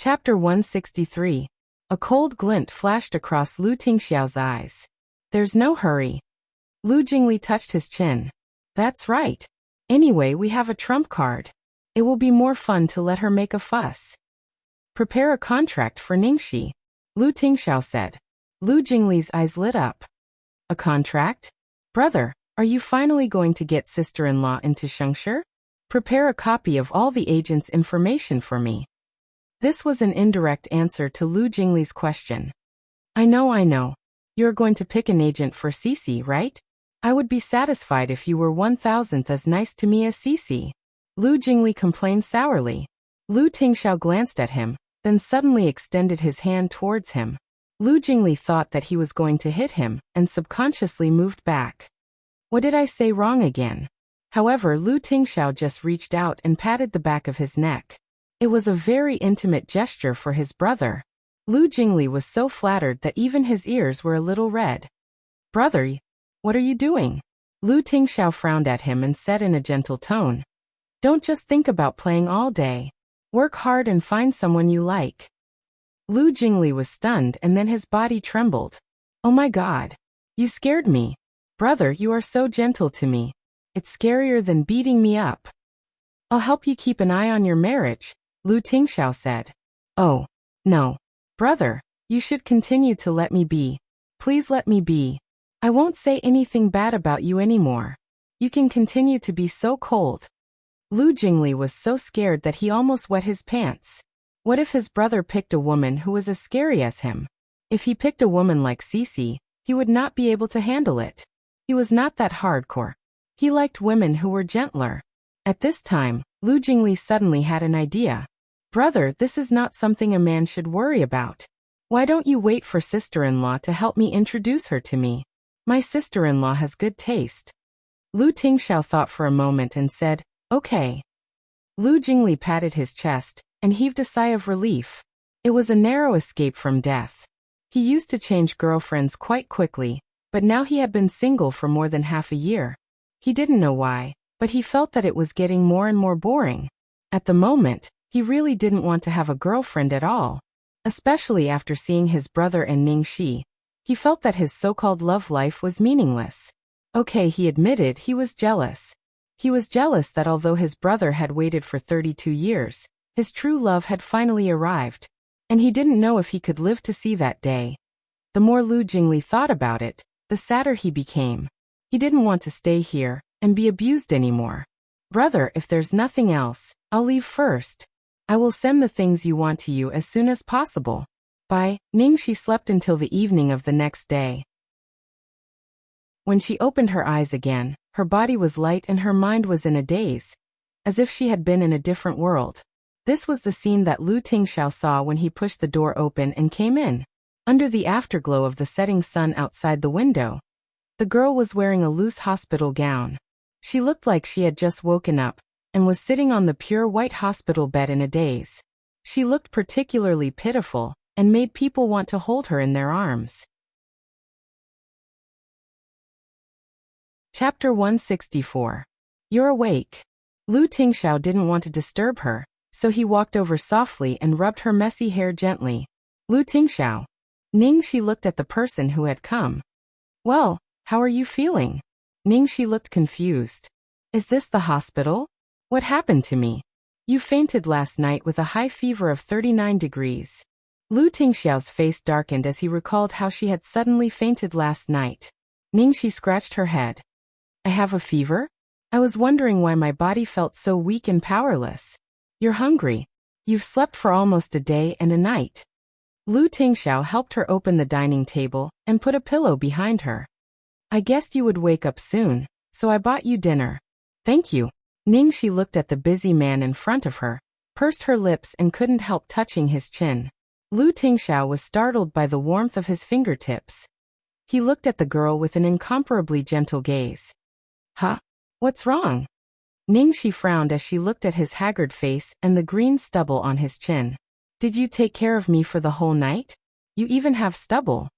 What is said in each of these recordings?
Chapter 163. A cold glint flashed across Lu Tingxiao's eyes. There's no hurry. Lu Jingli touched his chin. That's right. Anyway, we have a trump card. It will be more fun to let her make a fuss. Prepare a contract for Ningxi, Lu Tingxiao said. Lu Jingli's eyes lit up. A contract? Brother, are you finally going to get sister-in-law into Shengshi? Prepare a copy of all the agent's information for me. This was an indirect answer to Lu Jingli's question. I know. You're going to pick an agent for Cici, right? I would be satisfied if you were 1,000th as nice to me as Cici. Lu Jingli complained sourly. Lu Tingxiao glanced at him, then suddenly extended his hand towards him. Lu Jingli thought that he was going to hit him, and subconsciously moved back. What did I say wrong again? However, Lu Tingxiao just reached out and patted the back of his neck. It was a very intimate gesture for his brother. Lu Jingli was so flattered that even his ears were a little red. Brother, what are you doing? Lu Tingxiao frowned at him and said in a gentle tone. Don't just think about playing all day. Work hard and find someone you like. Lu Jingli was stunned and then his body trembled. Oh my God. You scared me. Brother, you are so gentle to me. It's scarier than beating me up. I'll help you keep an eye on your marriage, Lu Tingxiao said. Oh, no. Brother, you should continue to let me be. Please let me be. I won't say anything bad about you anymore. You can continue to be so cold. Lu Jingli was so scared that he almost wet his pants. What if his brother picked a woman who was as scary as him? If he picked a woman like Cici, he would not be able to handle it. He was not that hardcore. He liked women who were gentler. At this time, Lu Jingli suddenly had an idea. Brother, this is not something a man should worry about. Why don't you wait for sister-in-law to help me introduce her to me? My sister-in-law has good taste. Lu Tingxiao thought for a moment and said, okay. Lu Jingli patted his chest and heaved a sigh of relief. It was a narrow escape from death. He used to change girlfriends quite quickly, but now he had been single for more than half a year. He didn't know why, but he felt that it was getting more and more boring. At the moment, he really didn't want to have a girlfriend at all. Especially after seeing his brother and Ningxi. He felt that his so-called love life was meaningless. Okay, he admitted he was jealous. He was jealous that although his brother had waited for 32 years, his true love had finally arrived. And he didn't know if he could live to see that day. The more Lu Jingli thought about it, the sadder he became. He didn't want to stay here and be abused anymore. Brother, if there's nothing else, I'll leave first. I will send the things you want to you as soon as possible. Bye. Ningxi slept until the evening of the next day. When she opened her eyes again, her body was light and her mind was in a daze, as if she had been in a different world. This was the scene that Lu Tingxiao saw when he pushed the door open and came in. Under the afterglow of the setting sun outside the window, the girl was wearing a loose hospital gown. She looked like she had just woken up and was sitting on the pure white hospital bed in a daze. She looked particularly pitiful and made people want to hold her in their arms. Chapter 164. You're awake. Lu Tingxiao didn't want to disturb her, so he walked over softly and rubbed her messy hair gently. Lu Tingxiao. Ningxi looked at the person who had come. Well, how are you feeling? Ningxi looked confused. Is this the hospital? What happened to me? You fainted last night with a high fever of 39 degrees. Lu Tingxiao's face darkened as he recalled how she had suddenly fainted last night. Ningxi scratched her head. I have a fever? I was wondering why my body felt so weak and powerless. You're hungry. You've slept for almost a day and a night. Lu Tingxiao helped her open the dining table and put a pillow behind her. I guessed you would wake up soon, so I bought you dinner. Thank you. Ningxi looked at the busy man in front of her, pursed her lips and couldn't help touching his chin. Lu Tingxiao was startled by the warmth of his fingertips. He looked at the girl with an incomparably gentle gaze. Huh? What's wrong? Ningxi frowned as she looked at his haggard face and the green stubble on his chin. Did you take care of me for the whole night? You even have stubble.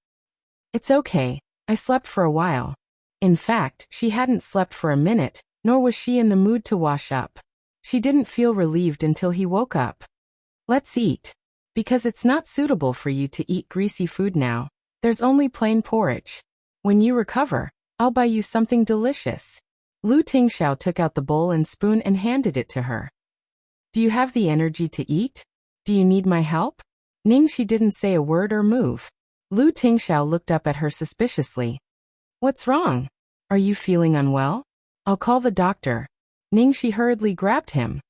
It's okay. I slept for a while. In fact, she hadn't slept for a minute, nor was she in the mood to wash up. She didn't feel relieved until he woke up. Let's eat. Because it's not suitable for you to eat greasy food now. There's only plain porridge. When you recover, I'll buy you something delicious. Lu Tingxiao took out the bowl and spoon and handed it to her. Do you have the energy to eat? Do you need my help? Ningxi didn't say a word or move. Lu Tingxiao looked up at her suspiciously. What's wrong? Are you feeling unwell? I'll call the doctor. Ningxi hurriedly grabbed him.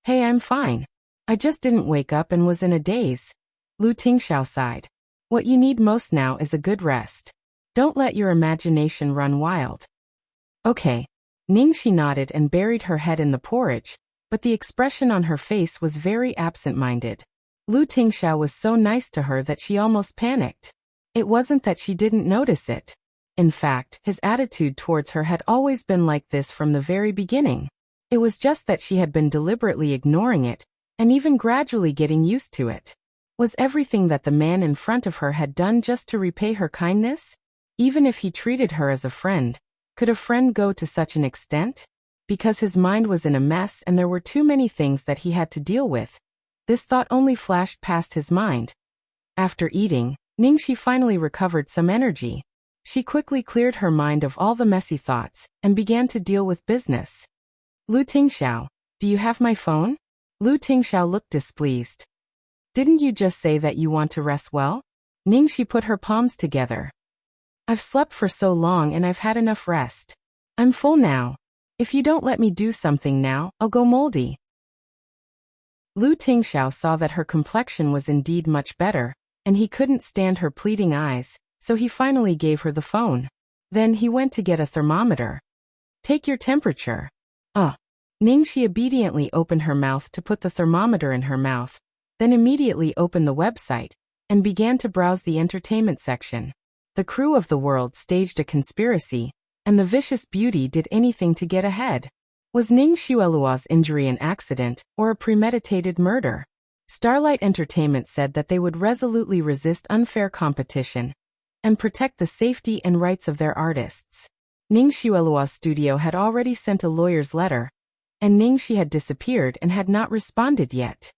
Hey, I'm fine. I just didn't wake up and was in a daze. Lu Tingxiao sighed. What you need most now is a good rest. Don't let your imagination run wild. Okay. Ningxi nodded and buried her head in the porridge, but the expression on her face was very absent-minded. Lu Tingxiao was so nice to her that she almost panicked. It wasn't that she didn't notice it. In fact, his attitude towards her had always been like this from the very beginning. It was just that she had been deliberately ignoring it, and even gradually getting used to it. Was everything that the man in front of her had done just to repay her kindness? Even if he treated her as a friend, could a friend go to such an extent? Because his mind was in a mess and there were too many things that he had to deal with. This thought only flashed past his mind. After eating, Ningxi finally recovered some energy. She quickly cleared her mind of all the messy thoughts and began to deal with business. Lu Tingxiao, do you have my phone? Lu Tingxiao looked displeased. Didn't you just say that you want to rest well? Ningxi put her palms together. I've slept for so long and I've had enough rest. I'm full now. If you don't let me do something now, I'll go moldy. Lu Tingxiao saw that her complexion was indeed much better, and he couldn't stand her pleading eyes, so he finally gave her the phone. Then he went to get a thermometer. Take your temperature. Ningxi obediently opened her mouth to put the thermometer in her mouth, then immediately opened the website, and began to browse the entertainment section. The crew of the world staged a conspiracy, and the vicious beauty did anything to get ahead. Was Ning Xuelua's injury an accident, or a premeditated murder? Starlight Entertainment said that they would resolutely resist unfair competition, and protect the safety and rights of their artists. Ning Xuelua's studio had already sent a lawyer's letter, and Ningxi had disappeared and had not responded yet.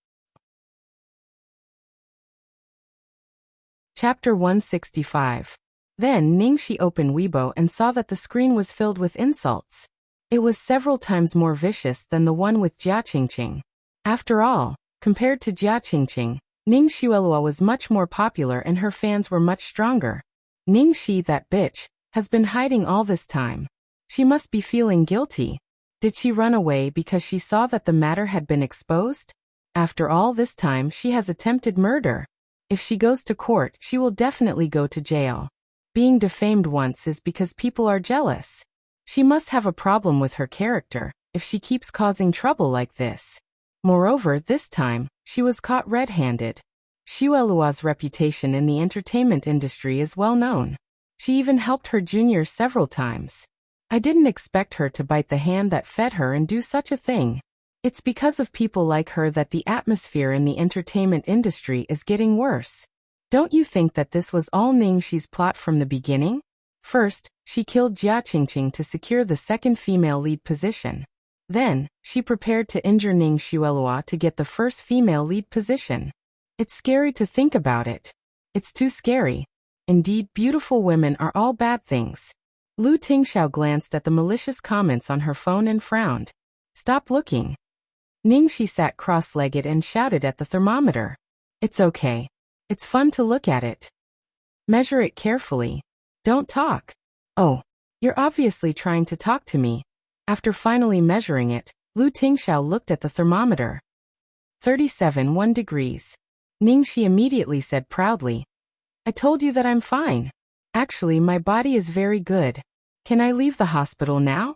Chapter 165. Then Ningxi opened Weibo and saw that the screen was filled with insults. It was several times more vicious than the one with Jia Qingqing. After all, compared to Jia Qingqing, Ning Xuelua was much more popular and her fans were much stronger. Ningxi, that bitch, has been hiding all this time. She must be feeling guilty. Did she run away because she saw that the matter had been exposed? After all this time she has attempted murder. If she goes to court, she will definitely go to jail. Being defamed once is because people are jealous. She must have a problem with her character, if she keeps causing trouble like this. Moreover, this time, she was caught red-handed. Xuelua's reputation in the entertainment industry is well known. She even helped her junior several times. I didn't expect her to bite the hand that fed her and do such a thing. It's because of people like her that the atmosphere in the entertainment industry is getting worse. Don't you think that this was all Ningxi's plot from the beginning? First, she killed Jia Qingqing to secure the second female lead position. Then, she prepared to injure Ning Xuelua to get the first female lead position. It's scary to think about it. It's too scary. Indeed, beautiful women are all bad things. Lu Tingxiao glanced at the malicious comments on her phone and frowned. Stop looking. Ningxi sat cross-legged and shouted at the thermometer. It's okay. It's fun to look at it. Measure it carefully. Don't talk. Oh, you're obviously trying to talk to me. After finally measuring it, Lu Tingxiao looked at the thermometer. 37.1 degrees. Ningxi immediately said proudly. I told you that I'm fine. Actually, my body is very good. Can I leave the hospital now?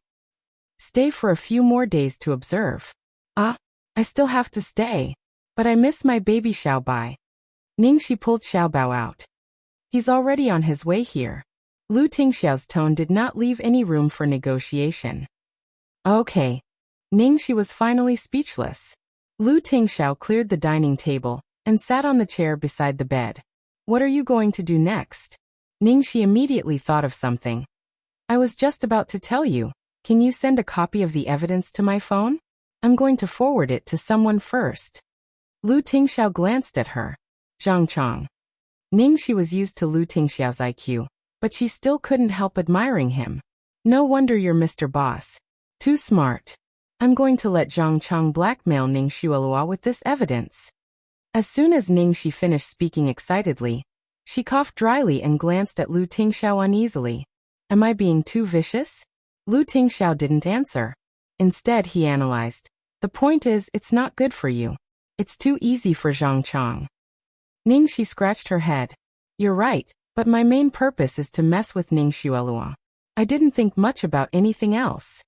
Stay for a few more days to observe. I still have to stay. But I miss my baby Xiaobai. Ningxi pulled Xiaobao out. He's already on his way here. Lu Tingxiao's tone did not leave any room for negotiation. Okay. Ningxi was finally speechless. Lu Tingxiao cleared the dining table and sat on the chair beside the bed. What are you going to do next? Ningxi immediately thought of something. I was just about to tell you. Can you send a copy of the evidence to my phone? I'm going to forward it to someone first. Lu Tingxiao glanced at her. Zhang Chang. Ningxi was used to Lu Tingxiao's IQ, but she still couldn't help admiring him. No wonder you're Mr. Boss. Too smart. I'm going to let Zhang Chang blackmail Ning Xuelua with this evidence. As soon as Ningxi finished speaking excitedly, she coughed dryly and glanced at Lu Tingxiao uneasily. Am I being too vicious? Lu Tingxiao didn't answer. Instead, he analyzed. The point is, it's not good for you. It's too easy for Zhang Chang. Ningxi scratched her head. You're right, but my main purpose is to mess with Ning Xuelua. I didn't think much about anything else.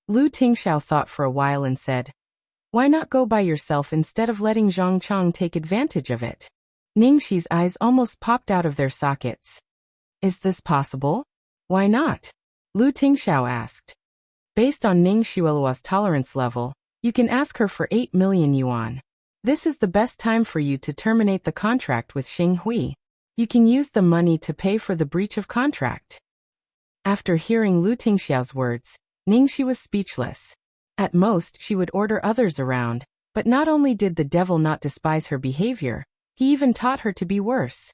Lu Tingxiao thought for a while and said, why not go by yourself instead of letting Zhang Chang take advantage of it? Ningxi's eyes almost popped out of their sockets. Is this possible? Why not? Lu Tingxiao asked. Based on Ning Xuelua's tolerance level, you can ask her for 8 million yuan. This is the best time for you to terminate the contract with Xing Hui. You can use the money to pay for the breach of contract. After hearing Lu Tingxiao's words, Ningxi was speechless. At most, she would order others around, but not only did the devil not despise her behavior, he even taught her to be worse.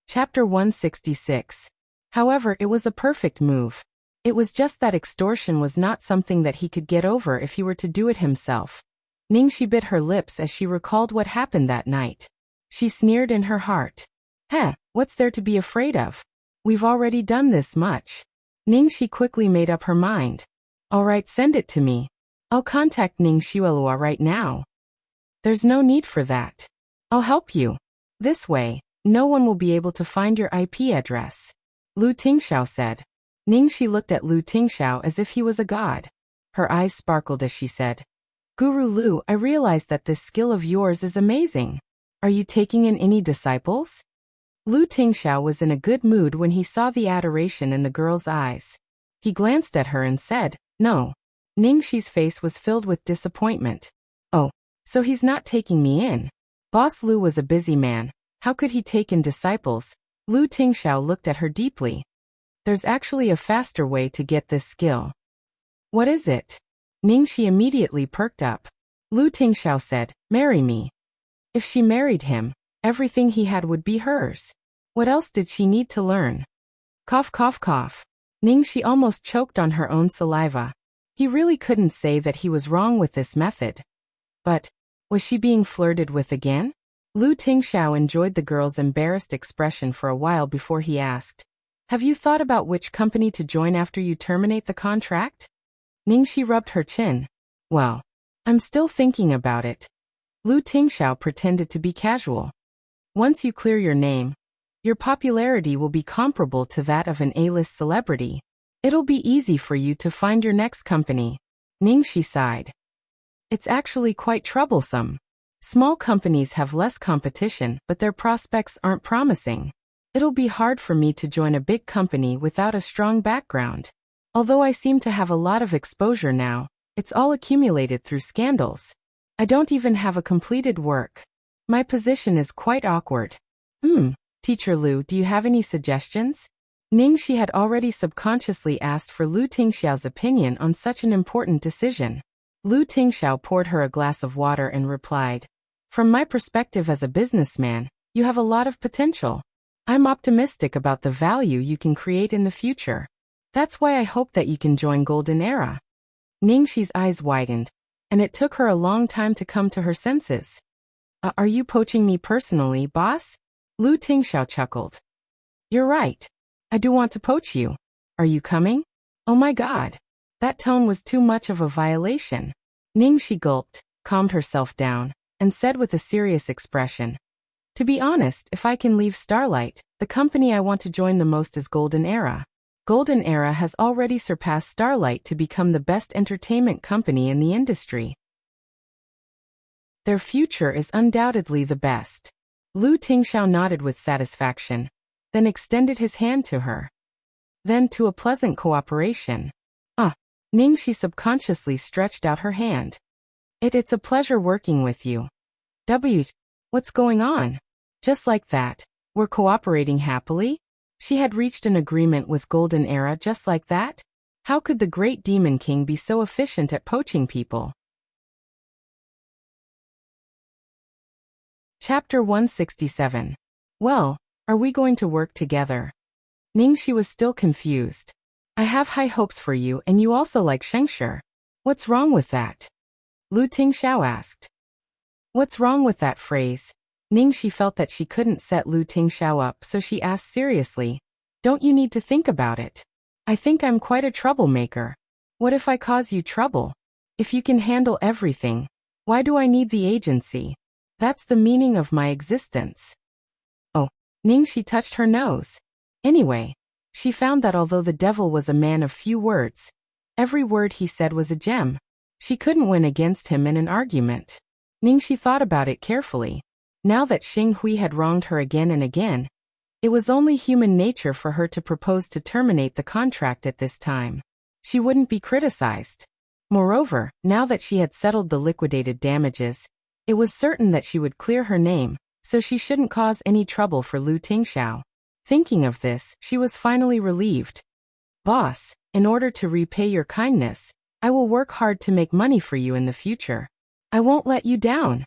Chapter 166. However, it was a perfect move. It was just that extortion was not something that he could get over if he were to do it himself. Ningxi bit her lips as she recalled what happened that night. She sneered in her heart. What's there to be afraid of? We've already done this much. Ningxi quickly made up her mind. All right, send it to me. I'll contact Ning Xuelua right now. There's no need for that. I'll help you. This way, no one will be able to find your IP address. Lu Tingxiao said. Ningxi looked at Lu Tingxiao as if he was a god. Her eyes sparkled as she said, Guru Lu, I realize that this skill of yours is amazing. Are you taking in any disciples? Lu Tingxiao was in a good mood when he saw the adoration in the girl's eyes. He glanced at her and said, no. Ningxi's face was filled with disappointment. Oh, so he's not taking me in. Boss Lu was a busy man. How could he take in disciples? Lu Tingxiao looked at her deeply. There's actually a faster way to get this skill. What is it? Ningxi immediately perked up. Lu Tingxiao said, marry me. If she married him, everything he had would be hers. What else did she need to learn? Cough, cough, cough. Ningxi almost choked on her own saliva. He really couldn't say that he was wrong with this method. But, was she being flirted with again? Lu Tingxiao enjoyed the girl's embarrassed expression for a while before he asked, have you thought about which company to join after you terminate the contract? Ningxi rubbed her chin. Well, I'm still thinking about it. Lu Tingxiao pretended to be casual. Once you clear your name, your popularity will be comparable to that of an A-list celebrity. It'll be easy for you to find your next company. Ningxi sighed. It's actually quite troublesome. Small companies have less competition, but their prospects aren't promising. It'll be hard for me to join a big company without a strong background. Although I seem to have a lot of exposure now, it's all accumulated through scandals. I don't even have a completed work. My position is quite awkward. Teacher Lu, do you have any suggestions? Ningxi had already subconsciously asked for Lu Tingxiao's opinion on such an important decision. Lu Tingxiao poured her a glass of water and replied, from my perspective as a businessman, you have a lot of potential. I'm optimistic about the value you can create in the future. That's why I hope that you can join Golden Era. Ningxi's eyes widened, and it took her a long time to come to her senses. Are you poaching me personally, boss? Lu Tingxiao chuckled. You're right. I do want to poach you. Are you coming? Oh my god. That tone was too much of a violation. Ningxi gulped, calmed herself down, and said with a serious expression, to be honest, if I can leave Starlight, the company I want to join the most is Golden Era. Golden Era has already surpassed Starlight to become the best entertainment company in the industry. Their future is undoubtedly the best. Lu Tingxiao nodded with satisfaction, then extended his hand to her. Then to a pleasant cooperation. Ningxi subconsciously stretched out her hand. It's a pleasure working with you. What's going on? Just like that, we're cooperating happily? She had reached an agreement with Golden Era just like that? How could the great Demon King be so efficient at poaching people? Chapter 167. Well, are we going to work together? Ningxi was still confused. I have high hopes for you and you also like Shengshi. What's wrong with that? Lu Tingxiao asked. What's wrong with that phrase? Ningxi felt that she couldn't set Lu Tingxiao up, so she asked seriously. Don't you need to think about it? I think I'm quite a troublemaker. What if I cause you trouble? If you can handle everything, why do I need the agency? That's the meaning of my existence. Oh, Ningxi touched her nose. Anyway, she found that although the devil was a man of few words, every word he said was a gem. She couldn't win against him in an argument. Ningxi thought about it carefully. Now that Xing Hui had wronged her again and again, it was only human nature for her to propose to terminate the contract at this time. She wouldn't be criticized. Moreover, now that she had settled the liquidated damages, it was certain that she would clear her name, so she shouldn't cause any trouble for Lu Tingxiao. Thinking of this, she was finally relieved. Boss, in order to repay your kindness, I will work hard to make money for you in the future. I won't let you down.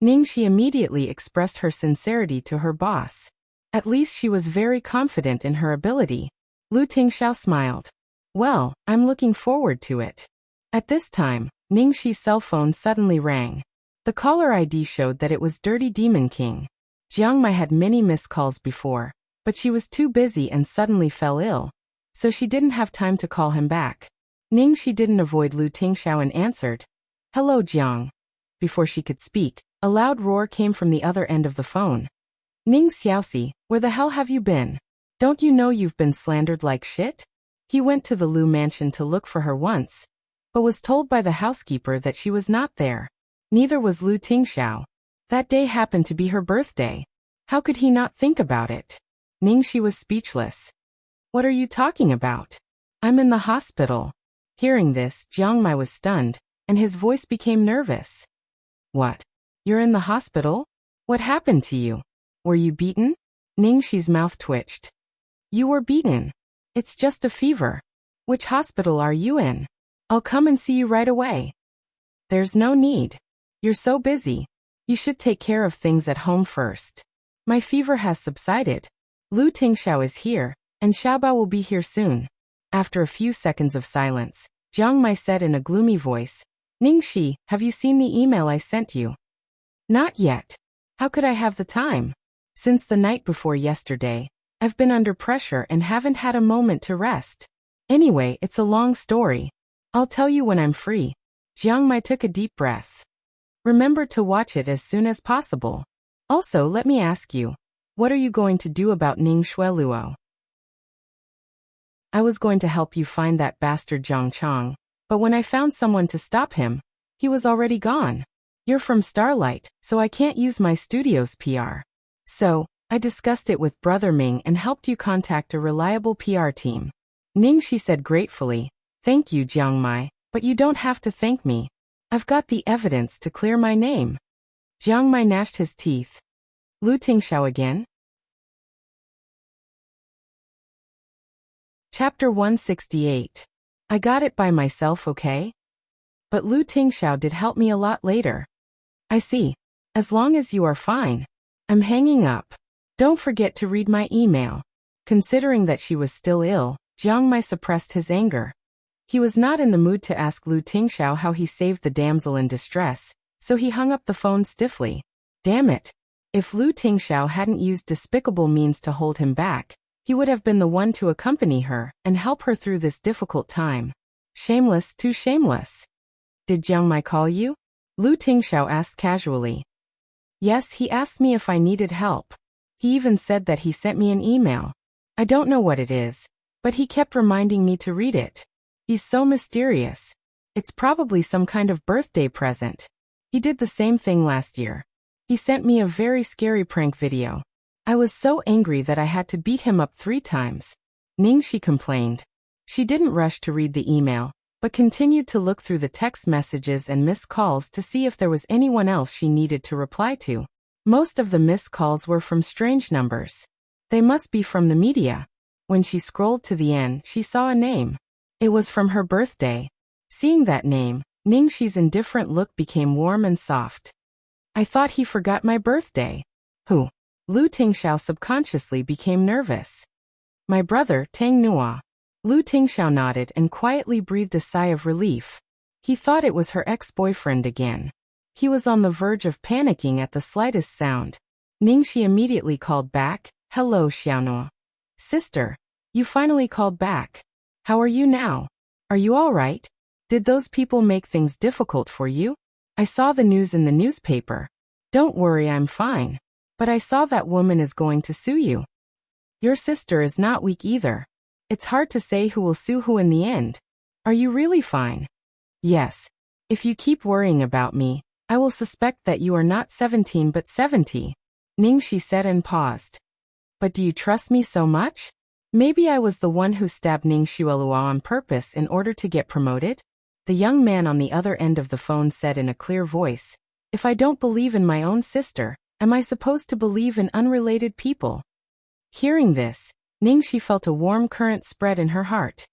Ningxi immediately expressed her sincerity to her boss. At least she was very confident in her ability. Lu Tingxiao smiled. Well, I'm looking forward to it. At this time, Ningxi's cell phone suddenly rang. The caller ID showed that it was Dirty Demon King. Jiang Mai had many missed calls before, but she was too busy and suddenly fell ill, so she didn't have time to call him back. Ningxi didn't avoid Lu Tingxiao and answered, Hello Jiang. Before she could speak, a loud roar came from the other end of the phone. Ning Xiaoxi, where the hell have you been? Don't you know you've been slandered like shit? He went to the Lu mansion to look for her once, but was told by the housekeeper that she was not there. Neither was Lu Tingxiao. That day happened to be her birthday. How could he not think about it? Ningxi was speechless. What are you talking about? I'm in the hospital. Hearing this, Jiang Mai was stunned, and his voice became nervous. What? You're in the hospital? What happened to you? Were you beaten? Ningxi's mouth twitched. You were beaten. It's just a fever. Which hospital are you in? I'll come and see you right away. There's no need. You're so busy. You should take care of things at home first. My fever has subsided. Lu Tingxiao is here, and Xiaobao will be here soon. After a few seconds of silence, Jiang Mai said in a gloomy voice, Ningxi, have you seen the email I sent you? Not yet. How could I have the time? Since the night before yesterday, I've been under pressure and haven't had a moment to rest. Anyway, it's a long story. I'll tell you when I'm free. Jiang Mai took a deep breath. Remember to watch it as soon as possible. Also, let me ask you, what are you going to do about Ning Shueluo? I was going to help you find that bastard Zhang Chang, but when I found someone to stop him, he was already gone. You're from Starlight, so I can't use my studio's PR. So, I discussed it with Brother Ming and helped you contact a reliable PR team. Ningxi said gratefully, Thank you, Jiang Mai, but you don't have to thank me. I've got the evidence to clear my name. Jiang Mai gnashed his teeth. Lu Tingxiao again? Chapter 168. I got it by myself, okay? But Lu Tingxiao did help me a lot later. I see. As long as you are fine. I'm hanging up. Don't forget to read my email. Considering that she was still ill, Jiang Mai suppressed his anger. He was not in the mood to ask Lu Tingxiao how he saved the damsel in distress, so he hung up the phone stiffly. Damn it. If Lu Tingxiao hadn't used despicable means to hold him back, he would have been the one to accompany her and help her through this difficult time. Shameless, too shameless. Did Jiang Mai call you? Lu Tingxiao asked casually. Yes, he asked me if I needed help. He even said that he sent me an email. I don't know what it is, but he kept reminding me to read it. He's so mysterious. It's probably some kind of birthday present. He did the same thing last year. He sent me a very scary prank video. I was so angry that I had to beat him up 3 times. Ningxi complained. She didn't rush to read the email, but continued to look through the text messages and missed calls to see if there was anyone else she needed to reply to. Most of the missed calls were from strange numbers. They must be from the media. When she scrolled to the end, she saw a name. It was from her birthday. Seeing that name, Ningxi's indifferent look became warm and soft. I thought he forgot my birthday. Who? Lu Tingxiao subconsciously became nervous. My brother, Tang Nua. Lu Tingxiao nodded and quietly breathed a sigh of relief. He thought it was her ex-boyfriend again. He was on the verge of panicking at the slightest sound. Ningxi immediately called back, "Hello, Xiaonua. Sister, you finally called back. How are you now? Are you all right? Did those people make things difficult for you? I saw the news in the newspaper. Don't worry, I'm fine. But I saw that woman is going to sue you. Your sister is not weak either. It's hard to say who will sue who in the end. Are you really fine?" "Yes. If you keep worrying about me, I will suspect that you are not 17 but 70. Ningxi said and paused. "But do you trust me so much? Maybe I was the one who stabbed Ning Xuelua on purpose in order to get promoted?" The young man on the other end of the phone said in a clear voice, "If I don't believe in my own sister, am I supposed to believe in unrelated people?" Hearing this, Ningxi felt a warm current spread in her heart.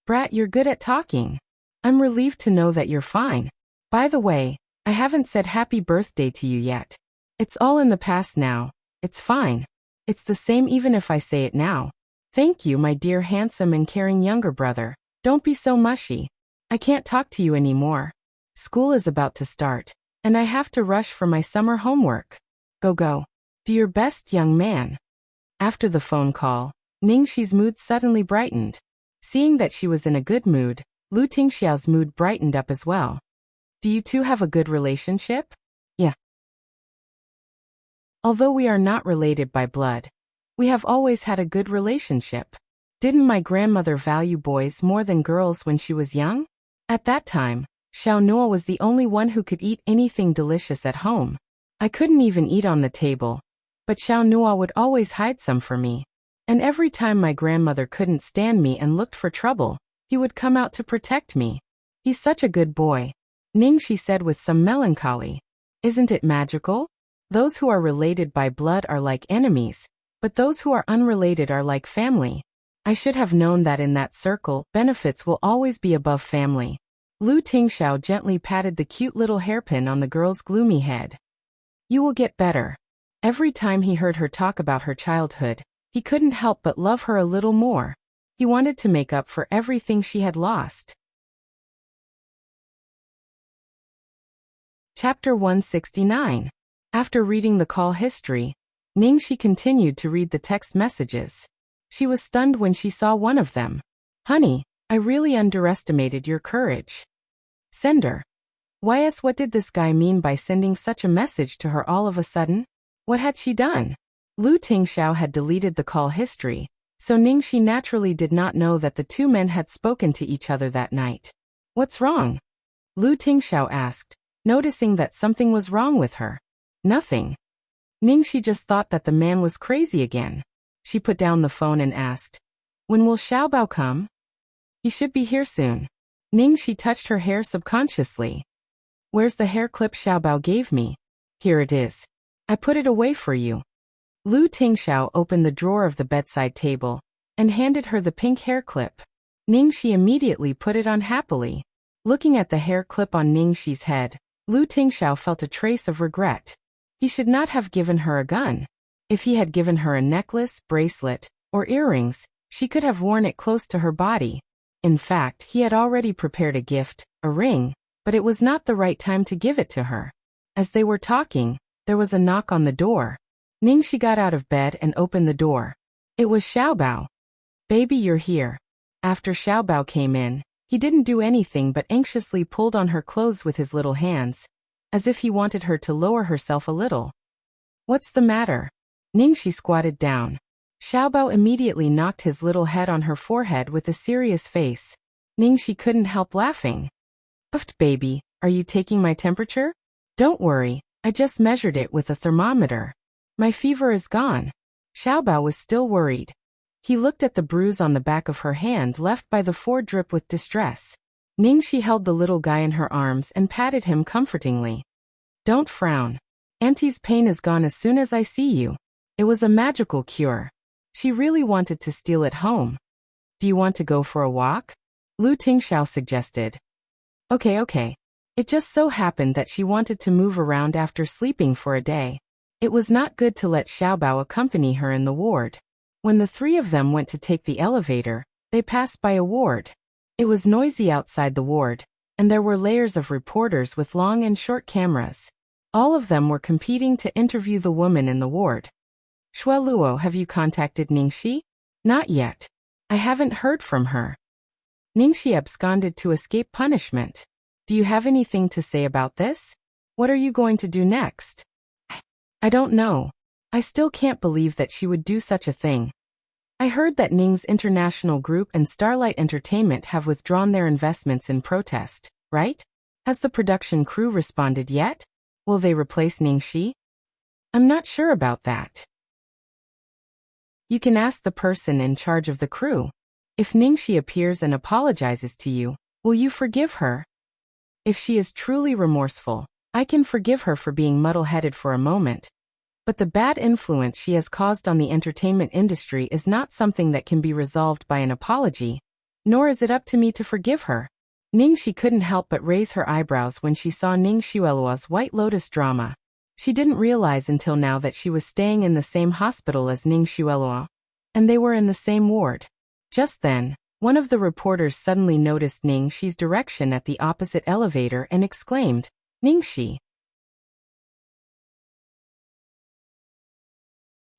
"Brat, you're good at talking. I'm relieved to know that you're fine. By the way, I haven't said happy birthday to you yet. It's all in the past now. It's fine. It's the same even if I say it now. Thank you, my dear handsome and caring younger brother. Don't be so mushy. I can't talk to you anymore. School is about to start, and I have to rush for my summer homework. Go. Do your best, young man." After the phone call, Ningxi's mood suddenly brightened. Seeing that she was in a good mood, Lu Tingxiao's mood brightened up as well. "Do you two have a good relationship?" "Yeah. Although we are not related by blood, we have always had a good relationship. Didn't my grandmother value boys more than girls when she was young? At that time, Xiaonua was the only one who could eat anything delicious at home. I couldn't even eat on the table, but Xiaonua would always hide some for me. And every time my grandmother couldn't stand me and looked for trouble, he would come out to protect me. He's such a good boy," Ningxi said with some melancholy. "Isn't it magical? Those who are related by blood are like enemies, but those who are unrelated are like family. I should have known that in that circle, benefits will always be above family." Lu Tingxiao gently patted the cute little hairpin on the girl's gloomy head. "You will get better." Every time he heard her talk about her childhood, he couldn't help but love her a little more. He wanted to make up for everything she had lost. Chapter 169. After reading the call history, Ningxi continued to read the text messages. She was stunned when she saw one of them. "Honey, I really underestimated your courage." Sender. "YS, what did this guy mean by sending such a message to her all of a sudden? What had she done?" Lu Tingxiao had deleted the call history, so Ningxi naturally did not know that the two men had spoken to each other that night. "What's wrong?" Lu Tingxiao asked, noticing that something was wrong with her. "Nothing." Ningxi just thought that the man was crazy again. She put down the phone and asked, "When will Xiaobao come?" "He should be here soon." Ningxi touched her hair subconsciously. "Where's the hair clip Xiaobao gave me?" "Here it is. I put it away for you." Lu Tingxiao opened the drawer of the bedside table and handed her the pink hair clip. Ningxi immediately put it on happily. Looking at the hair clip on Ningxi's head, Lu Tingxiao felt a trace of regret. He should not have given her a gun. If he had given her a necklace, bracelet, or earrings, she could have worn it close to her body. In fact, he had already prepared a gift, a ring, but it was not the right time to give it to her. As they were talking, there was a knock on the door. Ningxi got out of bed and opened the door. It was Xiaobao. "Baby, you're here." After Xiaobao came in, he didn't do anything but anxiously pulled on her clothes with his little hands, as if he wanted her to lower herself a little. "What's the matter?" Ningxi squatted down. Xiaobao immediately knocked his little head on her forehead with a serious face. Ningxi couldn't help laughing. "Uft, baby, are you taking my temperature?" "Don't worry, I just measured it with a thermometer. My fever is gone." Xiaobao was still worried. He looked at the bruise on the back of her hand left by the drip with distress. Ningxi held the little guy in her arms and patted him comfortingly. "Don't frown. Auntie's pain is gone as soon as I see you. It was a magical cure. She really wanted to steal it home. Do you want to go for a walk?" Lu Tingxiao suggested. Okay. It just so happened that she wanted to move around after sleeping for a day. It was not good to let Xiaobao accompany her in the ward. When the three of them went to take the elevator, they passed by a ward. It was noisy outside the ward, and there were layers of reporters with long and short cameras. All of them were competing to interview the woman in the ward. Shueluo, have you contacted Ningxi? Not yet. I haven't heard from her. Ningxi absconded to escape punishment. Do you have anything to say about this? What are you going to do next? I don't know. I still can't believe that she would do such a thing. I heard that Ning's International Group and Starlight Entertainment have withdrawn their investments in protest, right? Has the production crew responded yet? Will they replace Ningxi? I'm not sure about that. You can ask the person in charge of the crew. If Ningxi appears and apologizes to you, will you forgive her? If she is truly remorseful, I can forgive her for being muddle-headed for a moment. But the bad influence she has caused on the entertainment industry is not something that can be resolved by an apology, nor is it up to me to forgive her. Ningxi couldn't help but raise her eyebrows when she saw Ning Xueluo's White Lotus drama. She didn't realize until now that she was staying in the same hospital as Ning Xueluo, and they were in the same ward. Just then, one of the reporters suddenly noticed Ningxi's direction at the opposite elevator and exclaimed, Ningxi.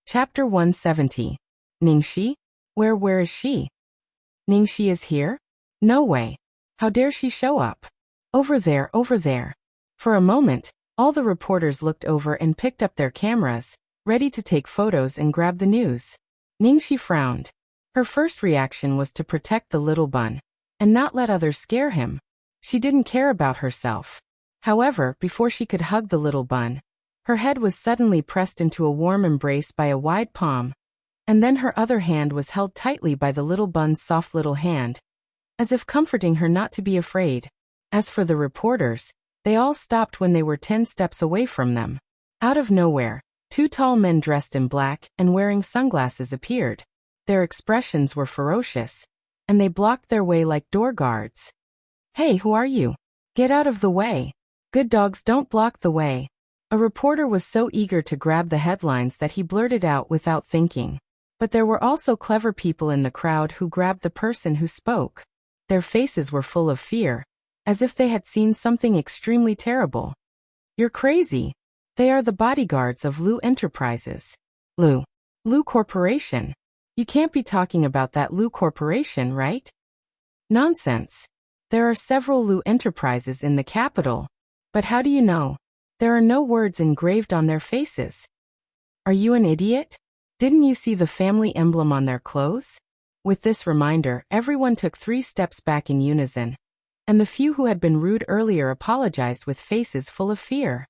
Chapter 170. Ningxi? Where is she? Ningxi is here? No way. How dare she show up? Over there. For a moment, all the reporters looked over and picked up their cameras, ready to take photos and grab the news. Ningxi frowned. Her first reaction was to protect the little bun, and not let others scare him. She didn't care about herself. However, before she could hug the little bun, her head was suddenly pressed into a warm embrace by a wide palm, and then her other hand was held tightly by the little bun's soft little hand, as if comforting her not to be afraid. As for the reporters, they all stopped when they were 10 steps away from them. Out of nowhere, 2 tall men dressed in black and wearing sunglasses appeared. Their expressions were ferocious, and they blocked their way like door guards. Hey, who are you? Get out of the way. Good dogs don't block the way. A reporter was so eager to grab the headlines that he blurted out without thinking. But there were also clever people in the crowd who grabbed the person who spoke. Their faces were full of fear, as if they had seen something extremely terrible. You're crazy. They are the bodyguards of Lu Enterprises. Lu Corporation. You can't be talking about that Lu Corporation, right? Nonsense. There are several Lu Enterprises in the capital. But how do you know? There are no words engraved on their faces. Are you an idiot? Didn't you see the family emblem on their clothes? With this reminder, everyone took 3 steps back in unison, and the few who had been rude earlier apologized with faces full of fear.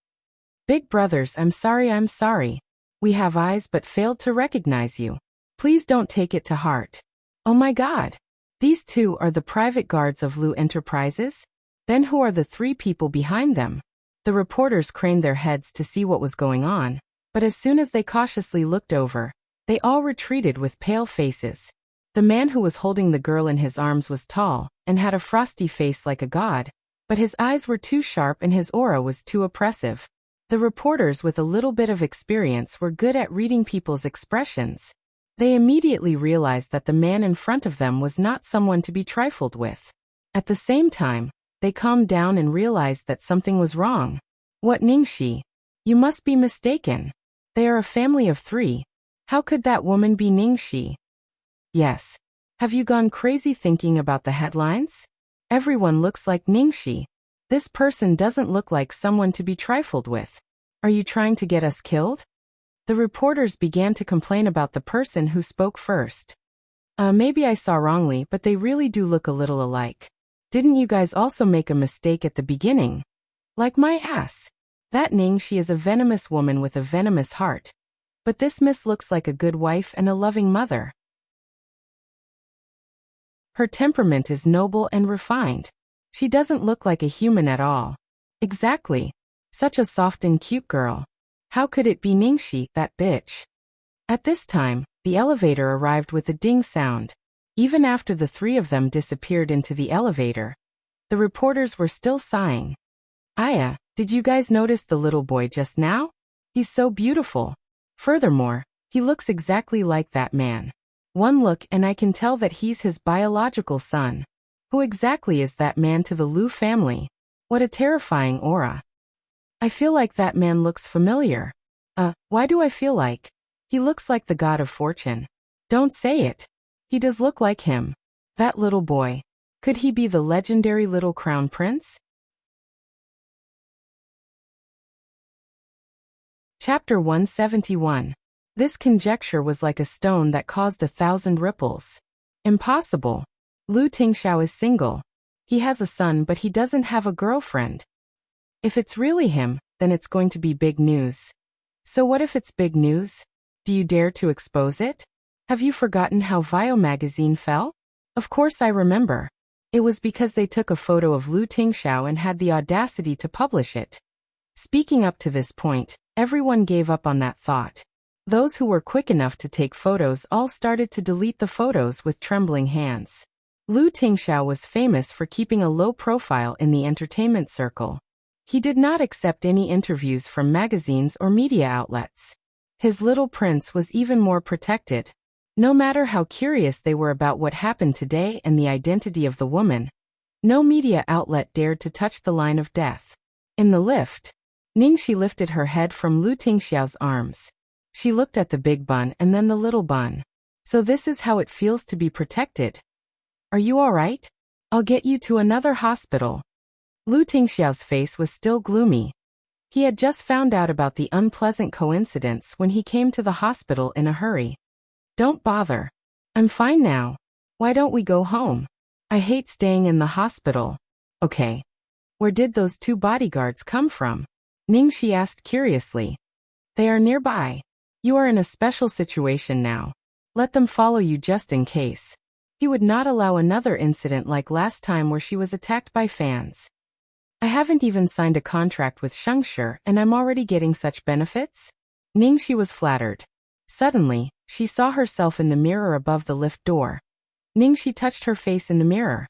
Big brothers, I'm sorry. We have eyes but failed to recognize you. Please don't take it to heart. Oh my God. These 2 are the private guards of Lu Enterprises? Then who are the 3 people behind them? The reporters craned their heads to see what was going on, but as soon as they cautiously looked over, they all retreated with pale faces. The man who was holding the girl in his arms was tall and had a frosty face like a god, but his eyes were too sharp and his aura was too oppressive. The reporters with a little bit of experience were good at reading people's expressions. They immediately realized that the man in front of them was not someone to be trifled with. At the same time, they calmed down and realized that something was wrong. What, Ningxi? You must be mistaken. They are a family of 3. How could that woman be Ningxi? Yes. Have you gone crazy thinking about the headlines? Everyone looks like Ningxi. This person doesn't look like someone to be trifled with. Are you trying to get us killed? The reporters began to complain about the person who spoke first. Maybe I saw wrongly, but they really do look a little alike. Didn't you guys also make a mistake at the beginning? Like my ass. That Ningxi is a venomous woman with a venomous heart. But this miss looks like a good wife and a loving mother. Her temperament is noble and refined. She doesn't look like a human at all. Exactly. Such a soft and cute girl. How could it be Ningxi, that bitch? At this time, the elevator arrived with a ding sound. Even after the three of them disappeared into the elevator, the reporters were still sighing. Aya, did you guys notice the little boy just now? He's so beautiful. Furthermore, he looks exactly like that man. One look and I can tell that he's his biological son. Who exactly is that man to the Liu family? What a terrifying aura. I feel like that man looks familiar. Why do I feel like? He looks like the god of fortune. Don't say it. He does look like him. That little boy. Could he be the legendary little crown prince? Chapter 171. This conjecture was like a stone that caused 1,000 ripples. Impossible. Lu Tingxiao is single. He has a son but he doesn't have a girlfriend. If it's really him, then it's going to be big news. So what if it's big news? Do you dare to expose it? Have you forgotten how Vio magazine fell? Of course I remember. It was because they took a photo of Lu Tingxiao and had the audacity to publish it. Speaking up to this point, everyone gave up on that thought. Those who were quick enough to take photos all started to delete the photos with trembling hands. Lu Tingxiao was famous for keeping a low profile in the entertainment circle. He did not accept any interviews from magazines or media outlets. His little prince was even more protected. No matter how curious they were about what happened today and the identity of the woman, no media outlet dared to touch the line of death. In the lift, Ningxi lifted her head from Lu Tingxiao's arms. She looked at the big bun and then the little bun. So this is how it feels to be protected. Are you all right? I'll get you to another hospital. Lu Tingxiao's face was still gloomy. He had just found out about the unpleasant coincidence when he came to the hospital in a hurry. Don't bother. I'm fine now. Why don't we go home? I hate staying in the hospital. Okay. Where did those two bodyguards come from? Ningxi asked curiously. They are nearby. You are in a special situation now. Let them follow you just in case. He would not allow another incident like last time where she was attacked by fans. I haven't even signed a contract with Shengshi and I'm already getting such benefits? Ningxi was flattered. Suddenly, she saw herself in the mirror above the lift door. Ningxi touched her face in the mirror.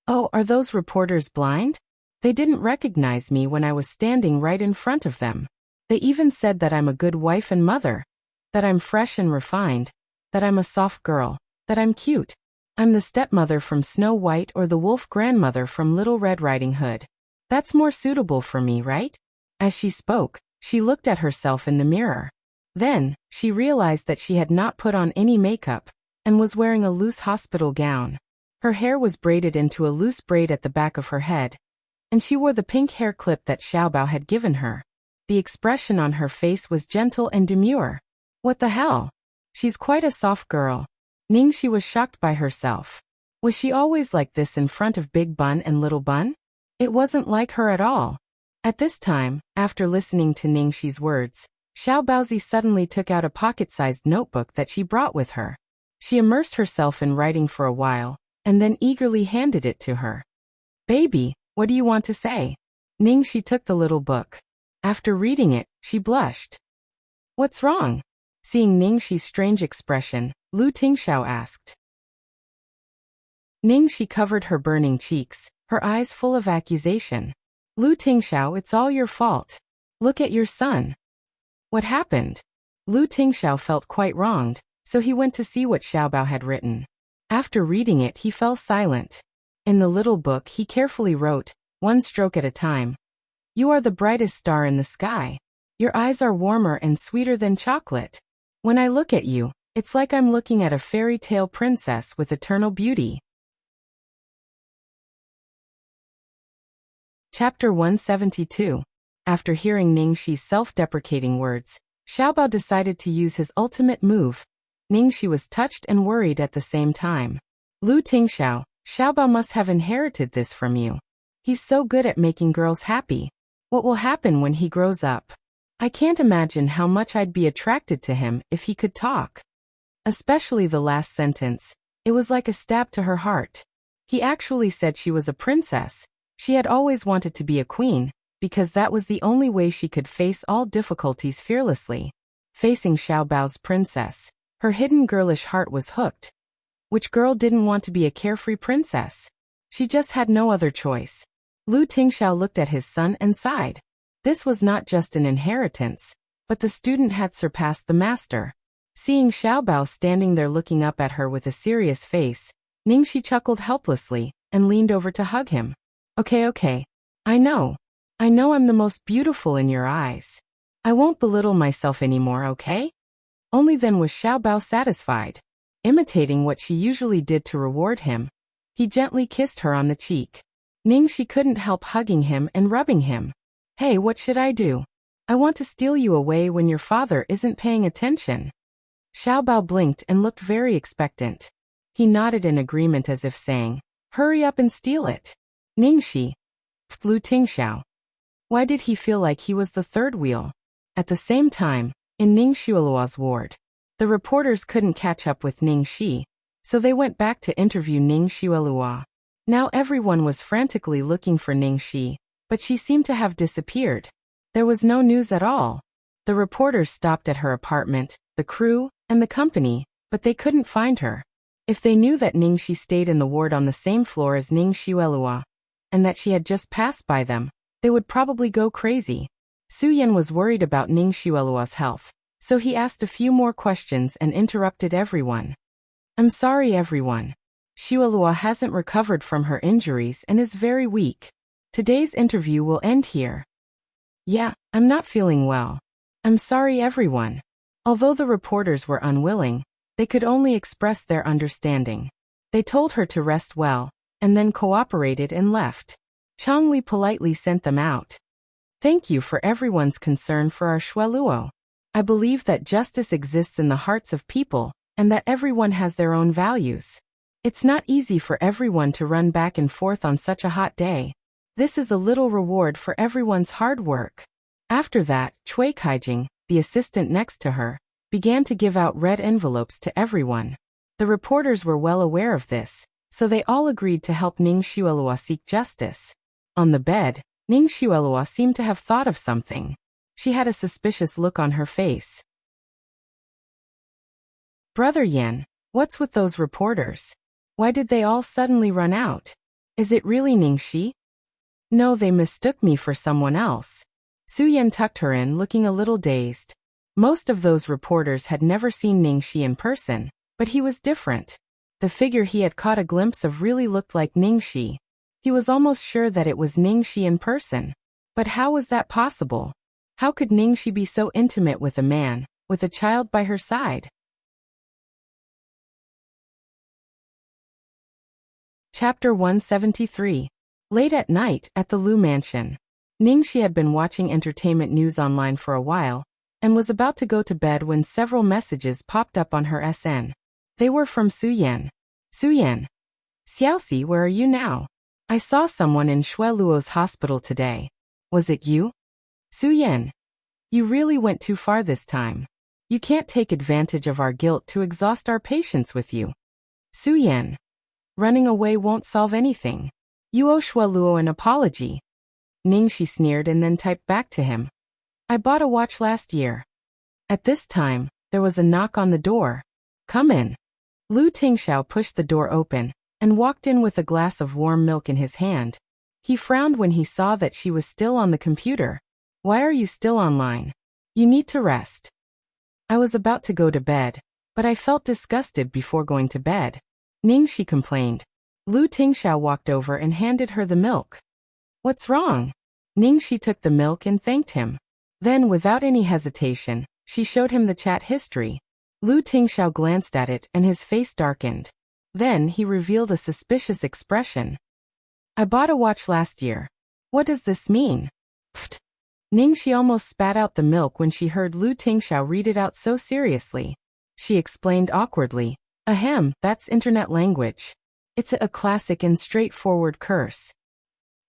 Oh, are those reporters blind? They didn't recognize me when I was standing right in front of them. They even said that I'm a good wife and mother. That I'm fresh and refined. That I'm a soft girl. That I'm cute. I'm the stepmother from Snow White or the wolf grandmother from Little Red Riding Hood. That's more suitable for me, right? As she spoke, she looked at herself in the mirror. Then, she realized that she had not put on any makeup, and was wearing a loose hospital gown. Her hair was braided into a loose braid at the back of her head, and she wore the pink hair clip that Xiaobao had given her. The expression on her face was gentle and demure. What the hell? She's quite a soft girl. Ningxi was shocked by herself. Was she always like this in front of Big Bun and Little Bun? It wasn't like her at all. At this time, after listening to Ningxi's words, Xiaobaozi suddenly took out a pocket-sized notebook that she brought with her. She immersed herself in writing for a while, and then eagerly handed it to her. Baby, what do you want to say? Ningxi took the little book. After reading it, she blushed. What's wrong? Seeing Ningxi's strange expression, Lu Tingxiao asked. Ningxi covered her burning cheeks, her eyes full of accusation. Lu Tingxiao, it's all your fault. Look at your son. What happened? Lu Tingxiao felt quite wronged, so he went to see what Xiaobao had written. After reading it, he fell silent. In the little book, he carefully wrote, one stroke at a time. You are the brightest star in the sky. Your eyes are warmer and sweeter than chocolate. When I look at you, it's like I'm looking at a fairy tale princess with eternal beauty. Chapter 172. After hearing Ningxi's self-deprecating words, Xiaobao decided to use his ultimate move. Ningxi was touched and worried at the same time. Lu Tingxiao, Xiaobao must have inherited this from you. He's so good at making girls happy. What will happen when he grows up? I can't imagine how much I'd be attracted to him if he could talk. Especially the last sentence. It was like a stab to her heart. He actually said she was a princess. She had always wanted to be a queen, because that was the only way she could face all difficulties fearlessly. Facing Xiaobao's princess, her hidden girlish heart was hooked. Which girl didn't want to be a carefree princess? She just had no other choice. Lu Tingxiao looked at his son and sighed. This was not just an inheritance, but the student had surpassed the master. Seeing Xiaobao standing there looking up at her with a serious face, Ningxi chuckled helplessly and leaned over to hug him. Okay. I know I'm the most beautiful in your eyes. I won't belittle myself anymore, okay? Only then was Xiaobao satisfied. Imitating what she usually did to reward him, he gently kissed her on the cheek. Ningxi couldn't help hugging him and rubbing him. Hey, what should I do? I want to steal you away when your father isn't paying attention. Xiaobao blinked and looked very expectant. He nodded in agreement as if saying, hurry up and steal it. Ningxi. Lu Tingxiao. Why did he feel like he was the third wheel? At the same time, in Ning Xueluo's ward, the reporters couldn't catch up with Ningxi, so they went back to interview Ning Xueluo. Now everyone was frantically looking for Ningxi, but she seemed to have disappeared. There was no news at all. The reporters stopped at her apartment, the crew, and the company, but they couldn't find her. If they knew that Ningxi stayed in the ward on the same floor as Ning Xueluo, and that she had just passed by them, they would probably go crazy. Su Yan was worried about Ning Xueluo's health, so he asked a few more questions and interrupted everyone. I'm sorry everyone. Xueluo hasn't recovered from her injuries and is very weak. Today's interview will end here. Yeah, I'm not feeling well. I'm sorry everyone. Although the reporters were unwilling, they could only express their understanding. They told her to rest well, and then cooperated and left. Changli politely sent them out. Thank you for everyone's concern for our Xueluo. I believe that justice exists in the hearts of people, and that everyone has their own values. It's not easy for everyone to run back and forth on such a hot day. This is a little reward for everyone's hard work. After that, Cui Kaijing, the assistant next to her, began to give out red envelopes to everyone. The reporters were well aware of this, so they all agreed to help Ning Xueluo seek justice. On the bed, Ning Xueluo seemed to have thought of something. She had a suspicious look on her face. Brother Yan, what's with those reporters? Why did they all suddenly run out? Is it really Ningxi? No, they mistook me for someone else. Su Yan tucked her in, looking a little dazed. Most of those reporters had never seen Ningxi in person, but he was different. The figure he had caught a glimpse of really looked like Ningxi. He was almost sure that it was Ningxi in person. But how was that possible? How could Ningxi be so intimate with a man, with a child by her side? Chapter 173. Late at night, at the Lu Mansion. Ningxi had been watching entertainment news online for a while, and was about to go to bed when several messages popped up on her SN. They were from Su Yan. Su Yan. Xiaoxi, where are you now? I saw someone in Xueluo's hospital today. Was it you? Su Yan. You really went too far this time. You can't take advantage of our guilt to exhaust our patience with you. Su Yan. Running away won't solve anything. You owe Xueluo an apology. Ningxi sneered and then typed back to him. I bought a watch last year. At this time, there was a knock on the door. Come in. Lu Tingxiao pushed the door open and walked in with a glass of warm milk in his hand. He frowned when he saw that she was still on the computer. Why are you still online? You need to rest. I was about to go to bed, but I felt disgusted before going to bed. Ningxi complained. Lu Tingxiao walked over and handed her the milk. What's wrong? Ningxi took the milk and thanked him. Then, without any hesitation, she showed him the chat history. Lu Tingxiao glanced at it and his face darkened. Then he revealed a suspicious expression. I bought a watch last year. What does this mean? Pfft. Ningxi almost spat out the milk when she heard Lu Tingxiao read it out so seriously. She explained awkwardly. Ahem, that's internet language. It's a classic and straightforward curse.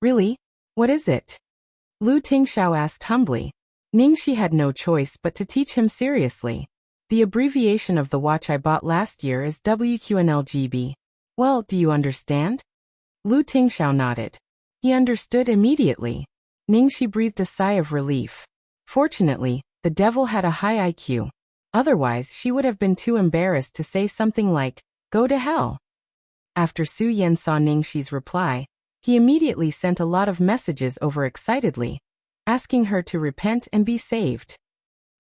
Really? What is it? Lu Tingxiao asked humbly. Ningxi had no choice but to teach him seriously. The abbreviation of the watch I bought last year is WQNLGB. Well, do you understand? Lu Tingxiao nodded. He understood immediately. Ningxi breathed a sigh of relief. Fortunately, the devil had a high IQ. Otherwise, she would have been too embarrassed to say something like, Go to hell. After Su Yan saw Ningxi's reply, he immediately sent a lot of messages over excitedly, asking her to repent and be saved.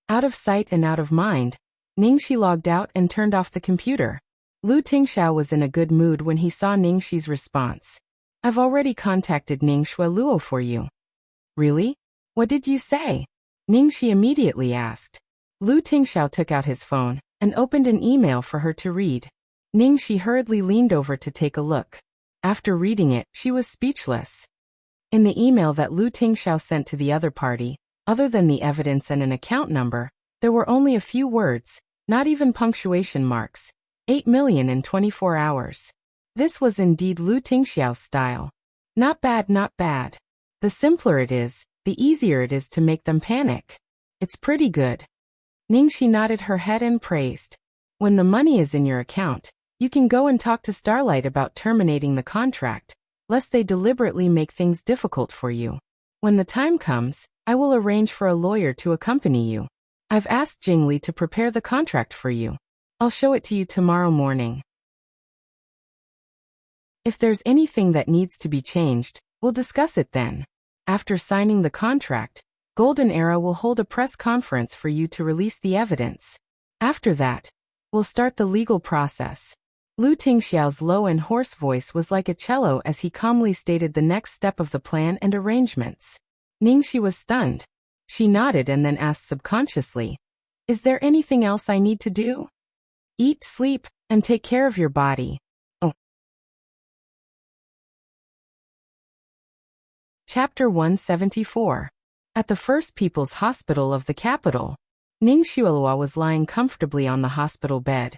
Out of sight and out of mind, Ningxi logged out and turned off the computer. Lu Tingxiao was in a good mood when he saw Ningxi's response. I've already contacted Ningxue Luo for you. Really? What did you say? Ningxi immediately asked. Lu Tingxiao took out his phone and opened an email for her to read. Ningxi hurriedly leaned over to take a look. After reading it, she was speechless. In the email that Lu Tingxiao sent to the other party, other than the evidence and an account number, there were only a few words, not even punctuation marks. 8 million in 24 hours. This was indeed Lu Tingxiao's style. Not bad, not bad. The simpler it is, the easier it is to make them panic. It's pretty good. Ningxi nodded her head and praised. When the money is in your account, you can go and talk to Starlight about terminating the contract, lest they deliberately make things difficult for you. When the time comes, I will arrange for a lawyer to accompany you. I've asked Jingli to prepare the contract for you. I'll show it to you tomorrow morning. If there's anything that needs to be changed, we'll discuss it then. After signing the contract, Golden Era will hold a press conference for you to release the evidence. After that, we'll start the legal process. Lu Tingxiao's low and hoarse voice was like a cello as he calmly stated the next step of the plan and arrangements. Ningxi was stunned. She nodded and then asked subconsciously, "Is there anything else I need to do?" "Eat, sleep, and take care of your body." Oh. Chapter 174. At the First People's Hospital of the capital, Ningxi was lying comfortably on the hospital bed,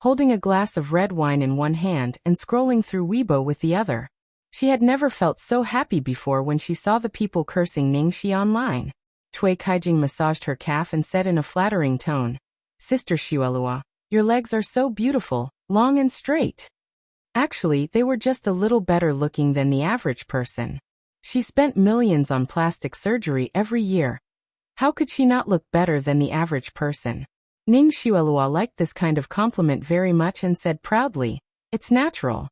holding a glass of red wine in one hand and scrolling through Weibo with the other. She had never felt so happy before when she saw the people cursing Ningxi online. Cui Kaijing massaged her calf and said in a flattering tone, "Sister Xuelua, your legs are so beautiful, long and straight." Actually, they were just a little better looking than the average person. She spent millions on plastic surgery every year. How could she not look better than the average person? Ning Xuelua liked this kind of compliment very much and said proudly, "It's natural."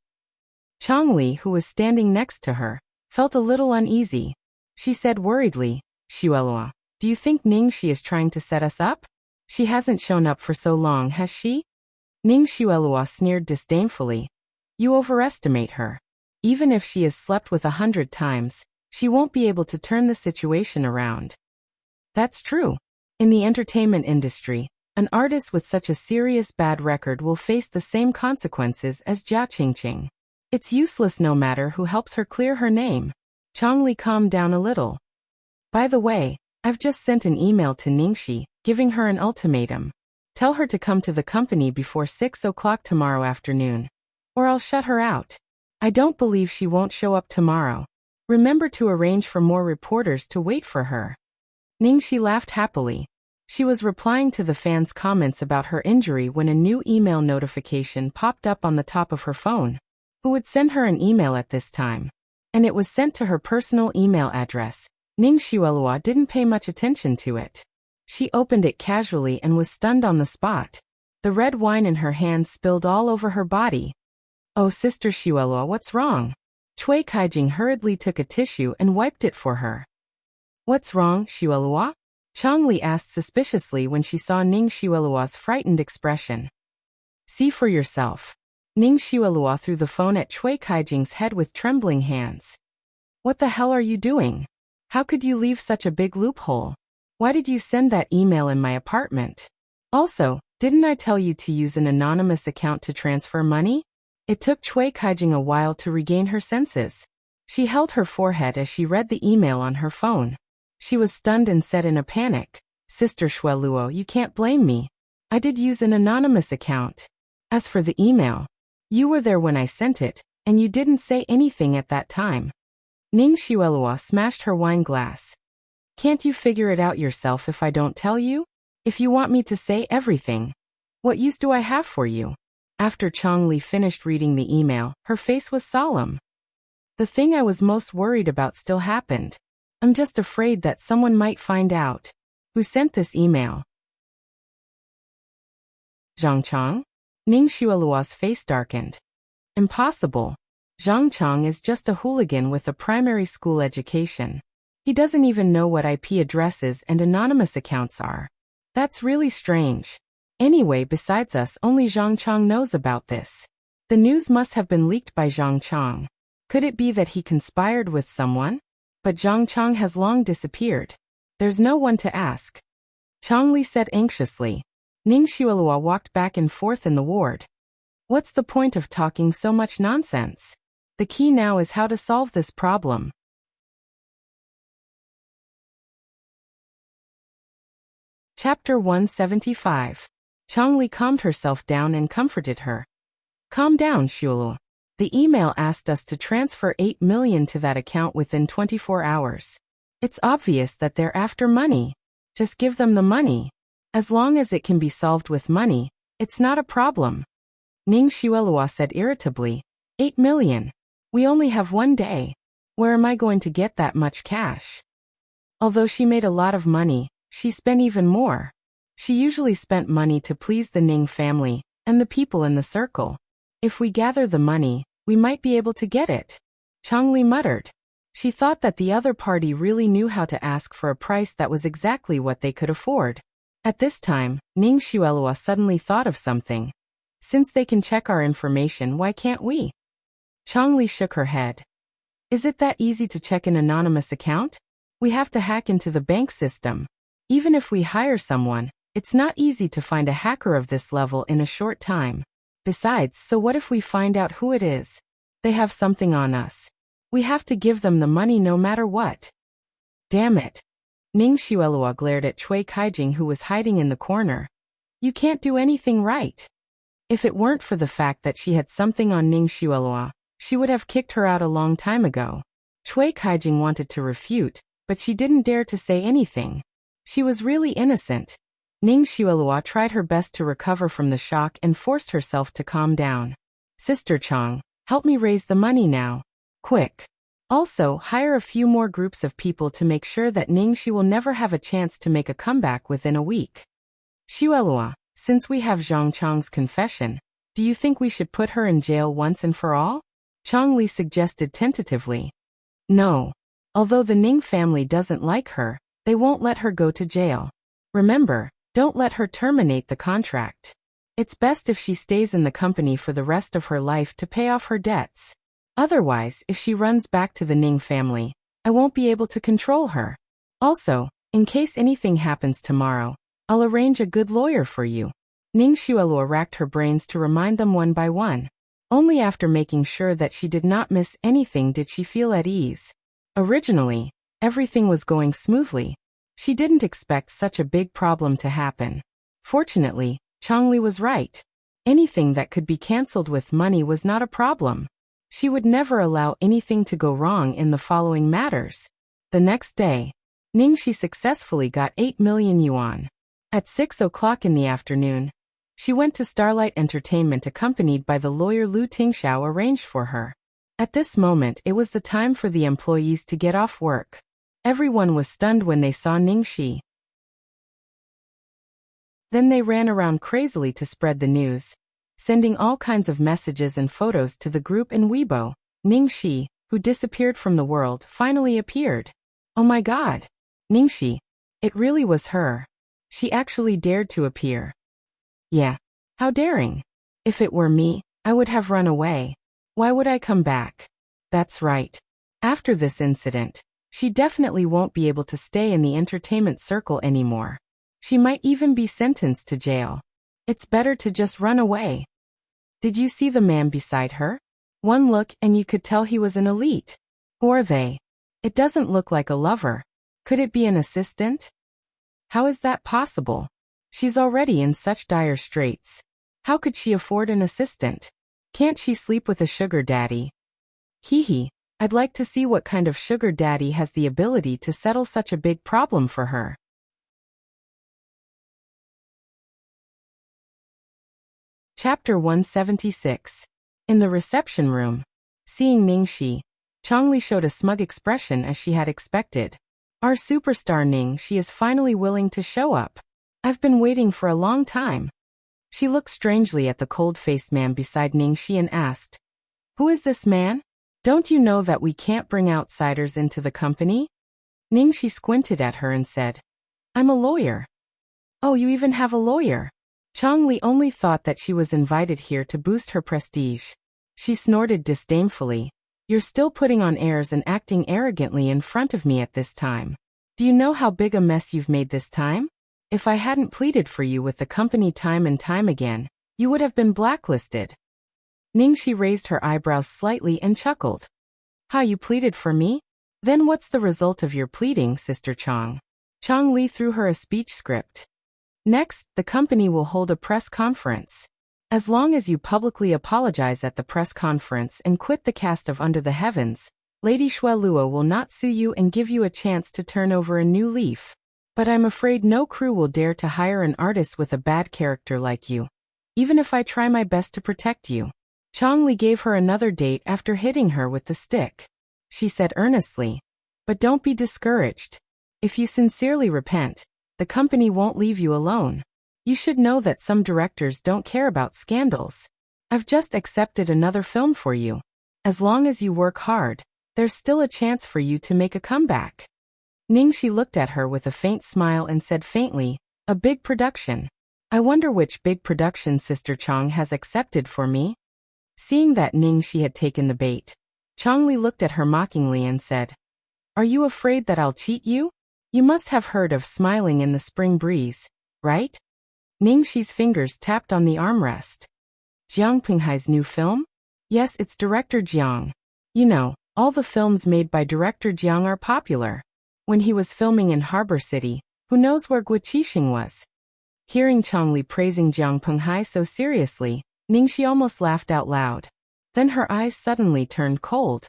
Chongli, who was standing next to her, felt a little uneasy. She said worriedly, "Xuelua, do you think Ningxi is trying to set us up? She hasn't shown up for so long, has she?" Ning Xuelua sneered disdainfully. "You overestimate her. Even if she has slept with 100 times, she won't be able to turn the situation around." That's true. In the entertainment industry, an artist with such a serious bad record will face the same consequences as Jia Qingqing. It's useless no matter who helps her clear her name. Chongli calmed down a little. "By the way, I've just sent an email to Ningxi, giving her an ultimatum. Tell her to come to the company before 6 o'clock tomorrow afternoon, or I'll shut her out. I don't believe she won't show up tomorrow. Remember to arrange for more reporters to wait for her." Ningxi laughed happily. She was replying to the fans' comments about her injury when a new email notification popped up on the top of her phone. Who would send her an email at this time? And it was sent to her personal email address. Ning Xuelua didn't pay much attention to it. She opened it casually and was stunned on the spot. The red wine in her hand spilled all over her body. "Oh, Sister Xuelua, what's wrong?" Cui Kaijing hurriedly took a tissue and wiped it for her. "What's wrong, Xuelua?" Chongli asked suspiciously when she saw Ning Xuelua's frightened expression. "See for yourself." Ning Xuelua threw the phone at Cui Kaijing's head with trembling hands. "What the hell are you doing? How could you leave such a big loophole? Why did you send that email in my apartment? Also, didn't I tell you to use an anonymous account to transfer money?" It took Cui Kaijing a while to regain her senses. She held her forehead as she read the email on her phone. She was stunned and said in a panic, "Sister Xueluo, you can't blame me. I did use an anonymous account. As for the email, you were there when I sent it, and you didn't say anything at that time." Ning Xuelua smashed her wine glass. "Can't you figure it out yourself if I don't tell you? If you want me to say everything, what use do I have for you?" After Chongli finished reading the email, her face was solemn. "The thing I was most worried about still happened. I'm just afraid that someone might find out. Who sent this email?" "Zhang Chang?" Ning Xuelua's face darkened. Impossible. Zhang Chang is just a hooligan with a primary school education. He doesn't even know what IP addresses and anonymous accounts are. That's really strange. Anyway, besides us, only Zhang Chang knows about this. The news must have been leaked by Zhang Chang. Could it be that he conspired with someone? But Zhang Chang has long disappeared. There's no one to ask. Changli said anxiously. Ning Xuelua walked back and forth in the ward. What's the point of talking so much nonsense? The key now is how to solve this problem. Chapter 175. Changli calmed herself down and comforted her. Calm down, Xuelu. The email asked us to transfer 8 million to that account within 24 hours. It's obvious that they're after money. Just give them the money. As long as it can be solved with money, it's not a problem. Ning Xuelua said irritably. 8 million. We only have 1 day. Where am I going to get that much cash? Although she made a lot of money, she spent even more. She usually spent money to please the Ning family and the people in the circle. If we gather the money, we might be able to get it. Changli muttered. She thought that the other party really knew how to ask for a price that was exactly what they could afford. At this time, Ning Xuelua suddenly thought of something. Since they can check our information, why can't we? Changli shook her head. Is it that easy to check an anonymous account? We have to hack into the bank system. Even if we hire someone, it's not easy to find a hacker of this level in a short time. Besides, so what if we find out who it is? They have something on us. We have to give them the money no matter what. Damn it. Ning Xuelua glared at Cui Kaijing, who was hiding in the corner. You can't do anything right. If it weren't for the fact that she had something on Ning Xuelua, she would have kicked her out a long time ago. Cui Kaijing wanted to refute, but she didn't dare to say anything. She was really innocent. Ning Xuelua tried her best to recover from the shock and forced herself to calm down. Sister Chang, help me raise the money now. Quick. Also, hire a few more groups of people to make sure that Ning Shi will never have a chance to make a comeback within a week. Xuelua, since we have Zhang Chang's confession, do you think we should put her in jail once and for all? Changli suggested tentatively. No. Although the Ning family doesn't like her, they won't let her go to jail. Remember, don't let her terminate the contract. It's best if she stays in the company for the rest of her life to pay off her debts. Otherwise, if she runs back to the Ning family, I won't be able to control her. Also, in case anything happens tomorrow, I'll arrange a good lawyer for you. Ning Xuelua racked her brains to remind them one by one. Only after making sure that she did not miss anything did she feel at ease. Originally, everything was going smoothly. She didn't expect such a big problem to happen. Fortunately, Changli was right. Anything that could be cancelled with money was not a problem. She would never allow anything to go wrong in the following matters. The next day, Ningxi successfully got 8 million yuan. At 6 o'clock in the afternoon, she went to Starlight Entertainment accompanied by the lawyer Lu Tingxiao arranged for her. At this moment, it was the time for the employees to get off work. Everyone was stunned when they saw Ningxi. Then they ran around crazily to spread the news, sending all kinds of messages and photos to the group in Weibo. Ningxi, who disappeared from the world, finally appeared. Oh my god! Ningxi. It really was her. She actually dared to appear. Yeah. How daring. If it were me, I would have run away. Why would I come back? That's right. After this incident, she definitely won't be able to stay in the entertainment circle anymore. She might even be sentenced to jail. It's better to just run away. Did you see the man beside her? One look and you could tell he was an elite. Who are they? It doesn't look like a lover. Could it be an assistant? How is that possible? She's already in such dire straits. How could she afford an assistant? Can't she sleep with a sugar daddy? Hee hee. I'd like to see what kind of sugar daddy has the ability to settle such a big problem for her. Chapter 176. In the reception room. Seeing Ningxi, Changli showed a smug expression as she had expected. Our superstar Ningxi is finally willing to show up. I've been waiting for a long time. She looked strangely at the cold-faced man beside Ningxi and asked, "Who is this man? Don't you know that we can't bring outsiders into the company?" Ningxi squinted at her and said, "I'm a lawyer." "Oh, you even have a lawyer?" Changli only thought that she was invited here to boost her prestige. She snorted disdainfully. "You're still putting on airs and acting arrogantly in front of me at this time. Do you know how big a mess you've made this time? If I hadn't pleaded for you with the company time and time again, you would have been blacklisted." Ningxi raised her eyebrows slightly and chuckled. "Ha, you pleaded for me? Then what's the result of your pleading, Sister Chang?" Chang Li threw her a speech script. "Next, the company will hold a press conference. As long as you publicly apologize at the press conference and quit the cast of Under the Heavens, Lady Shuelua will not sue you and give you a chance to turn over a new leaf. But I'm afraid no crew will dare to hire an artist with a bad character like you, even if I try my best to protect you." Chang Li gave her another date after hitting her with the stick. She said earnestly, "But don't be discouraged. If you sincerely repent, the company won't leave you alone. You should know that some directors don't care about scandals. I've just accepted another film for you. As long as you work hard, there's still a chance for you to make a comeback." Ningxi looked at her with a faint smile and said faintly, "A big production. I wonder which big production Sister Chang has accepted for me?" Seeing that Ningxi had taken the bait, Changli looked at her mockingly and said, "Are you afraid that I'll cheat you? You must have heard of Smiling in the Spring Breeze, right?" Ningxi's fingers tapped on the armrest. "Jiang Pinghai's new film? Yes, it's director Jiang. You know, all the films made by director Jiang are popular. When he was filming in Harbor City, who knows where Guqixing was?" Hearing Changli praising Jiang Pinghai so seriously, Ningxi almost laughed out loud. Then her eyes suddenly turned cold.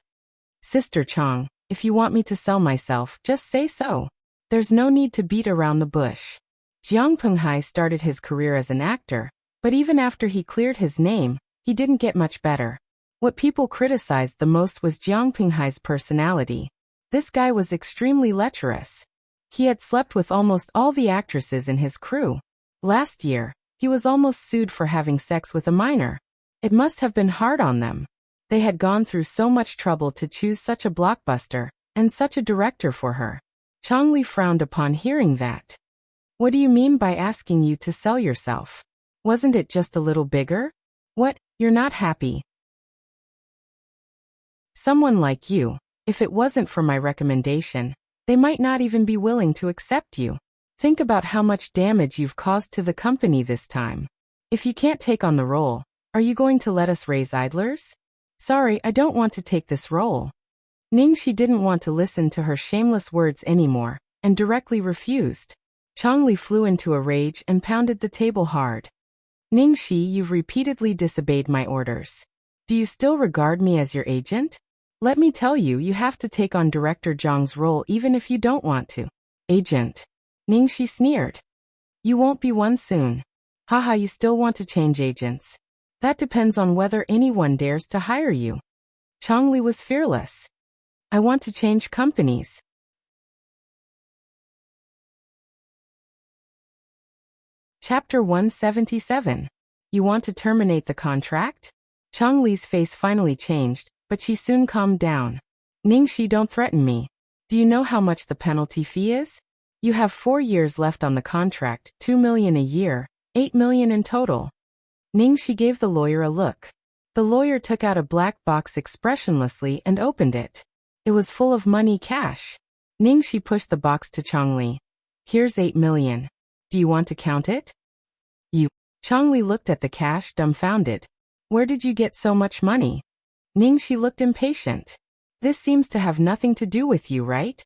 "Sister Chang, if you want me to sell myself, just say so. There's no need to beat around the bush." Jiang Pinghai started his career as an actor, but even after he cleared his name, he didn't get much better. What people criticized the most was Jiang Pinghai's personality. This guy was extremely lecherous. He had slept with almost all the actresses in his crew. Last year, he was almost sued for having sex with a minor. It must have been hard on them. They had gone through so much trouble to choose such a blockbuster, and such a director for her. Changli frowned upon hearing that. "What do you mean by asking you to sell yourself? Wasn't it just a little bigger? What, you're not happy?" "Someone like you, if it wasn't for my recommendation, they might not even be willing to accept you. Think about how much damage you've caused to the company this time. If you can't take on the role, are you going to let us raise idlers?" "Sorry, I don't want to take this role." Ningxi didn't want to listen to her shameless words anymore, and directly refused. Changli flew into a rage and pounded the table hard. "Ningxi, you've repeatedly disobeyed my orders. Do you still regard me as your agent? Let me tell you, you have to take on Director Zhang's role even if you don't want to." "Agent?" Ningxi sneered. "You won't be one soon. Haha, you still want to change agents. That depends on whether anyone dares to hire you." Changli was fearless. "I want to change companies." Chapter 177. You want to terminate the contract? Changli's face finally changed, but she soon calmed down. "Ningxi, don't threaten me. Do you know how much the penalty fee is? You have 4 years left on the contract, 2 million a year, 8 million in total." Ningxi gave the lawyer a look. The lawyer took out a black box expressionlessly and opened it. It was full of money cash. Ningxi pushed the box to Changli. "Here's 8 million. Do you want to count it?" "You." Changli looked at the cash, dumbfounded. "Where did you get so much money?" Ningxi looked impatient. "This seems to have nothing to do with you, right?"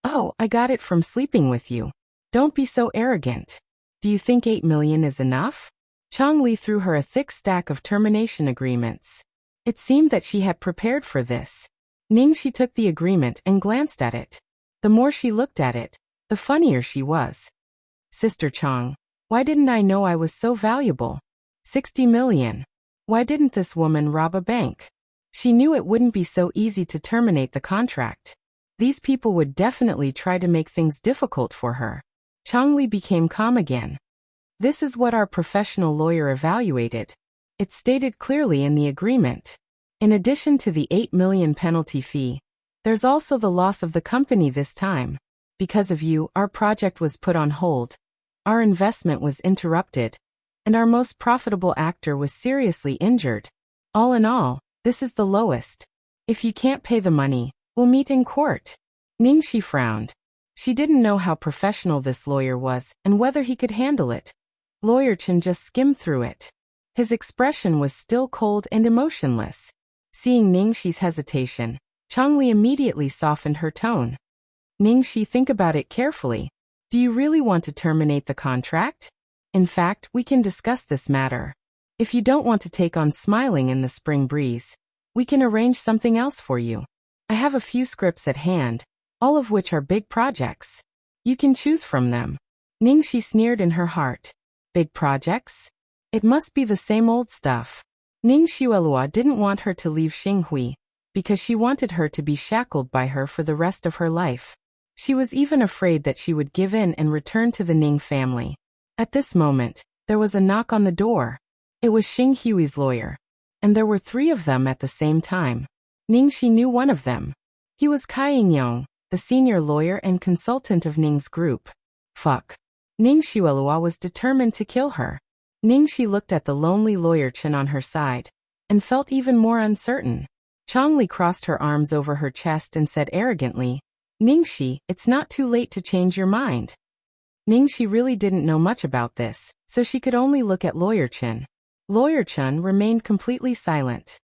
"Oh, I got it from sleeping with you. Don't be so arrogant. Do you think 8 million is enough?" Changli threw her a thick stack of termination agreements. It seemed that she had prepared for this. Ningxi took the agreement and glanced at it. The more she looked at it, the funnier she was. "Sister Chang, why didn't I know I was so valuable? 60 million. Why didn't this woman rob a bank?" She knew it wouldn't be so easy to terminate the contract. These people would definitely try to make things difficult for her. Changli became calm again. This is what our professional lawyer evaluated. It stated clearly in the agreement. In addition to the 8 million penalty fee, there's also the loss of the company this time. Because of you, our project was put on hold. Our investment was interrupted. And our most profitable actor was seriously injured. All in all, this is the lowest. If you can't pay the money, we'll meet in court. Ningxi frowned. She didn't know how professional this lawyer was and whether he could handle it. Lawyer Chen just skimmed through it. His expression was still cold and emotionless. Seeing Ningxi's hesitation, Changli immediately softened her tone. Ningxi, think about it carefully. Do you really want to terminate the contract? In fact, we can discuss this matter. If you don't want to take on smiling in the spring breeze, we can arrange something else for you. I have a few scripts at hand, all of which are big projects. You can choose from them. Ningxi sneered in her heart. Big projects? It must be the same old stuff. Ning Xuelua didn't want her to leave Xinghui, because she wanted her to be shackled by her for the rest of her life. She was even afraid that she would give in and return to the Ning family. At this moment, there was a knock on the door. It was Xinghui's lawyer. And there were 3 of them at the same time. Ningxi knew one of them. He was Cai Yingyong, the senior lawyer and consultant of Ning's group. Fuck. Ning Xuelua was determined to kill her. Ningxi looked at the lonely lawyer Chen on her side, and felt even more uncertain. Changli crossed her arms over her chest and said arrogantly, Ningxi, it's not too late to change your mind. Ningxi really didn't know much about this, so she could only look at Lawyer Chen. Lawyer Chen remained completely silent.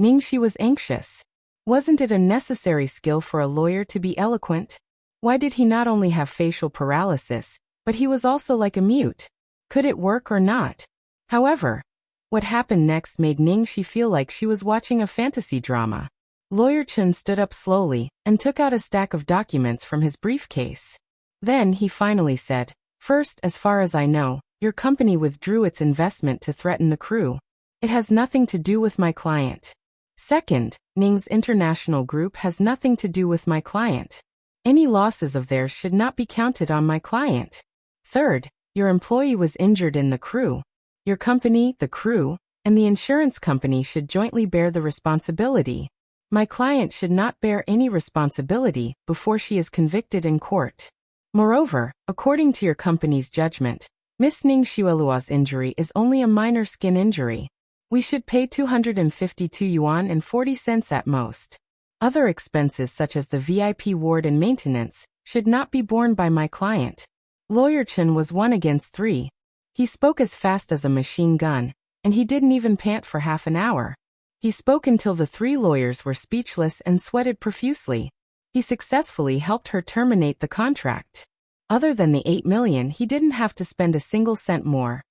Ningxi was anxious. Wasn't it a necessary skill for a lawyer to be eloquent? Why did he not only have facial paralysis, but he was also like a mute? Could it work or not? However, what happened next made Ningxi feel like she was watching a fantasy drama. Lawyer Chen stood up slowly and took out a stack of documents from his briefcase. Then he finally said, First, as far as I know, your company withdrew its investment to threaten the crew. It has nothing to do with my client. Second, Ning's international group has nothing to do with my client. Any losses of theirs should not be counted on my client. Third, your employee was injured in the crew. Your company, the crew, and the insurance company should jointly bear the responsibility. My client should not bear any responsibility before she is convicted in court. Moreover, according to your company's judgment, Miss Ning Xuelua's injury is only a minor skin injury. We should pay 252 yuan and 40 cents at most. Other expenses such as the VIP ward and maintenance should not be borne by my client. Lawyer Chen was 1 against 3. He spoke as fast as a machine gun, and he didn't even pant for half an hour. He spoke until the 3 lawyers were speechless and sweated profusely. He successfully helped her terminate the contract. Other than the 8 million, he didn't have to spend a single cent more.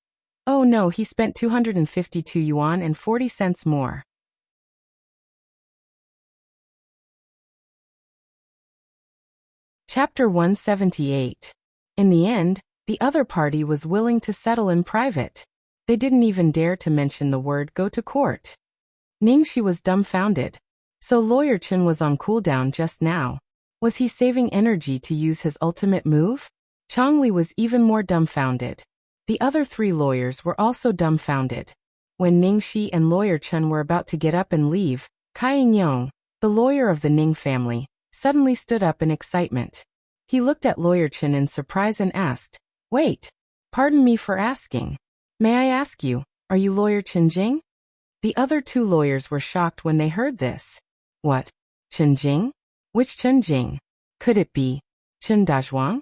Oh no, he spent 252 yuan and 40 cents more. Chapter 178. In the end, the other party was willing to settle in private. They didn't even dare to mention the word go to court. Ningxi was dumbfounded. So Lawyer Chen was on cooldown just now. Was he saving energy to use his ultimate move? Changli was even more dumbfounded. The other 3 lawyers were also dumbfounded. When Ningxi and Lawyer Chen were about to get up and leave, Cai Yingyong, the lawyer of the Ning family, suddenly stood up in excitement. He looked at Lawyer Chen in surprise and asked, Wait, pardon me for asking. May I ask you, are you Lawyer Chen Jing? The other 2 lawyers were shocked when they heard this. What? Chen Jing? Which Chen Jing? Could it be Chen Dazhuang?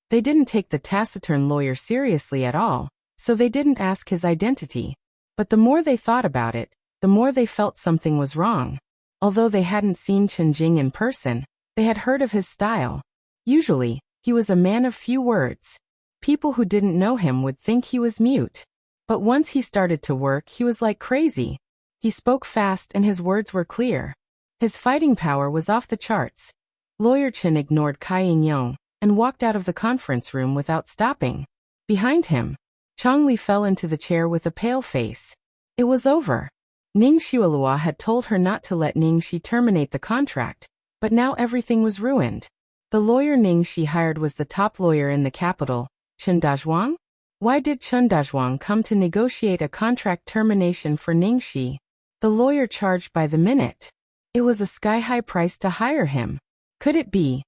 They didn't take the taciturn lawyer seriously at all, so they didn't ask his identity. But the more they thought about it, the more they felt something was wrong. Although they hadn't seen Chen Jing in person, they had heard of his style. Usually, he was a man of few words. People who didn't know him would think he was mute. But once he started to work, he was like crazy. He spoke fast and his words were clear. His fighting power was off the charts. Lawyer Chen ignored Cai Yingyong and walked out of the conference room without stopping. Behind him, Changli fell into the chair with a pale face. It was over. Ning Xuelua had told her not to let Ningxi terminate the contract, but now everything was ruined. The lawyer Ningxi hired was the top lawyer in the capital, Chen Dazhuang? Why did Chen Dazhuang come to negotiate a contract termination for Ningxi, the lawyer charged by the minute? It was a sky-high price to hire him. Could it be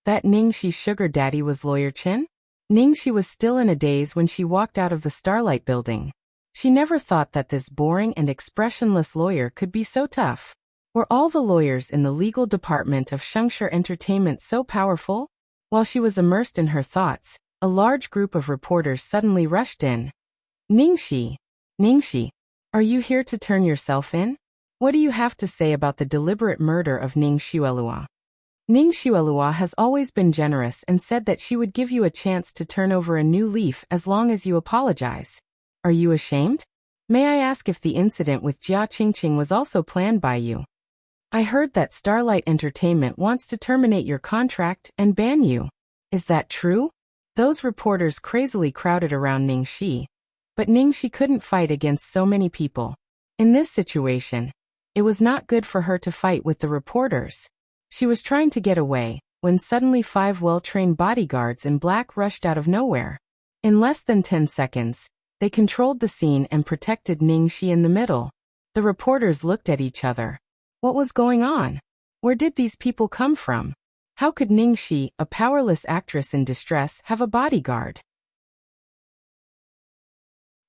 that Ningxi's sugar daddy was Lawyer Chen? Ningxi was still in a daze when she walked out of the Starlight building. She never thought that this boring and expressionless lawyer could be so tough. Were all the lawyers in the legal department of Shengshe Entertainment so powerful? While she was immersed in her thoughts, a large group of reporters suddenly rushed in. Ningxi, are you here to turn yourself in? What do you have to say about the deliberate murder of Ning Xuelua? Ning Xuelua has always been generous and said that she would give you a chance to turn over a new leaf as long as you apologize. Are you ashamed? May I ask if the incident with Jia Qingqing was also planned by you? I heard that Starlight Entertainment wants to terminate your contract and ban you. Is that true? Those reporters crazily crowded around Ningxi. But Ningxi couldn't fight against so many people. In this situation, it was not good for her to fight with the reporters. She was trying to get away, when suddenly 5 well-trained bodyguards in black rushed out of nowhere. In less than 10 seconds, they controlled the scene and protected Ningxi in the middle. The reporters looked at each other. What was going on? Where did these people come from? How could Ningxi, a powerless actress in distress, have a bodyguard?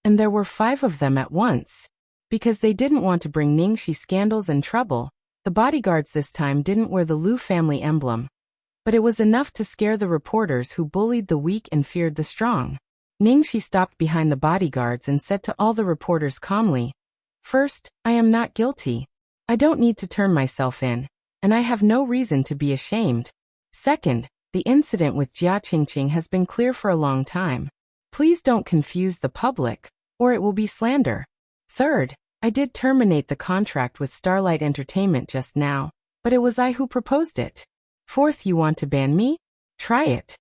And there were 5 of them at once. Because they didn't want to bring Ningxi scandals and trouble, the bodyguards this time didn't wear the Lu family emblem. But it was enough to scare the reporters who bullied the weak and feared the strong. Ningxi stopped behind the bodyguards and said to all the reporters calmly, "First, I am not guilty. I don't need to turn myself in, and I have no reason to be ashamed. Second, the incident with Jia Qingqing has been clear for a long time. Please don't confuse the public, or it will be slander. Third, I did terminate the contract with Starlight Entertainment just now, but it was I who proposed it. Fourth, you want to ban me? Try it."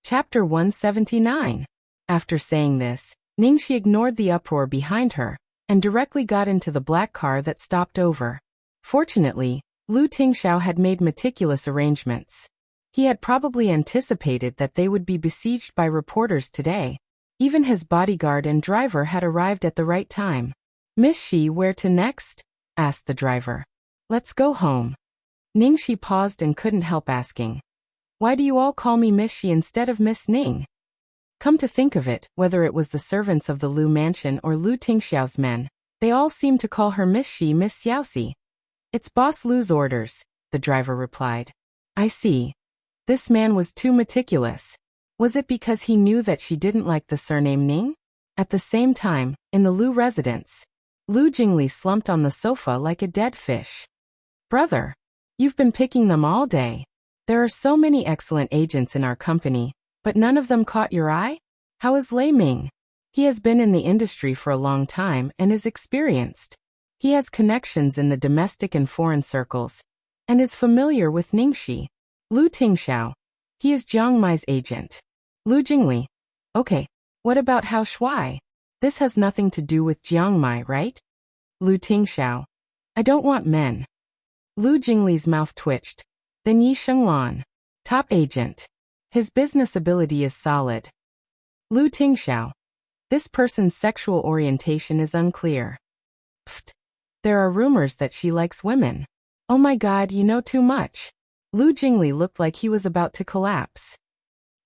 Chapter 179. After saying this, Ningxi ignored the uproar behind her and directly got into the black car that stopped over. Fortunately, Lu Tingxiao had made meticulous arrangements. He had probably anticipated that they would be besieged by reporters today. Even his bodyguard and driver had arrived at the right time. "Miss Shi, where to next?" asked the driver. "Let's go home." Ningxi paused and couldn't help asking, "Why do you all call me Miss Shi instead of Miss Ning?" Come to think of it, whether it was the servants of the Lu mansion or Lu Tingxiao's men, they all seemed to call her Miss Shi, Miss Xiaoxi. "It's Boss Lu's orders," the driver replied. "I see. This man was too meticulous. Was it because he knew that she didn't like the surname Ning?" At the same time, in the Lu residence, Lu Jingli slumped on the sofa like a dead fish. "Brother, you've been picking them all day. There are so many excellent agents in our company, but none of them caught your eye? How is Lei Ming? He has been in the industry for a long time and is experienced. He has connections in the domestic and foreign circles, and is familiar with Ningxi. Lu Tingxiao. He is Jiang Mai's agent. Lu Jingli. Okay, what about Hao Shuai? This has nothing to do with Jiang Mai, right? Lu Tingxiao. I don't want men." Lu Jingli's mouth twitched. "Then Yi Shenglan. Top agent. His business ability is solid." Lu Tingxiao. "This person's sexual orientation is unclear." "Pfft. There are rumors that she likes women." "Oh my god, you know too much." Lu Jingli looked like he was about to collapse.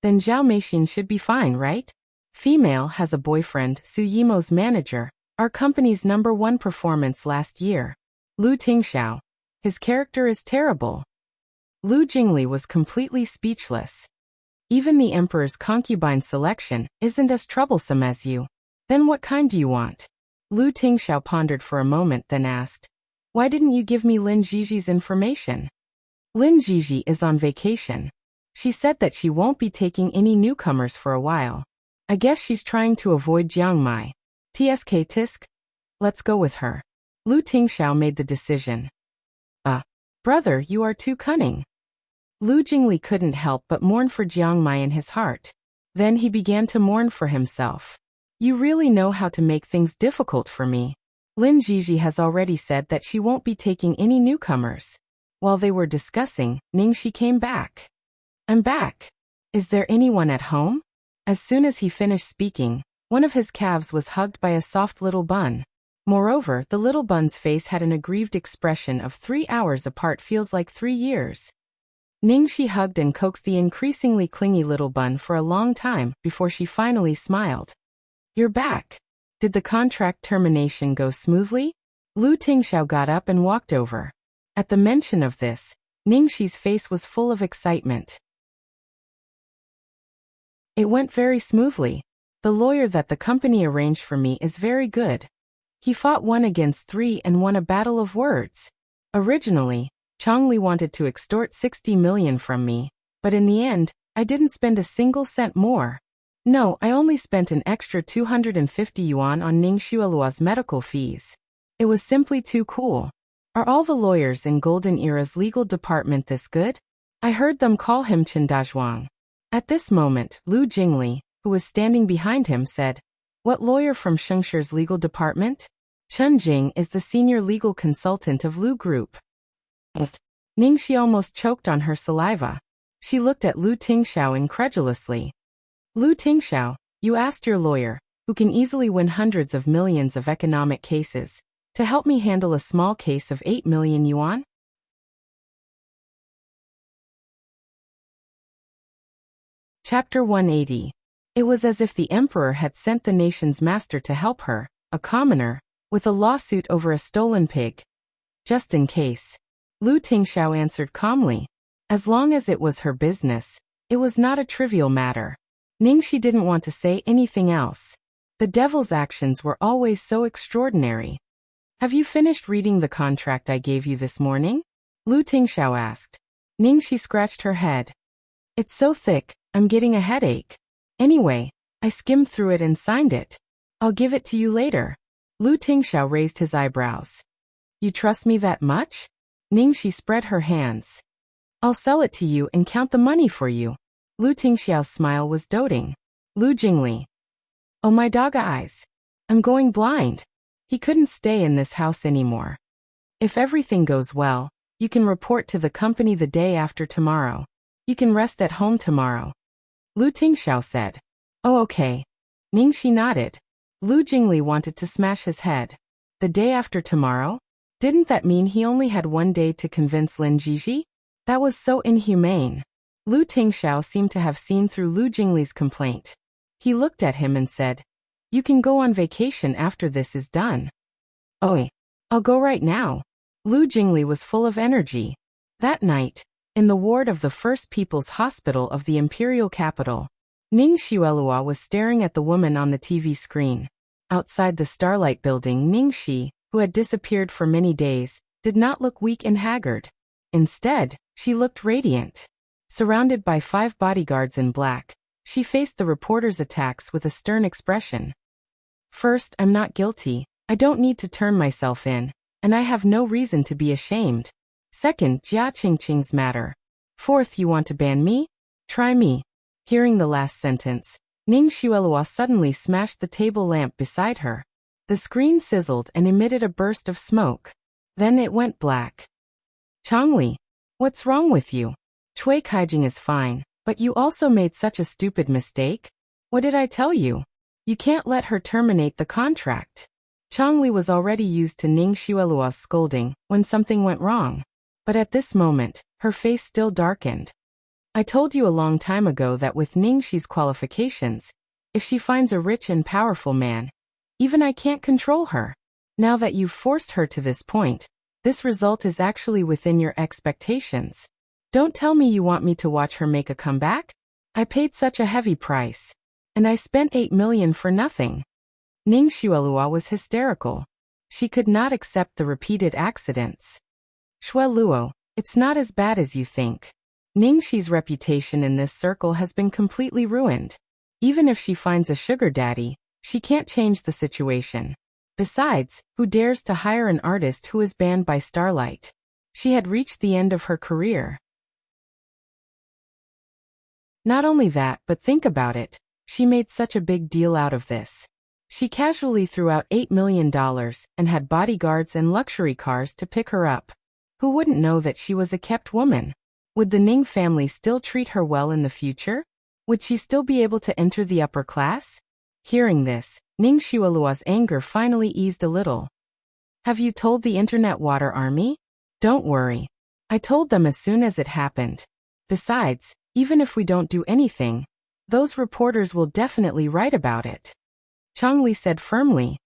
"Then Zhao Meixin should be fine, right? Female, has a boyfriend, Su Yimo's manager, our company's #1 performance last year." Lu Tingxiao. "His character is terrible." Lu Jingli was completely speechless. "Even the emperor's concubine selection isn't as troublesome as you. Then what kind do you want?" Lu Tingxiao pondered for a moment, then asked, "Why didn't you give me Lin Jiji's information?" "Lin Jiji is on vacation. She said that she won't be taking any newcomers for a while. I guess she's trying to avoid Jiang Mai. TSK Tisk? Let's go with her." Lu Tingxiao made the decision. Brother, you are too cunning." Lu Jingli couldn't help but mourn for Jiang Mai in his heart. Then he began to mourn for himself. "You really know how to make things difficult for me. Lin Jiji has already said that she won't be taking any newcomers. While they were discussing, Ningxi came back. I'm back. Is there anyone at home? As soon as he finished speaking, one of his calves was hugged by a soft little bun. Moreover, the little bun's face had an aggrieved expression of 3 hours apart feels like 3 years. Ningxi hugged and coaxed the increasingly clingy little bun for a long time before she finally smiled. You're back. Did the contract termination go smoothly? Lu Tingxiao got up and walked over. At the mention of this, Ningxi's face was full of excitement. It went very smoothly. The lawyer that the company arranged for me is very good. He fought 1 against 3 and won a battle of words. Originally, Chongli wanted to extort 60 million from me, but in the end, I didn't spend a single cent more. No, I only spent an extra 250 yuan on Ning Xuelua's medical fees. It was simply too cool. Are all the lawyers in Golden Era's legal department this good? I heard them call him Chen Dazhuang. At this moment, Lu Jingli, who was standing behind him, said, What lawyer from Shengshi's legal department? Chen Jing is the senior legal consultant of Lu Group. Ningxi almost choked on her saliva. She looked at Lu Tingxiao incredulously. Lu Tingxiao, you asked your lawyer, who can easily win hundreds of millions of economic cases, to help me handle a small case of 8 million yuan? Chapter 180. It was as if the emperor had sent the nation's master to help her, a commoner, with a lawsuit over a stolen pig. Just in case. Lu Tingxiao answered calmly. As long as it was her business, it was not a trivial matter. Ningxi didn't want to say anything else. The devil's actions were always so extraordinary. Have you finished reading the contract I gave you this morning? Lu Tingxiao asked. Ningxi scratched her head. It's so thick, I'm getting a headache. Anyway, I skimmed through it and signed it. I'll give it to you later. Lu Tingxiao raised his eyebrows. You trust me that much? Ningxi spread her hands. I'll sell it to you and count the money for you. Lu Tingxiao's smile was doting. Lu Jingli. Oh my dog eyes. I'm going blind. He couldn't stay in this house anymore. If everything goes well, you can report to the company the day after tomorrow. You can rest at home tomorrow. Lu Tingxiao said. Oh okay. Ningxi nodded. Lu Jingli wanted to smash his head. The day after tomorrow? Didn't that mean he only had 1 day to convince Lin Jiji? That was so inhumane. Lu Tingxiao seemed to have seen through Lu Jingli's complaint. He looked at him and said, You can go on vacation after this is done. Oi, I'll go right now. Lu Jingli was full of energy. That night, in the ward of the First People's Hospital of the imperial capital, Ning Xuelua was staring at the woman on the TV screen. Outside the Starlight building, Ningxi, who had disappeared for many days, did not look weak and haggard. Instead, she looked radiant. Surrounded by 5 bodyguards in black, she faced the reporters' attacks with a stern expression. First, I'm not guilty, I don't need to turn myself in, and I have no reason to be ashamed. Second, Jia Qingqing's matter. Fourth, you want to ban me? Try me. Hearing the last sentence, Ning Xuelua suddenly smashed the table lamp beside her. The screen sizzled and emitted a burst of smoke. Then it went black. Chongli, what's wrong with you? Cui Kaijing is fine, but you also made such a stupid mistake? What did I tell you? You can't let her terminate the contract. Chongli was already used to Ning Xuelua's scolding when something went wrong. But at this moment, her face still darkened. I told you a long time ago that with Ningxi's qualifications, if she finds a rich and powerful man, even I can't control her. Now that you've forced her to this point, this result is actually within your expectations. Don't tell me you want me to watch her make a comeback? I paid such a heavy price. And I spent 8 million for nothing. Ning Xuelua was hysterical. She could not accept the repeated accidents. Xueluo, it's not as bad as you think. Ningxi's reputation in this circle has been completely ruined. Even if she finds a sugar daddy, she can't change the situation. Besides, who dares to hire an artist who is banned by Starlight? She had reached the end of her career. Not only that, but think about it. She made such a big deal out of this. She casually threw out $8 million and had bodyguards and luxury cars to pick her up. Who wouldn't know that she was a kept woman? Would the Ning family still treat her well in the future? Would she still be able to enter the upper class? Hearing this, Ning Xueluo's anger finally eased a little. Have you told the Internet Water Army? Don't worry. I told them as soon as it happened. Besides, even if we don't do anything, those reporters will definitely write about it. Changli said firmly.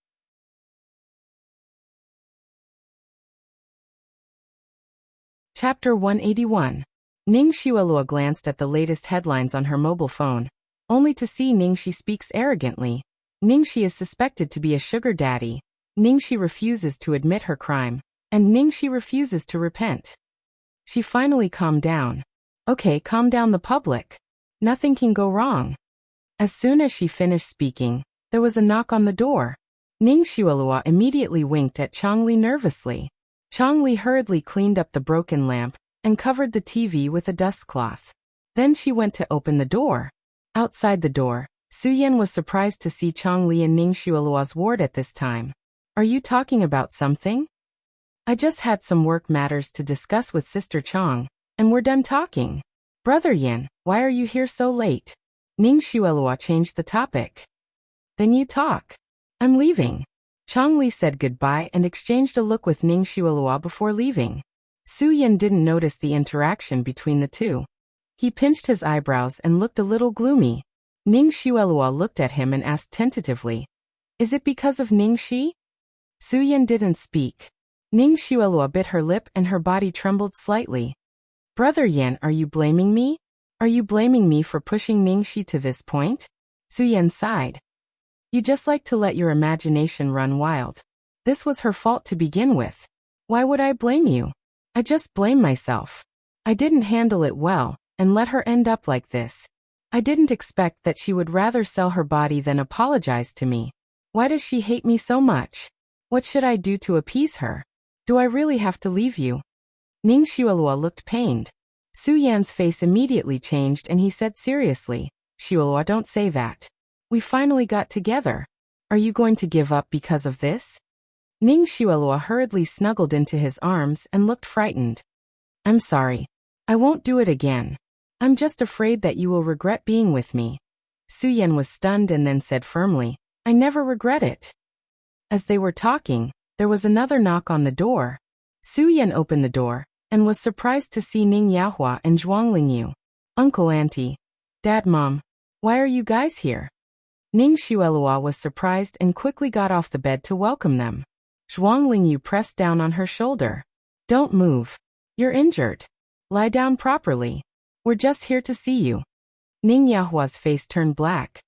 Chapter 181. Ning Xueluo glanced at the latest headlines on her mobile phone, only to see Ningxi speaks arrogantly. Ningxi is suspected to be a sugar daddy. Ningxi refuses to admit her crime, and Ningxi refuses to repent. She finally calmed down. Okay, calm down the public. Nothing can go wrong. As soon as she finished speaking, there was a knock on the door. Ning Xueluo immediately winked at Changli nervously. Changli hurriedly cleaned up the broken lamp and covered the TV with a dustcloth. Then she went to open the door. Outside the door, Suyen was surprised to see Changli in Ning Xueluo's ward at this time. Are you talking about something? I just had some work matters to discuss with Sister Chang, and we're done talking. Brother Yin, why are you here so late? Ning Xueluo changed the topic. Then you talk. I'm leaving. Changli said goodbye and exchanged a look with Ning Xueluo before leaving. Suyen didn't notice the interaction between the two. He pinched his eyebrows and looked a little gloomy. Ning Xueluo looked at him and asked tentatively, is it because of Ningxi? Suyen didn't speak. Ning Xueluo bit her lip and her body trembled slightly. Brother Yan, are you blaming me? Are you blaming me for pushing Ningxi to this point? Suyen sighed. You just like to let your imagination run wild. This was her fault to begin with. Why would I blame you? I just blame myself. I didn't handle it well, and let her end up like this. I didn't expect that she would rather sell her body than apologize to me. Why does she hate me so much? What should I do to appease her? Do I really have to leave you? Ning Xueluo looked pained. Su Yan's face immediately changed and he said seriously, Xueluo, don't say that. We finally got together. Are you going to give up because of this? Ning Xueluo hurriedly snuggled into his arms and looked frightened. I'm sorry. I won't do it again. I'm just afraid that you will regret being with me. Su Yan was stunned and then said firmly, I never regret it. As they were talking, there was another knock on the door. Su Yan opened the door and was surprised to see Ning Yahua and Zhuang Lingyu. Uncle, Auntie, Dad, Mom, why are you guys here? Ning Xueluo was surprised and quickly got off the bed to welcome them. Zhuang Lingyu pressed down on her shoulder. Don't move. You're injured. Lie down properly. We're just here to see you. Ning Yahua's face turned black.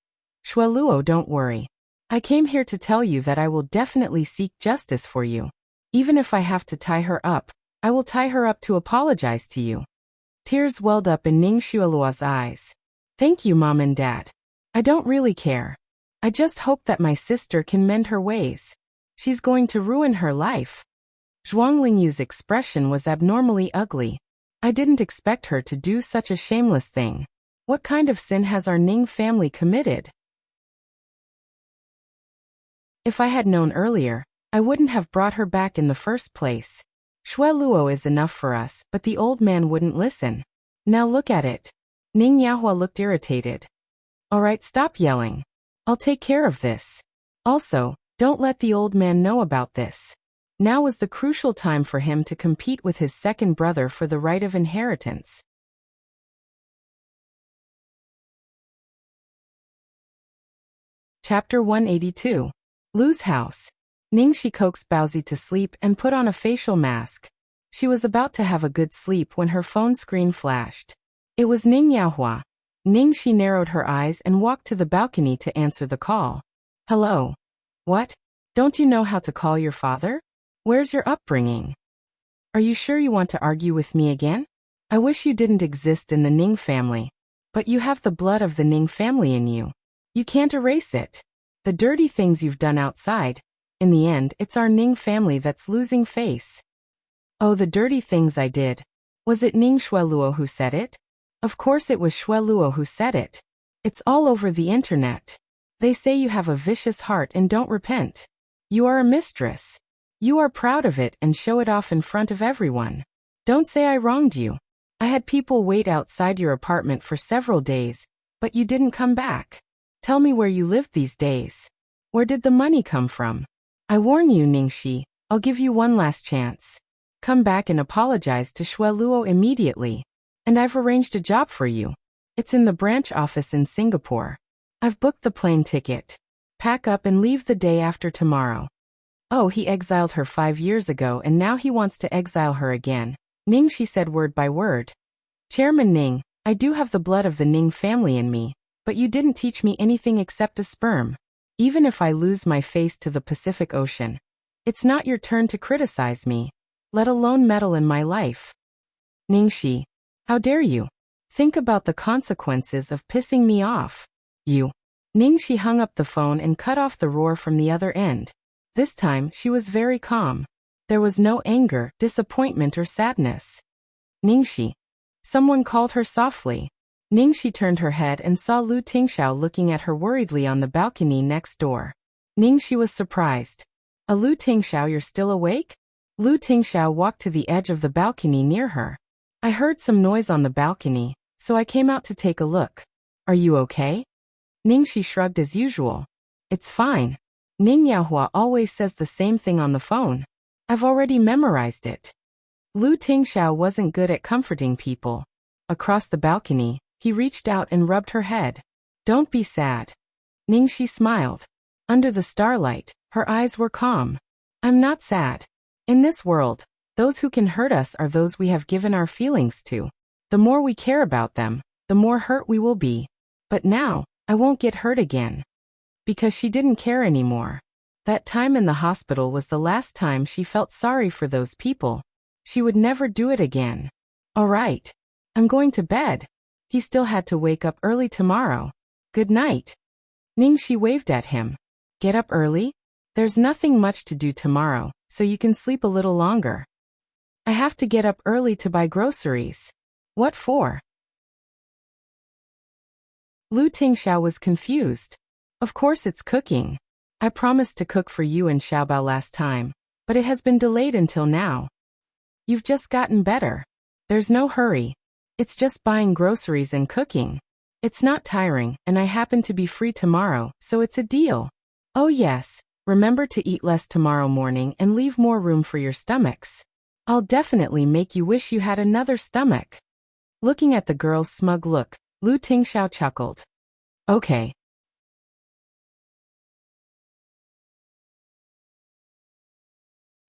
Xueluo, don't worry. I came here to tell you that I will definitely seek justice for you. Even if I have to tie her up, I will tie her up to apologize to you. Tears welled up in Ning Xueluo's eyes. Thank you, Mom and Dad. I don't really care. I just hope that my sister can mend her ways. She's going to ruin her life. Zhuang Lingyu's expression was abnormally ugly. I didn't expect her to do such a shameless thing. What kind of sin has our Ning family committed? If I had known earlier, I wouldn't have brought her back in the first place. Xueluo is enough for us, but the old man wouldn't listen. Now look at it. Ning Yahua looked irritated. Alright, stop yelling. I'll take care of this. Also, don't let the old man know about this. Now was the crucial time for him to compete with his second brother for the right of inheritance. Chapter 182. Lu's house. Ningxi coaxed Baozi to sleep and put on a facial mask. She was about to have a good sleep when her phone screen flashed. It was Ning Yahua. Ningxi narrowed her eyes and walked to the balcony to answer the call. Hello. What? Don't you know how to call your father? Where's your upbringing? Are you sure you want to argue with me again? I wish you didn't exist in the Ning family. But you have the blood of the Ning family in you. You can't erase it. The dirty things you've done outside. In the end, it's our Ning family that's losing face. Oh, the dirty things I did. Was it Ning Xueluo who said it? Of course it was Xueluo who said it. It's all over the internet. They say you have a vicious heart and don't repent. You are a mistress. You are proud of it and show it off in front of everyone. Don't say I wronged you. I had people wait outside your apartment for several days, but you didn't come back. Tell me where you lived these days. Where did the money come from? I warn you, Ningxi, I'll give you one last chance. Come back and apologize to Shui Luo immediately. And I've arranged a job for you. It's in the branch office in Singapore. I've booked the plane ticket. Pack up and leave the day after tomorrow. Oh, he exiled her 5 years ago and now he wants to exile her again. Ningxi said word by word. Chairman Ning, I do have the blood of the Ning family in me, but you didn't teach me anything except a sperm. Even if I lose my face to the Pacific Ocean, it's not your turn to criticize me, let alone meddle in my life. Ningxi, how dare you? Think about the consequences of pissing me off. You. Ningxi hung up the phone and cut off the roar from the other end. This time she was very calm. There was no anger, disappointment or sadness. Ningxi. Someone called her softly. Ningxi turned her head and saw Lu Tingxiao looking at her worriedly on the balcony next door. Ningxi was surprised. Lu Tingxiao, you're still awake? Lu Tingxiao walked to the edge of the balcony near her. I heard some noise on the balcony, so I came out to take a look. Are you okay? Ningxi shrugged as usual. It's fine. Ning Yaohua always says the same thing on the phone. I've already memorized it. Lu Tingxiao wasn't good at comforting people. Across the balcony, he reached out and rubbed her head. Don't be sad. Ningxi smiled. Under the starlight, her eyes were calm. I'm not sad. In this world, those who can hurt us are those we have given our feelings to. The more we care about them, the more hurt we will be. But now, I won't get hurt again. Because she didn't care anymore. That time in the hospital was the last time she felt sorry for those people. She would never do it again. All right. I'm going to bed. He still had to wake up early tomorrow. Good night. Ningxi waved at him. Get up early? There's nothing much to do tomorrow, so you can sleep a little longer. I have to get up early to buy groceries. What for? Lu Tingxiao was confused. Of course it's cooking. I promised to cook for you and Xiaobao last time, but it has been delayed until now. You've just gotten better. There's no hurry. It's just buying groceries and cooking. It's not tiring, and I happen to be free tomorrow, so it's a deal. Oh yes, remember to eat less tomorrow morning and leave more room for your stomachs. I'll definitely make you wish you had another stomach. Looking at the girl's smug look, Lu Tingxiao chuckled. Okay.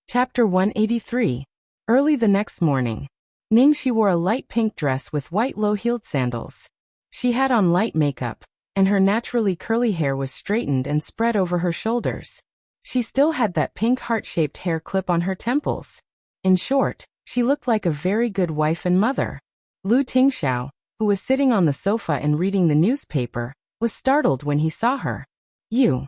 Chapter 183. Early the next morning. Ningxi wore a light pink dress with white low-heeled sandals. She had on light makeup, and her naturally curly hair was straightened and spread over her shoulders. She still had that pink heart-shaped hair clip on her temples. In short, she looked like a very good wife and mother. Lu Tingxiao, who was sitting on the sofa and reading the newspaper, was startled when he saw her. You.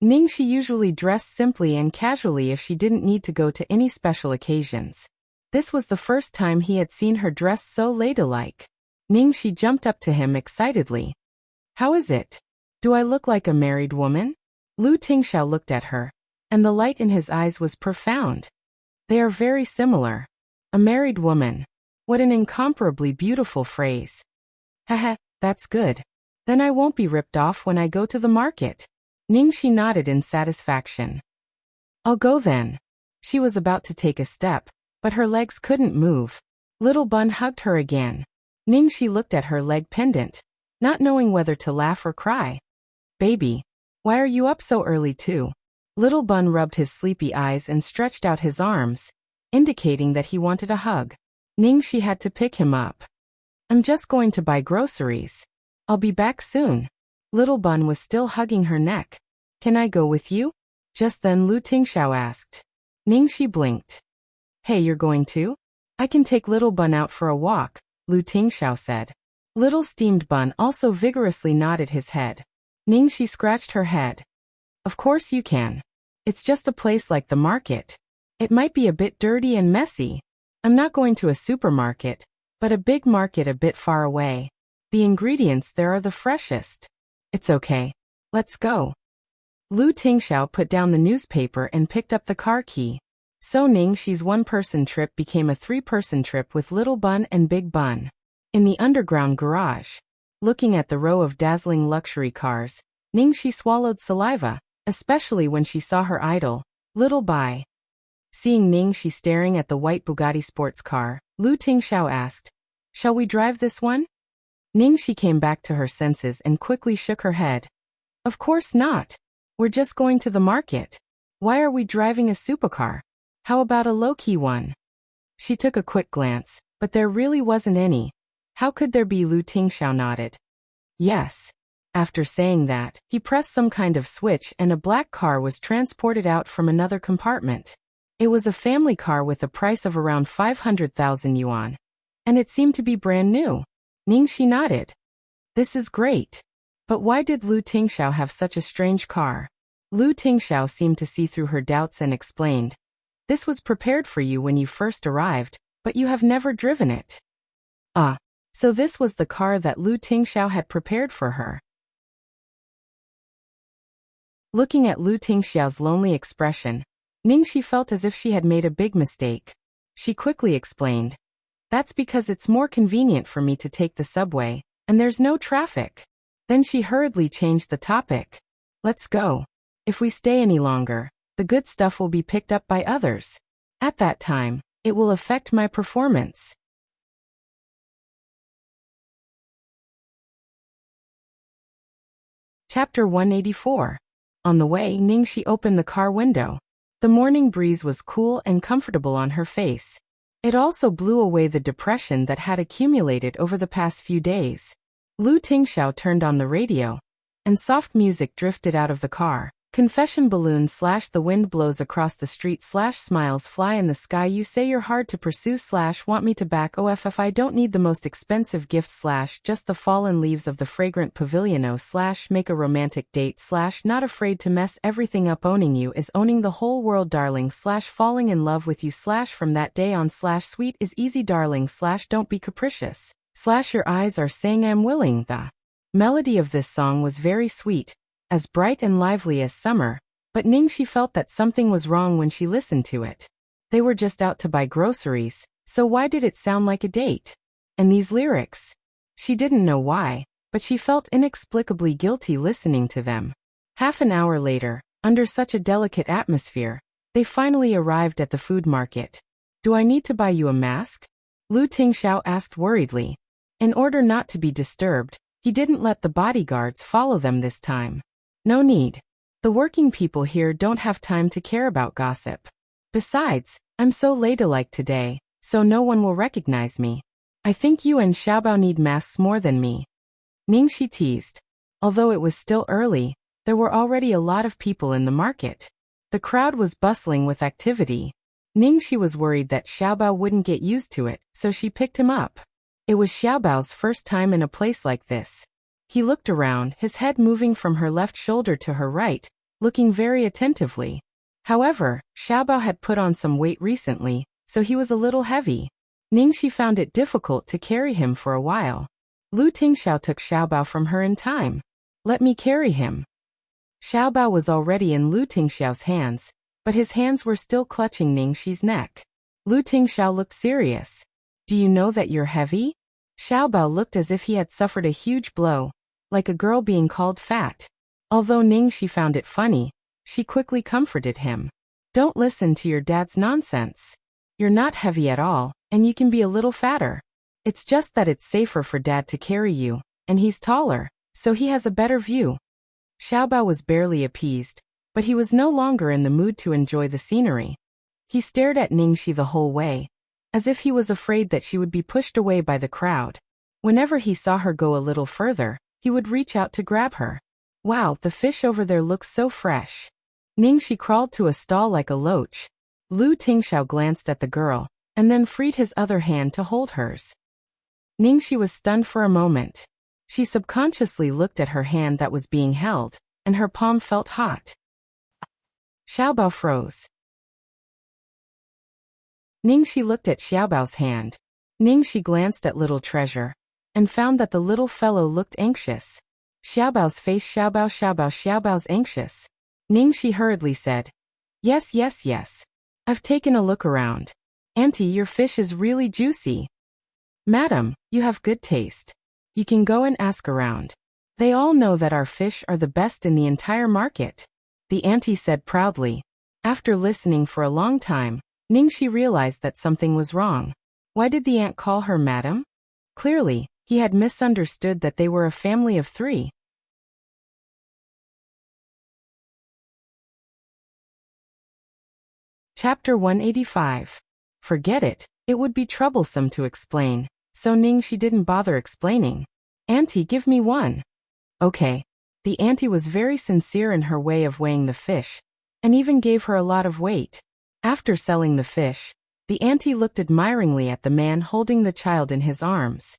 Ningxi usually dressed simply and casually if she didn't need to go to any special occasions. This was the first time he had seen her dressed so ladylike. Ningxi jumped up to him excitedly. How is it? Do I look like a married woman? Lu Tingxiao looked at her, and the light in his eyes was profound. They are very similar. A married woman. What an incomparably beautiful phrase. Haha, that's good. Then I won't be ripped off when I go to the market. Ningxi nodded in satisfaction. I'll go then. She was about to take a step, but her legs couldn't move. Little Bun hugged her again. Ningxi looked at her leg pendant, not knowing whether to laugh or cry. Baby, why are you up so early too? Little Bun rubbed his sleepy eyes and stretched out his arms, indicating that he wanted a hug. Ningxi had to pick him up. I'm just going to buy groceries. I'll be back soon. Little Bun was still hugging her neck. Can I go with you? Just then Lu Tingxiao asked. Ningxi blinked. Hey, you're going to? I can take Little Bun out for a walk, Lu Tingxiao said. Little Steamed Bun also vigorously nodded his head. Ningxi scratched her head. Of course you can. It's just a place like the market. It might be a bit dirty and messy. I'm not going to a supermarket, but a big market a bit far away. The ingredients there are the freshest. It's okay. Let's go. Lu Tingxiao put down the newspaper and picked up the car key. So Ningxi's one-person trip became a three-person trip with Little Bun and Big Bun. In the underground garage, looking at the row of dazzling luxury cars, Ningxi swallowed saliva, especially when she saw her idol, Little Bai. Seeing Ningxi staring at the white Bugatti sports car, Lu Tingxiao asked, "Shall we drive this one?" Ningxi came back to her senses and quickly shook her head. "Of course not. We're just going to the market. Why are we driving a supercar? How about a low-key one?" She took a quick glance, but there really wasn't any. How could there be? Lu Tingxiao nodded. Yes. After saying that, he pressed some kind of switch and a black car was transported out from another compartment. It was a family car with a price of around 500,000 yuan. And it seemed to be brand new. Ningxi nodded. This is great. But why did Lu Tingxiao have such a strange car? Lu Tingxiao seemed to see through her doubts and explained, "This was prepared for you when you first arrived, but you have never driven it." Ah, so this was the car that Lu Tingxiao had prepared for her. Looking at Lu Tingxiao's lonely expression, Ningxi felt as if she had made a big mistake. She quickly explained, "That's because it's more convenient for me to take the subway, and there's no traffic." Then she hurriedly changed the topic. "Let's go. If we stay any longer, the good stuff will be picked up by others. At that time, it will affect my performance." Chapter 184. On the way, Ningxi opened the car window. The morning breeze was cool and comfortable on her face. It also blew away the depression that had accumulated over the past few days. Lu Tingxiao turned on the radio, and soft music drifted out of the car. Confession balloon / the wind blows across the street / smiles fly in the sky. You say you're hard to pursue / want me to back off. I don't need the most expensive gift / just the fallen leaves of the fragrant pavilion / make a romantic date / not afraid to mess everything up. Owning you is owning the whole world darling / falling in love with you / from that day on / sweet is easy darling / don't be capricious / your eyes are saying I'm willing. The melody of this song was very sweet, as bright and lively as summer, but Ningxi felt that something was wrong when she listened to it. They were just out to buy groceries, so why did it sound like a date? And these lyrics? She didn't know why, but she felt inexplicably guilty listening to them. Half an hour later, under such a delicate atmosphere, they finally arrived at the food market. "Do I need to buy you a mask?" Lu Tingxiao asked worriedly. In order not to be disturbed, he didn't let the bodyguards follow them this time. "No need. The working people here don't have time to care about gossip. Besides, I'm so ladylike today, so no one will recognize me. I think you and Xiaobao need masks more than me." Ningxi teased. Although it was still early, there were already a lot of people in the market. The crowd was bustling with activity. Ningxi was worried that Xiaobao wouldn't get used to it, so she picked him up. It was Xiaobao's first time in a place like this. He looked around, his head moving from her left shoulder to her right, looking very attentively. However, Xiaobao had put on some weight recently, so he was a little heavy. Ningxi found it difficult to carry him for a while. Lu Tingxiao took Xiaobao from her in time. "Let me carry him." Xiaobao was already in Lu Tingxiao's hands, but his hands were still clutching Ningxi's neck. Lu Tingxiao looked serious. "Do you know that you're heavy?" Xiaobao looked as if he had suffered a huge blow, like a girl being called fat. Although Ningxi found it funny, she quickly comforted him. "Don't listen to your dad's nonsense. You're not heavy at all, and you can be a little fatter. It's just that it's safer for dad to carry you, and he's taller, so he has a better view." Xiaobao was barely appeased, but he was no longer in the mood to enjoy the scenery. He stared at Ningxi the whole way, as if he was afraid that she would be pushed away by the crowd. Whenever he saw her go a little further, he would reach out to grab her. "Wow, the fish over there looks so fresh." Ningxi crawled to a stall like a loach. Lu Tingxiao glanced at the girl, and then freed his other hand to hold hers. Ningxi was stunned for a moment. She subconsciously looked at her hand that was being held, and her palm felt hot. Xiaobao froze. Ningxi looked at Xiaobao's hand. Ningxi glanced at little treasure, and found that the little fellow looked anxious. Xiaobao's face. Xiaobao's anxious. Ningxi hurriedly said, Yes. I've taken a look around. Auntie, your fish is really juicy. Madam, you have good taste. You can go and ask around. They all know that our fish are the best in the entire market, the auntie said proudly. After listening for a long time, Ningxi realized that something was wrong. Why did the aunt call her madam? Clearly, he had misunderstood that they were a family of 3. Chapter 185. Forget it, it would be troublesome to explain, so Ningxi didn't bother explaining. Auntie, give me one. Okay. The auntie was very sincere in her way of weighing the fish, and even gave her a lot of weight. After selling the fish, the auntie looked admiringly at the man holding the child in his arms.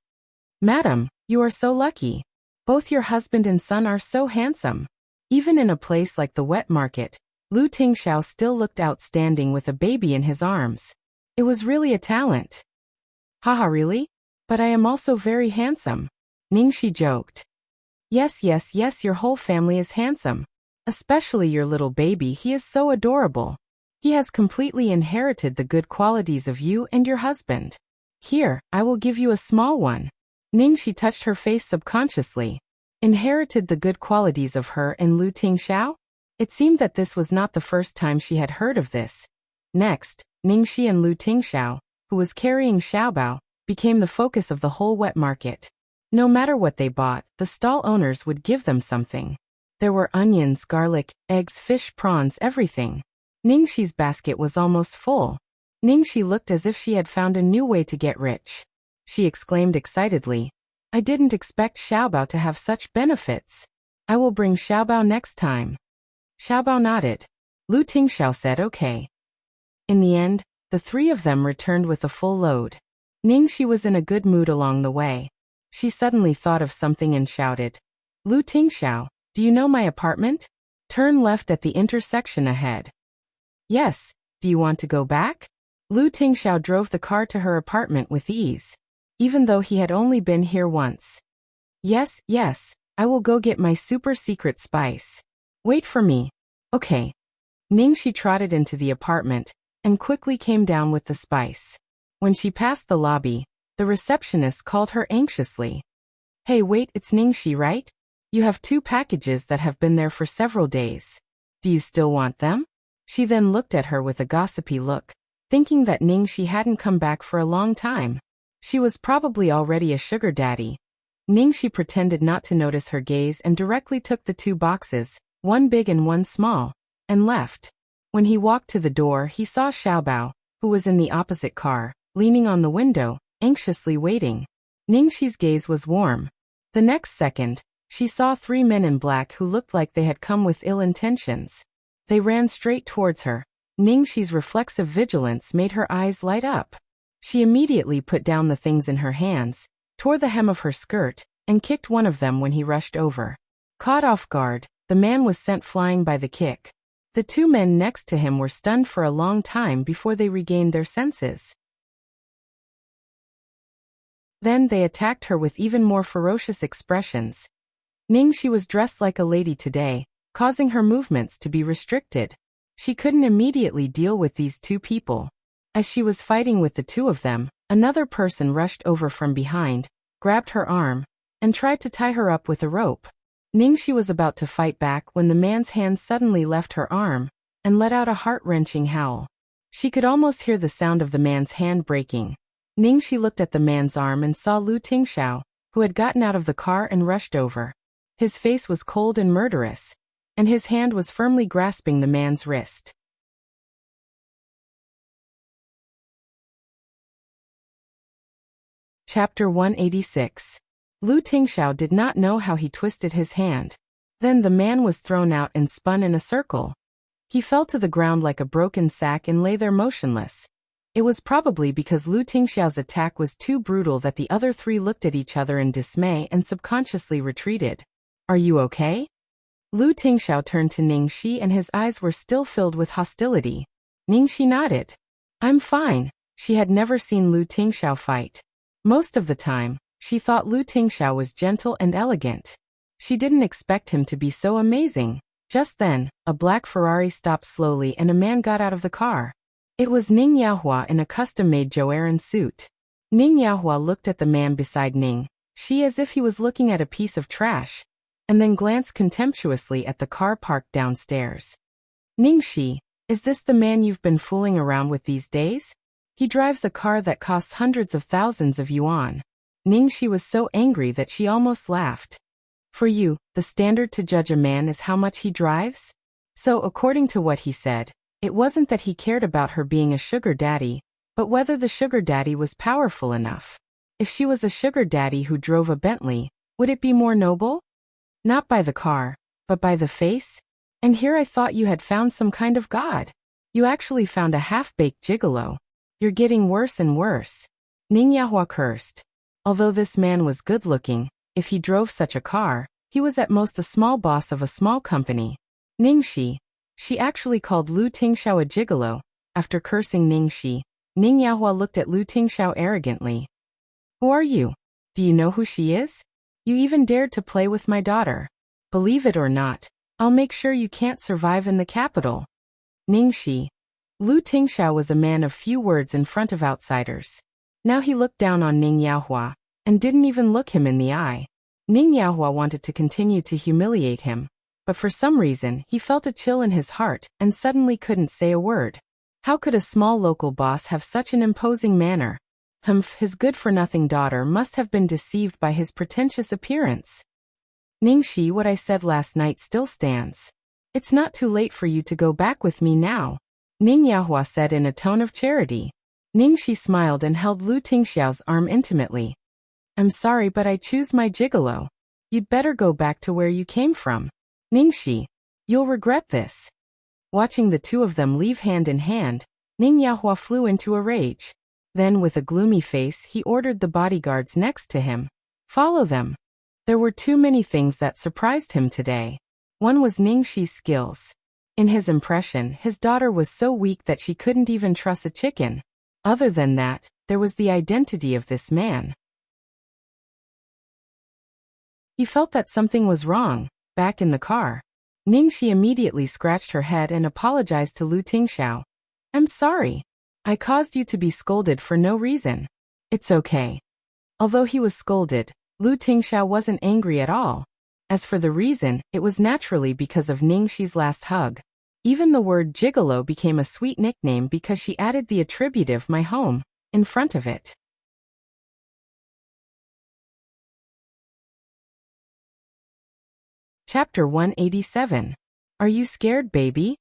Madam, you are so lucky. Both your husband and son are so handsome. Even in a place like the wet market, Lu Tingxiao still looked outstanding with a baby in his arms. It was really a talent. Haha, really? But I am also very handsome. Ningxi joked. Yes, your whole family is handsome. Especially your little baby, he is so adorable. He has completely inherited the good qualities of you and your husband. Here, I will give you a small one. Ningxi touched her face subconsciously. Inherited the good qualities of her and Lu Tingxiao? It seemed that this was not the first time she had heard of this. Next, Ningxi and Lu Tingxiao, who was carrying Xiaobao, became the focus of the whole wet market. No matter what they bought, the stall owners would give them something. There were onions, garlic, eggs, fish, prawns, everything. Ningxi's basket was almost full. Ningxi looked as if she had found a new way to get rich. She exclaimed excitedly, I didn't expect Xiaobao to have such benefits. I will bring Xiaobao next time. Xiaobao nodded. Lu Tingxiao said okay. In the end, the 3 of them returned with a full load. Ningxi was in a good mood along the way. She suddenly thought of something and shouted, Lu Tingxiao, do you know my apartment? Turn left at the intersection ahead. Yes, do you want to go back? Lu Tingxiao drove the car to her apartment with ease, even though he had only been here once. Yes, I will go get my super secret spice. Wait for me. Okay. Ningxi trotted into the apartment and quickly came down with the spice. When she passed the lobby, the receptionist called her anxiously. Hey, wait, it's Ningxi, right? You have 2 packages that have been there for several days. Do you still want them? She then looked at her with a gossipy look, thinking that Ningxi hadn't come back for a long time. She was probably already a sugar daddy. Ningxi pretended not to notice her gaze and directly took the 2 boxes, one big and one small, and left. When he walked to the door, he saw Xiaobao, who was in the opposite car, leaning on the window, anxiously waiting. Ningxi's gaze was warm. The next second, she saw 3 men in black who looked like they had come with ill intentions. They ran straight towards her. Ningxi's reflexive vigilance made her eyes light up. She immediately put down the things in her hands, tore the hem of her skirt, and kicked one of them when he rushed over. Caught off guard, the man was sent flying by the kick. The 2 men next to him were stunned for a long time before they regained their senses. Then they attacked her with even more ferocious expressions. Ningxi was dressed like a lady today, causing her movements to be restricted. She couldn't immediately deal with these 2 people. As she was fighting with the 2 of them, another person rushed over from behind, grabbed her arm, and tried to tie her up with a rope. Ningxi was about to fight back when the man's hand suddenly left her arm and let out a heart-wrenching howl. She could almost hear the sound of the man's hand breaking. Ningxi looked at the man's arm and saw Lu Tingxiao, who had gotten out of the car and rushed over. His face was cold and murderous, and his hand was firmly grasping the man's wrist. Chapter 186. Lu Tingxiao did not know how he twisted his hand. Then the man was thrown out and spun in a circle. He fell to the ground like a broken sack and lay there motionless. It was probably because Lu Tingxiao's attack was too brutal that the other 3 looked at each other in dismay and subconsciously retreated. Are you okay? Lu Tingxiao turned to Ningxi and his eyes were still filled with hostility. Ningxi nodded. I'm fine. She had never seen Lu Tingxiao fight. Most of the time, she thought Lu Tingxiao was gentle and elegant. She didn't expect him to be so amazing. Just then, a black Ferrari stopped slowly and a man got out of the car. It was Ning Yaohua in a custom-made Joaran suit. Ning Yaohua looked at the man beside Ning, she as if he was looking at a piece of trash, and then glanced contemptuously at the car parked downstairs. Ning Shi, is this the man you've been fooling around with these days? He drives a car that costs hundreds of thousands of yuan. Ning Shi was so angry that she almost laughed. For you, the standard to judge a man is how much he drives? So according to what he said, it wasn't that he cared about her being a sugar daddy, but whether the sugar daddy was powerful enough. If she was a sugar daddy who drove a Bentley, would it be more noble? Not by the car, but by the face? And here I thought you had found some kind of god. You actually found a half-baked gigolo. You're getting worse and worse. Ning Yaohua cursed. Although this man was good-looking, if he drove such a car, he was at most a small boss of a small company. Ning Shi. She actually called Lu Tingxiao a gigolo. After cursing Ning Shi, Ning Yaohua looked at Lu Tingxiao arrogantly. Who are you? Do you know who she is? You even dared to play with my daughter. Believe it or not, I'll make sure you can't survive in the capital. Ning Shi. Lu Tingxiao was a man of few words in front of outsiders. Now he looked down on Ning Yaohua, and didn't even look him in the eye. Ning Yaohua wanted to continue to humiliate him, but for some reason he felt a chill in his heart and suddenly couldn't say a word. How could a small local boss have such an imposing manner? His good-for-nothing daughter must have been deceived by his pretentious appearance. Ning Shi, what I said last night still stands. It's not too late for you to go back with me now, Ning Yaohua said in a tone of charity. Ning Shi smiled and held Lu Tingxiao's arm intimately. I'm sorry, but I choose my gigolo. You'd better go back to where you came from. Ning Shi, you'll regret this. Watching the two of them leave hand in hand, Ning Yaohua flew into a rage. Then with a gloomy face he ordered the bodyguards next to him. Follow them. There were too many things that surprised him today. One was Ning Shi's skills. In his impression, his daughter was so weak that she couldn't even truss a chicken. Other than that, there was the identity of this man. He felt that something was wrong. Back in the car, Ning Shi immediately scratched her head and apologized to Lu Tingxiao. I'm sorry. I caused you to be scolded for no reason. It's okay. Although he was scolded, Lu Tingxiao wasn't angry at all. As for the reason, it was naturally because of Ning Shi's last hug. Even the word gigolo became a sweet nickname because she added the attributive my home in front of it. Chapter 187. Are you scared, baby?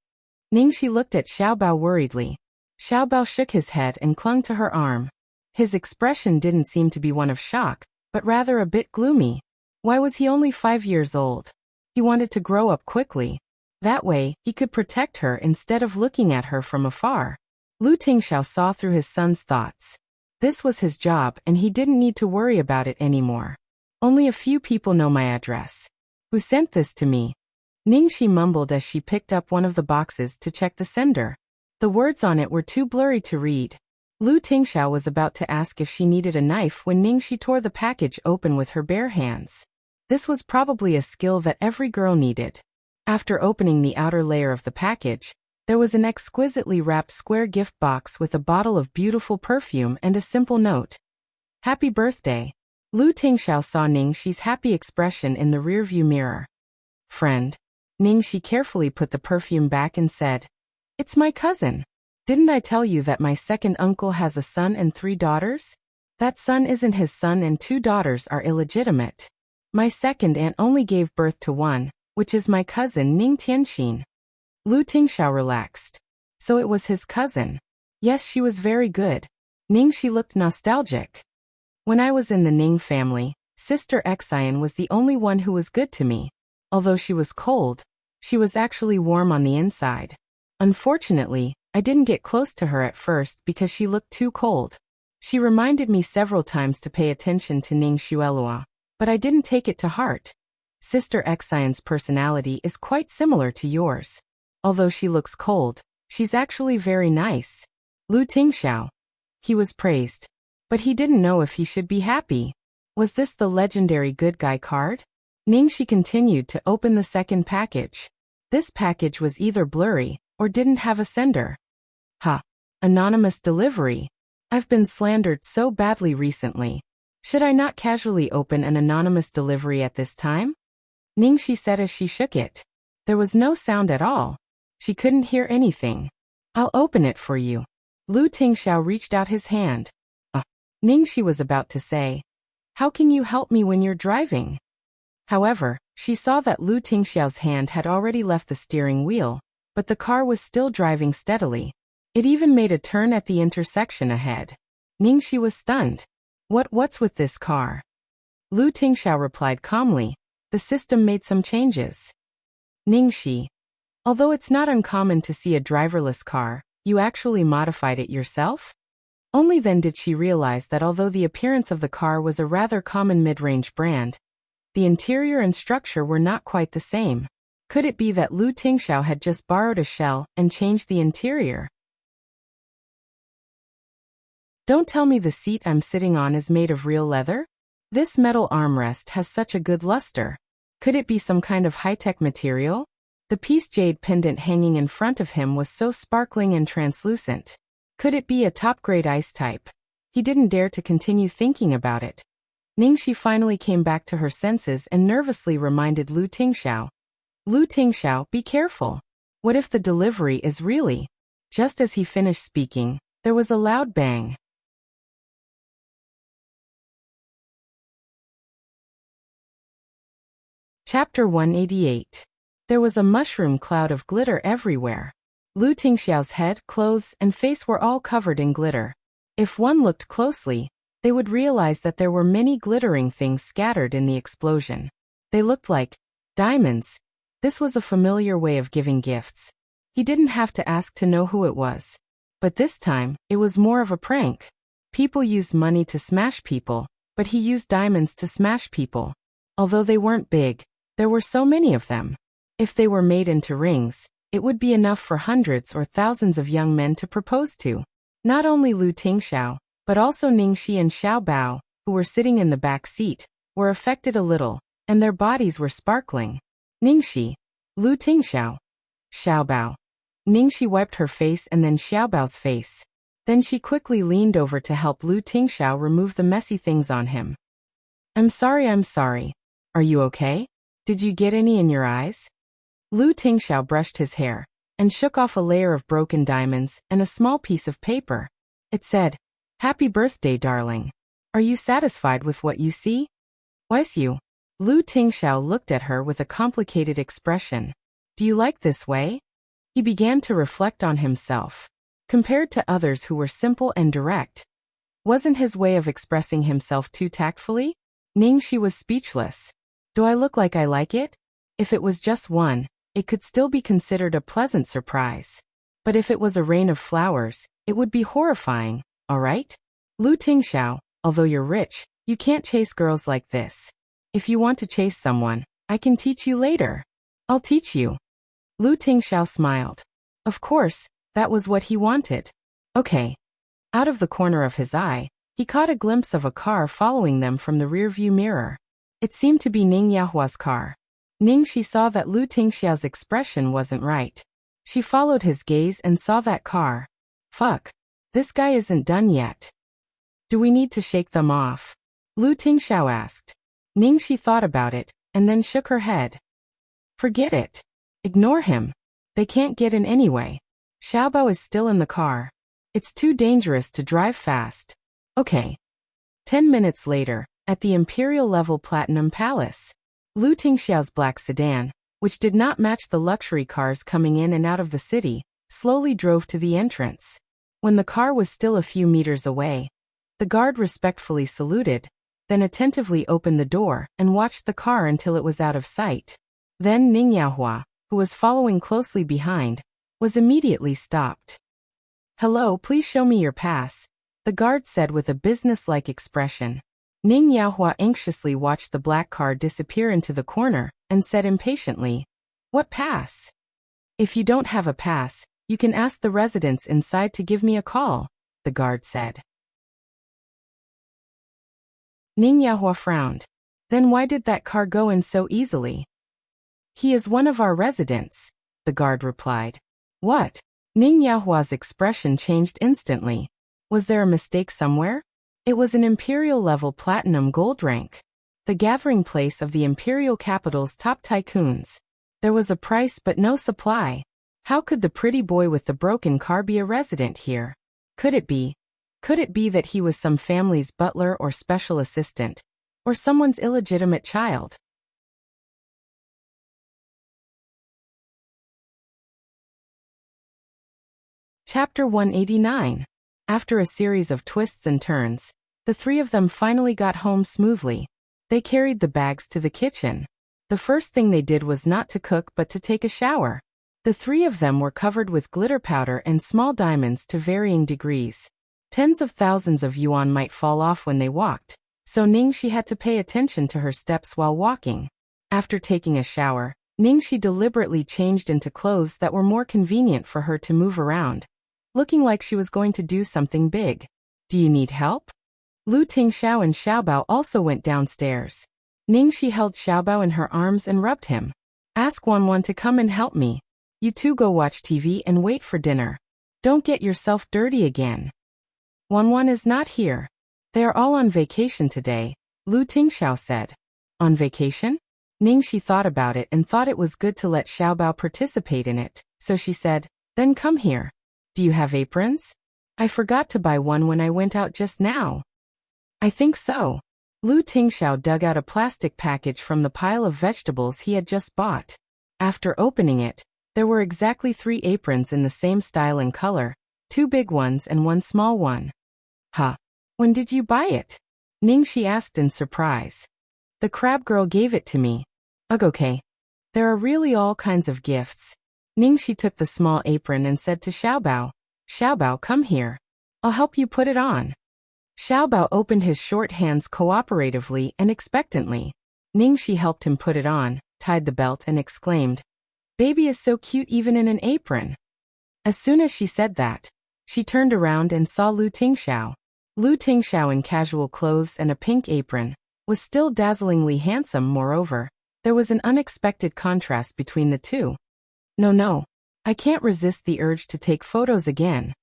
Ning Shi looked at Xiaobao worriedly. Xiaobao shook his head and clung to her arm. His expression didn't seem to be one of shock, but rather a bit gloomy. Why was he only 5 years old? He wanted to grow up quickly. That way, he could protect her instead of looking at her from afar. Lu Tingxiao saw through his son's thoughts. This was his job and he didn't need to worry about it anymore. Only a few people know my address. Who sent this to me? Ning Shi mumbled as she picked up one of the boxes to check the sender. The words on it were too blurry to read. Lu Tingxiao was about to ask if she needed a knife when Ning Shi tore the package open with her bare hands. This was probably a skill that every girl needed. After opening the outer layer of the package, there was an exquisitely wrapped square gift box with a bottle of beautiful perfume and a simple note. Happy birthday. Lu Tingxiao saw Ning Shi's happy expression in the rearview mirror. Friend. Ning Shi carefully put the perfume back and said, It's my cousin. Didn't I tell you that my second uncle has a son and 3 daughters? That son isn't his son and 2 daughters are illegitimate. My second aunt only gave birth to one, which is my cousin Ning Tianxin. Lu Tingxiao relaxed. So it was his cousin. Yes, she was very good. Ning Shi looked nostalgic. When I was in the Ning family, Sister Xian was the only one who was good to me. Although she was cold, she was actually warm on the inside. Unfortunately, I didn't get close to her at first because she looked too cold. She reminded me several times to pay attention to Ning Xuelua, but I didn't take it to heart. Sister Xian's personality is quite similar to yours. Although she looks cold, she's actually very nice. Lu Tingxiao. He was praised. But he didn't know if he should be happy. Was this the legendary good guy card? Ning Shi continued to open the second package. This package was either blurry or didn't have a sender. Anonymous delivery. I've been slandered so badly recently. Should I not casually open an anonymous delivery at this time? Ningxi said as she shook it. There was no sound at all. She couldn't hear anything. I'll open it for you. Lu Tingxiao reached out his hand. Ningxi was about to say, how can you help me when you're driving? However, she saw that Lu Tingxiao's hand had already left the steering wheel, but the car was still driving steadily. It even made a turn at the intersection ahead. Ningxi was stunned. What's with this car? Lu Tingxiao replied calmly, the system made some changes. Ningxi, although it's not uncommon to see a driverless car, you actually modified it yourself? Only then did she realize that although the appearance of the car was a rather common mid-range brand, the interior and structure were not quite the same. Could it be that Lu Tingxiao had just borrowed a shell and changed the interior? Don't tell me the seat I'm sitting on is made of real leather? This metal armrest has such a good luster. Could it be some kind of high-tech material? The piece jade pendant hanging in front of him was so sparkling and translucent. Could it be a top-grade ice type? He didn't dare to continue thinking about it. Ningxi finally came back to her senses and nervously reminded Lu Tingxiao. Lu Tingxiao, be careful. What if the delivery is really? Just as he finished speaking, there was a loud bang. Chapter 188. There was a mushroom cloud of glitter everywhere. Lu Tingxiao's head, clothes, and face were all covered in glitter. If one looked closely, they would realize that there were many glittering things scattered in the explosion. They looked like diamonds. This was a familiar way of giving gifts. He didn't have to ask to know who it was. But this time, it was more of a prank. People used money to smash people, but he used diamonds to smash people. Although they weren't big, there were so many of them. If they were made into rings, it would be enough for hundreds or thousands of young men to propose to. Not only Lu Tingxiao, but also Ningxi and Xiao Bao, who were sitting in the back seat, were affected a little, and their bodies were sparkling. Ningxi, Lu Tingxiao, Xiao Bao. Ningxi wiped her face and then Xiao Bao's face. Then she quickly leaned over to help Lu Tingxiao remove the messy things on him. I'm sorry. Are you okay? Did you get any in your eyes? Lu Tingxiao brushed his hair and shook off a layer of broken diamonds and a small piece of paper. It said, Happy birthday, darling. Are you satisfied with what you see? Why's you? Lu Tingxiao looked at her with a complicated expression. Do you like this way? He began to reflect on himself. Compared to others who were simple and direct, wasn't his way of expressing himself too tactfully? Ningxi was speechless. Do I look like I like it? If it was just one, it could still be considered a pleasant surprise. But if it was a rain of flowers, it would be horrifying, alright? Lu Tingxiao, although you're rich, you can't chase girls like this. If you want to chase someone, I can teach you later. I'll teach you. Lu Tingxiao smiled. Of course, that was what he wanted. Okay. Out of the corner of his eye, he caught a glimpse of a car following them from the rearview mirror. It seemed to be Ning Yahua's car. Ningxi saw that Lu Tingxiao's expression wasn't right. She followed his gaze and saw that car. Fuck. This guy isn't done yet. Do we need to shake them off? Lu Tingxiao asked. Ningxi thought about it, and then shook her head. Forget it. Ignore him. They can't get in anyway. Xiaobao is still in the car. It's too dangerous to drive fast. Okay. 10 minutes later, at the Imperial-level Platinum Palace, Lu Tingxiao's black sedan, which did not match the luxury cars coming in and out of the city, slowly drove to the entrance. When the car was still a few meters away, the guard respectfully saluted, then attentively opened the door and watched the car until it was out of sight. Then Ning Yahua, who was following closely behind, was immediately stopped. Hello, please show me your pass, the guard said with a businesslike expression. Ning Yahua anxiously watched the black car disappear into the corner and said impatiently, What pass? If you don't have a pass, you can ask the residents inside to give me a call, the guard said. Ning Yahua frowned. Then why did that car go in so easily? He is one of our residents, the guard replied. What? Ning Yahua's expression changed instantly. Was there a mistake somewhere? It was an imperial-level platinum gold rank. The gathering place of the imperial capital's top tycoons. There was a price but no supply. How could the pretty boy with the broken car be a resident here? Could it be that he was some family's butler or special assistant? Or someone's illegitimate child? Chapter 189. After a series of twists and turns, the three of them finally got home smoothly. They carried the bags to the kitchen. The first thing they did was not to cook but to take a shower. The three of them were covered with glitter powder and small diamonds to varying degrees. Tens of thousands of yuan might fall off when they walked, so Ningxi had to pay attention to her steps while walking. After taking a shower, Ningxi deliberately changed into clothes that were more convenient for her to move around, looking like she was going to do something big. Do you need help? Lu Tingxiao and Xiaobao also went downstairs. Ningxi held Xiaobao in her arms and rubbed him. Ask Wanwan to come and help me. You two go watch TV and wait for dinner. Don't get yourself dirty again. Wanwan is not here. They are all on vacation today, Lu Tingxiao said. On vacation? Ningxi thought about it and thought it was good to let Xiaobao participate in it, so she said, then come here. Do you have aprons? I forgot to buy one when I went out just now. I think so. Lu Tingxiao dug out a plastic package from the pile of vegetables he had just bought. After opening it, there were exactly 3 aprons in the same style and color, 2 big ones and 1 small one. Huh. When did you buy it? Ningxi asked in surprise. The crab girl gave it to me. Ugh, okay. There are really all kinds of gifts. Ningxi took the small apron and said to Xiaobao, Xiaobao, come here. I'll help you put it on. Xiaobao opened his short hands cooperatively and expectantly. Ningxi helped him put it on, tied the belt and exclaimed, Baby is so cute even in an apron. As soon as she said that, she turned around and saw Lu Tingxiao. Lu Tingxiao in casual clothes and a pink apron was still dazzlingly handsome. Moreover, there was an unexpected contrast between the two. No, I can't resist the urge to take photos again.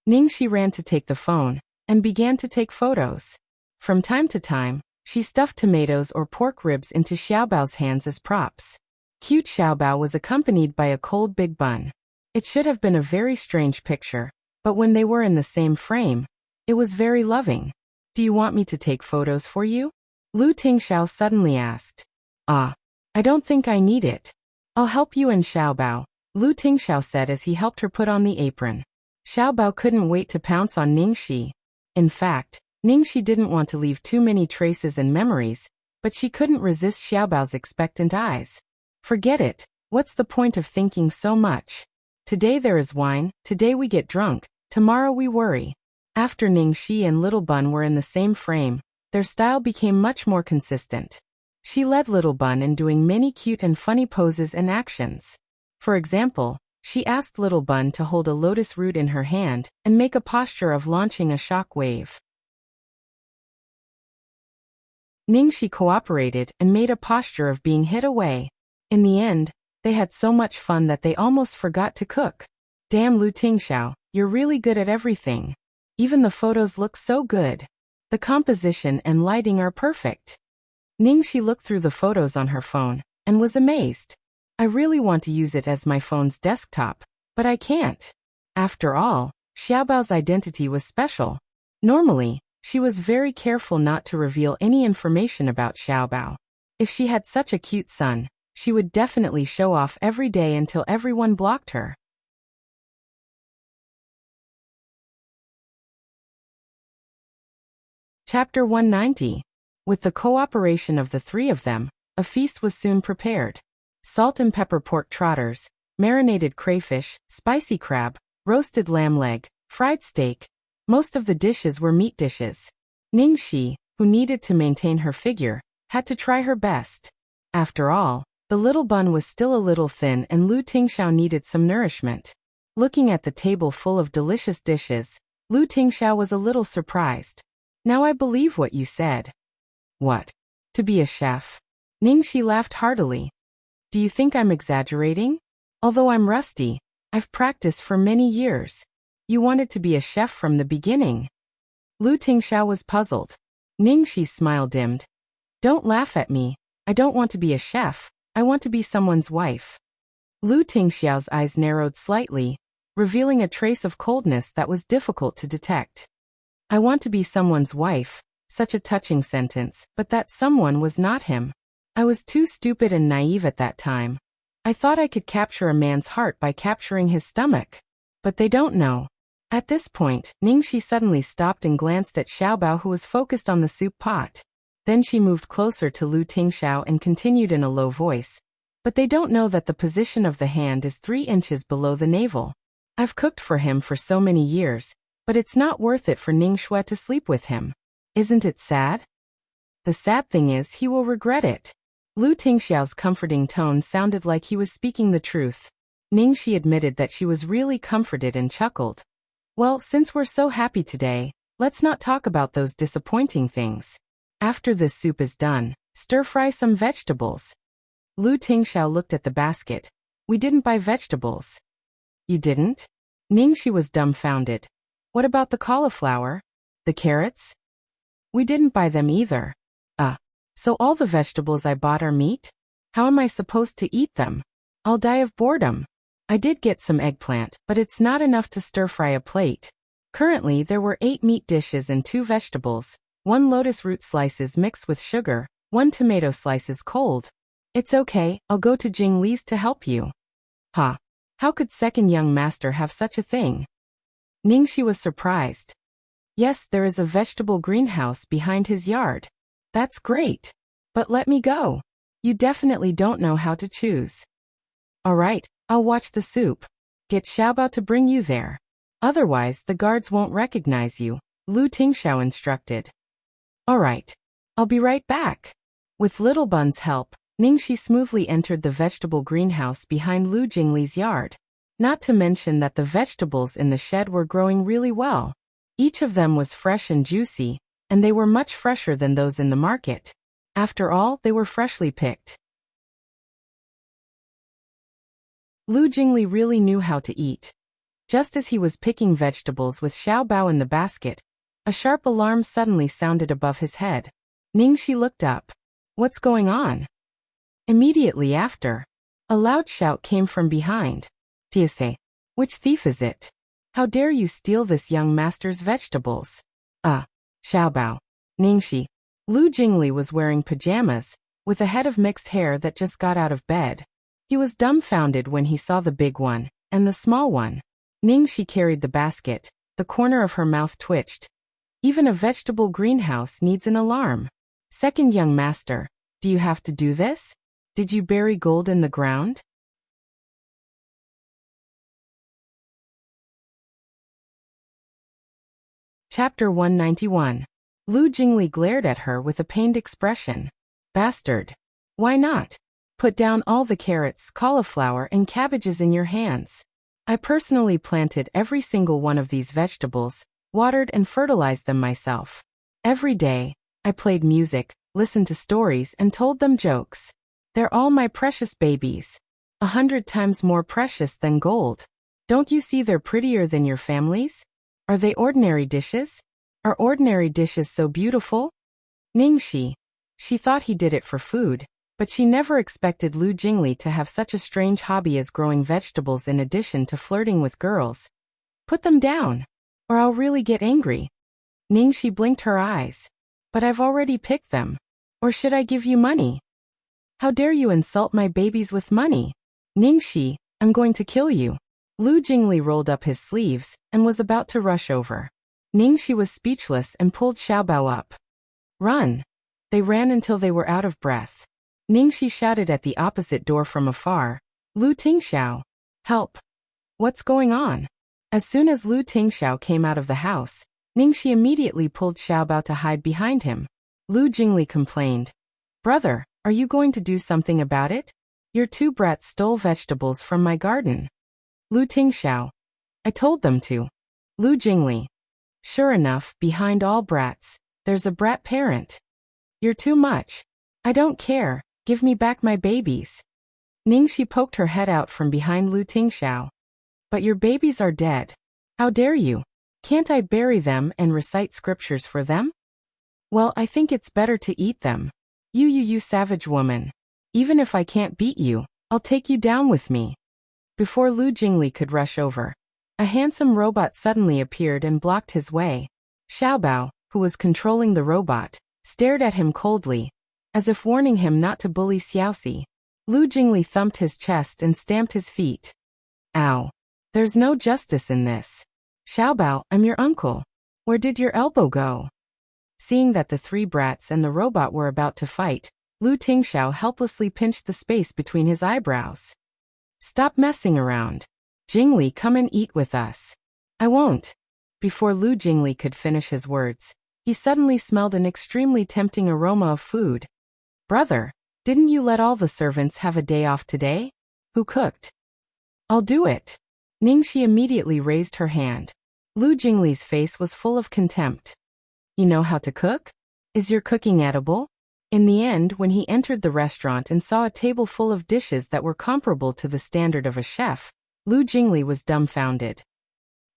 Ningxi ran to take the phone and began to take photos. From time to time, she stuffed tomatoes or pork ribs into Xiaobao's hands as props. Cute Xiaobao was accompanied by a cold big bun. It should have been a very strange picture, but when they were in the same frame, it was very loving. Do you want me to take photos for you? Lu Tingxiao suddenly asked. I don't think I need it. I'll help you and Xiaobao, Lu Tingxiao said as he helped her put on the apron. Xiaobao couldn't wait to pounce on Ningxi. In fact, Ningxi didn't want to leave too many traces and memories, but she couldn't resist Xiaobao's expectant eyes. Forget it, what's the point of thinking so much? Today there is wine, today we get drunk, tomorrow we worry. After Ningxi and Little Bun were in the same frame, their style became much more consistent. She led Little Bun in doing many cute and funny poses and actions. For example, she asked Little Bun to hold a lotus root in her hand and make a posture of launching a shock wave. Ningxi cooperated and made a posture of being hit away. In the end, they had so much fun that they almost forgot to cook. Damn Lu Tingxiao, you're really good at everything. Even the photos look so good. The composition and lighting are perfect. Ningxi looked through the photos on her phone and was amazed. I really want to use it as my phone's desktop, but I can't. After all, Xiaobao's identity was special. Normally, she was very careful not to reveal any information about Xiaobao. If she had such a cute son, she would definitely show off every day until everyone blocked her. Chapter 190. With the cooperation of the 3 of them, a feast was soon prepared. Salt and pepper pork trotters, marinated crayfish, spicy crab, roasted lamb leg, fried steak. Most of the dishes were meat dishes. Ningxi, who needed to maintain her figure, had to try her best. After all, the Little Bun was still a little thin and Lu Tingxiao needed some nourishment. Looking at the table full of delicious dishes, Lu Tingxiao was a little surprised. Now I believe what you said. What? To be a chef? Ningxi laughed heartily. Do you think I'm exaggerating? Although I'm rusty, I've practiced for many years. You wanted to be a chef from the beginning. Lu Tingxiao was puzzled. Ningxi's smile dimmed. Don't laugh at me. I don't want to be a chef. I want to be someone's wife. Lu Tingxiao's eyes narrowed slightly, revealing a trace of coldness that was difficult to detect. I want to be someone's wife, such a touching sentence, but that someone was not him. I was too stupid and naive at that time. I thought I could capture a man's heart by capturing his stomach. But they don't know. At this point, Ningxi suddenly stopped and glanced at Xiaobao, who was focused on the soup pot. Then she moved closer to Lu Tingxiao and continued in a low voice. But they don't know that the position of the hand is 3 inches below the navel. I've cooked for him for so many years, but it's not worth it for Ning Shui to sleep with him. Isn't it sad? The sad thing is he will regret it. Lu Tingxiao's comforting tone sounded like he was speaking the truth. Ningxi admitted that she was really comforted and chuckled. Well, since we're so happy today, let's not talk about those disappointing things. After this soup is done, stir-fry some vegetables. Lu Tingxiao looked at the basket. We didn't buy vegetables. You didn't? Ningxi was dumbfounded. What about the cauliflower? The carrots? We didn't buy them either. So all the vegetables I bought are meat? How am I supposed to eat them? I'll die of boredom. I did get some eggplant, but it's not enough to stir-fry a plate. Currently there were 8 meat dishes and 2 vegetables, 1 lotus root slices mixed with sugar, 1 tomato slices cold. It's okay, I'll go to Jing Li's to help you. Huh? How could second young master have such a thing? Ningxi was surprised. Yes, there is a vegetable greenhouse behind his yard. That's great. But let me go. You definitely don't know how to choose. All right, I'll watch the soup. Get Xiaobao to bring you there. Otherwise, the guards won't recognize you, Lu Tingxiao instructed. All right. I'll be right back. With Little Bun's help, Ningxi smoothly entered the vegetable greenhouse behind Lu Jingli's yard. Not to mention that the vegetables in the shed were growing really well. Each of them was fresh and juicy, and they were much fresher than those in the market. After all, they were freshly picked. Lu Jingli really knew how to eat. Just as he was picking vegetables with Xiaobao in the basket, a sharp alarm suddenly sounded above his head. Ningxi looked up. What's going on? Immediately after, a loud shout came from behind. Tiese, which thief is it? How dare you steal this young master's vegetables? Xiaobao. Ningxi. Lu Jingli was wearing pajamas, with a head of mixed hair that just got out of bed. He was dumbfounded when he saw the big one, and the small one. Ningxi carried the basket. The corner of her mouth twitched. Even a vegetable greenhouse needs an alarm. Second young master, do you have to do this? Did you bury gold in the ground? Chapter 191. Lu Jingli glared at her with a pained expression. Bastard. Why not? Put down all the carrots, cauliflower, and cabbages in your hands. I personally planted every single one of these vegetables, watered and fertilized them myself. Every day, I played music, listened to stories, and told them jokes. They're all my precious babies. 100 times more precious than gold. Don't you see they're prettier than your families? Are they ordinary dishes? Are ordinary dishes so beautiful? Ningxi. She thought he did it for food, but she never expected Lu Jingli to have such a strange hobby as growing vegetables in addition to flirting with girls. Put them down, or I'll really get angry. Ningxi blinked her eyes. But I've already picked them. Or should I give you money? How dare you insult my babies with money? Ningxi, I'm going to kill you. Lu Jingli rolled up his sleeves and was about to rush over. Ningxi was speechless and pulled Xiaobao up. Run. They ran until they were out of breath. Ningxi shouted at the opposite door from afar. Lu Tingxiao. Help. What's going on? As soon as Lu Tingxiao came out of the house, Ningxi immediately pulled Xiaobao to hide behind him. Lu Jingli complained. Brother, are you going to do something about it? Your 2 brats stole vegetables from my garden. Lu Tingxiao. I told them to. Lu Jingli. Sure enough, behind all brats, there's a brat parent. You're too much. I don't care, give me back my babies. Ningxi poked her head out from behind Lu Tingxiao. But your babies are dead. How dare you? Can't I bury them and recite scriptures for them? Well, I think it's better to eat them. You savage woman. Even if I can't beat you, I'll take you down with me. Before Lu Jingli could rush over, a handsome robot suddenly appeared and blocked his way. Xiaobao, who was controlling the robot, stared at him coldly, as if warning him not to bully Xiaoxi. Lu Jingli thumped his chest and stamped his feet. Ow. There's no justice in this. Xiaobao, I'm your uncle. Where did your elbow go? Seeing that the three brats and the robot were about to fight, Lu Tingxiao helplessly pinched the space between his eyebrows. Stop messing around. Jingli, come and eat with us. I won't. Before Lu Jingli could finish his words, he suddenly smelled an extremely tempting aroma of food. Brother, didn't you let all the servants have a day off today? Who cooked? I'll do it. Ningxi immediately raised her hand. Lu Jingli's face was full of contempt. You know how to cook? Is your cooking edible? In the end, when he entered the restaurant and saw a table full of dishes that were comparable to the standard of a chef, Lu Jingli was dumbfounded.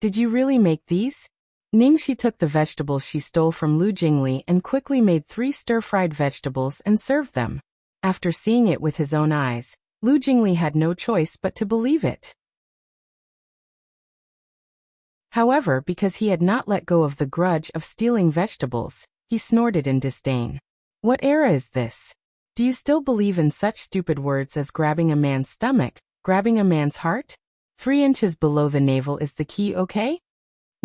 Did you really make these? Ningxi took the vegetables she stole from Lu Jingli and quickly made 3 stir-fried vegetables and served them. After seeing it with his own eyes, Lu Jingli had no choice but to believe it. However, because he had not let go of the grudge of stealing vegetables, he snorted in disdain. What era is this? Do you still believe in such stupid words as grabbing a man's stomach, grabbing a man's heart? 3 inches below the navel is the key, okay?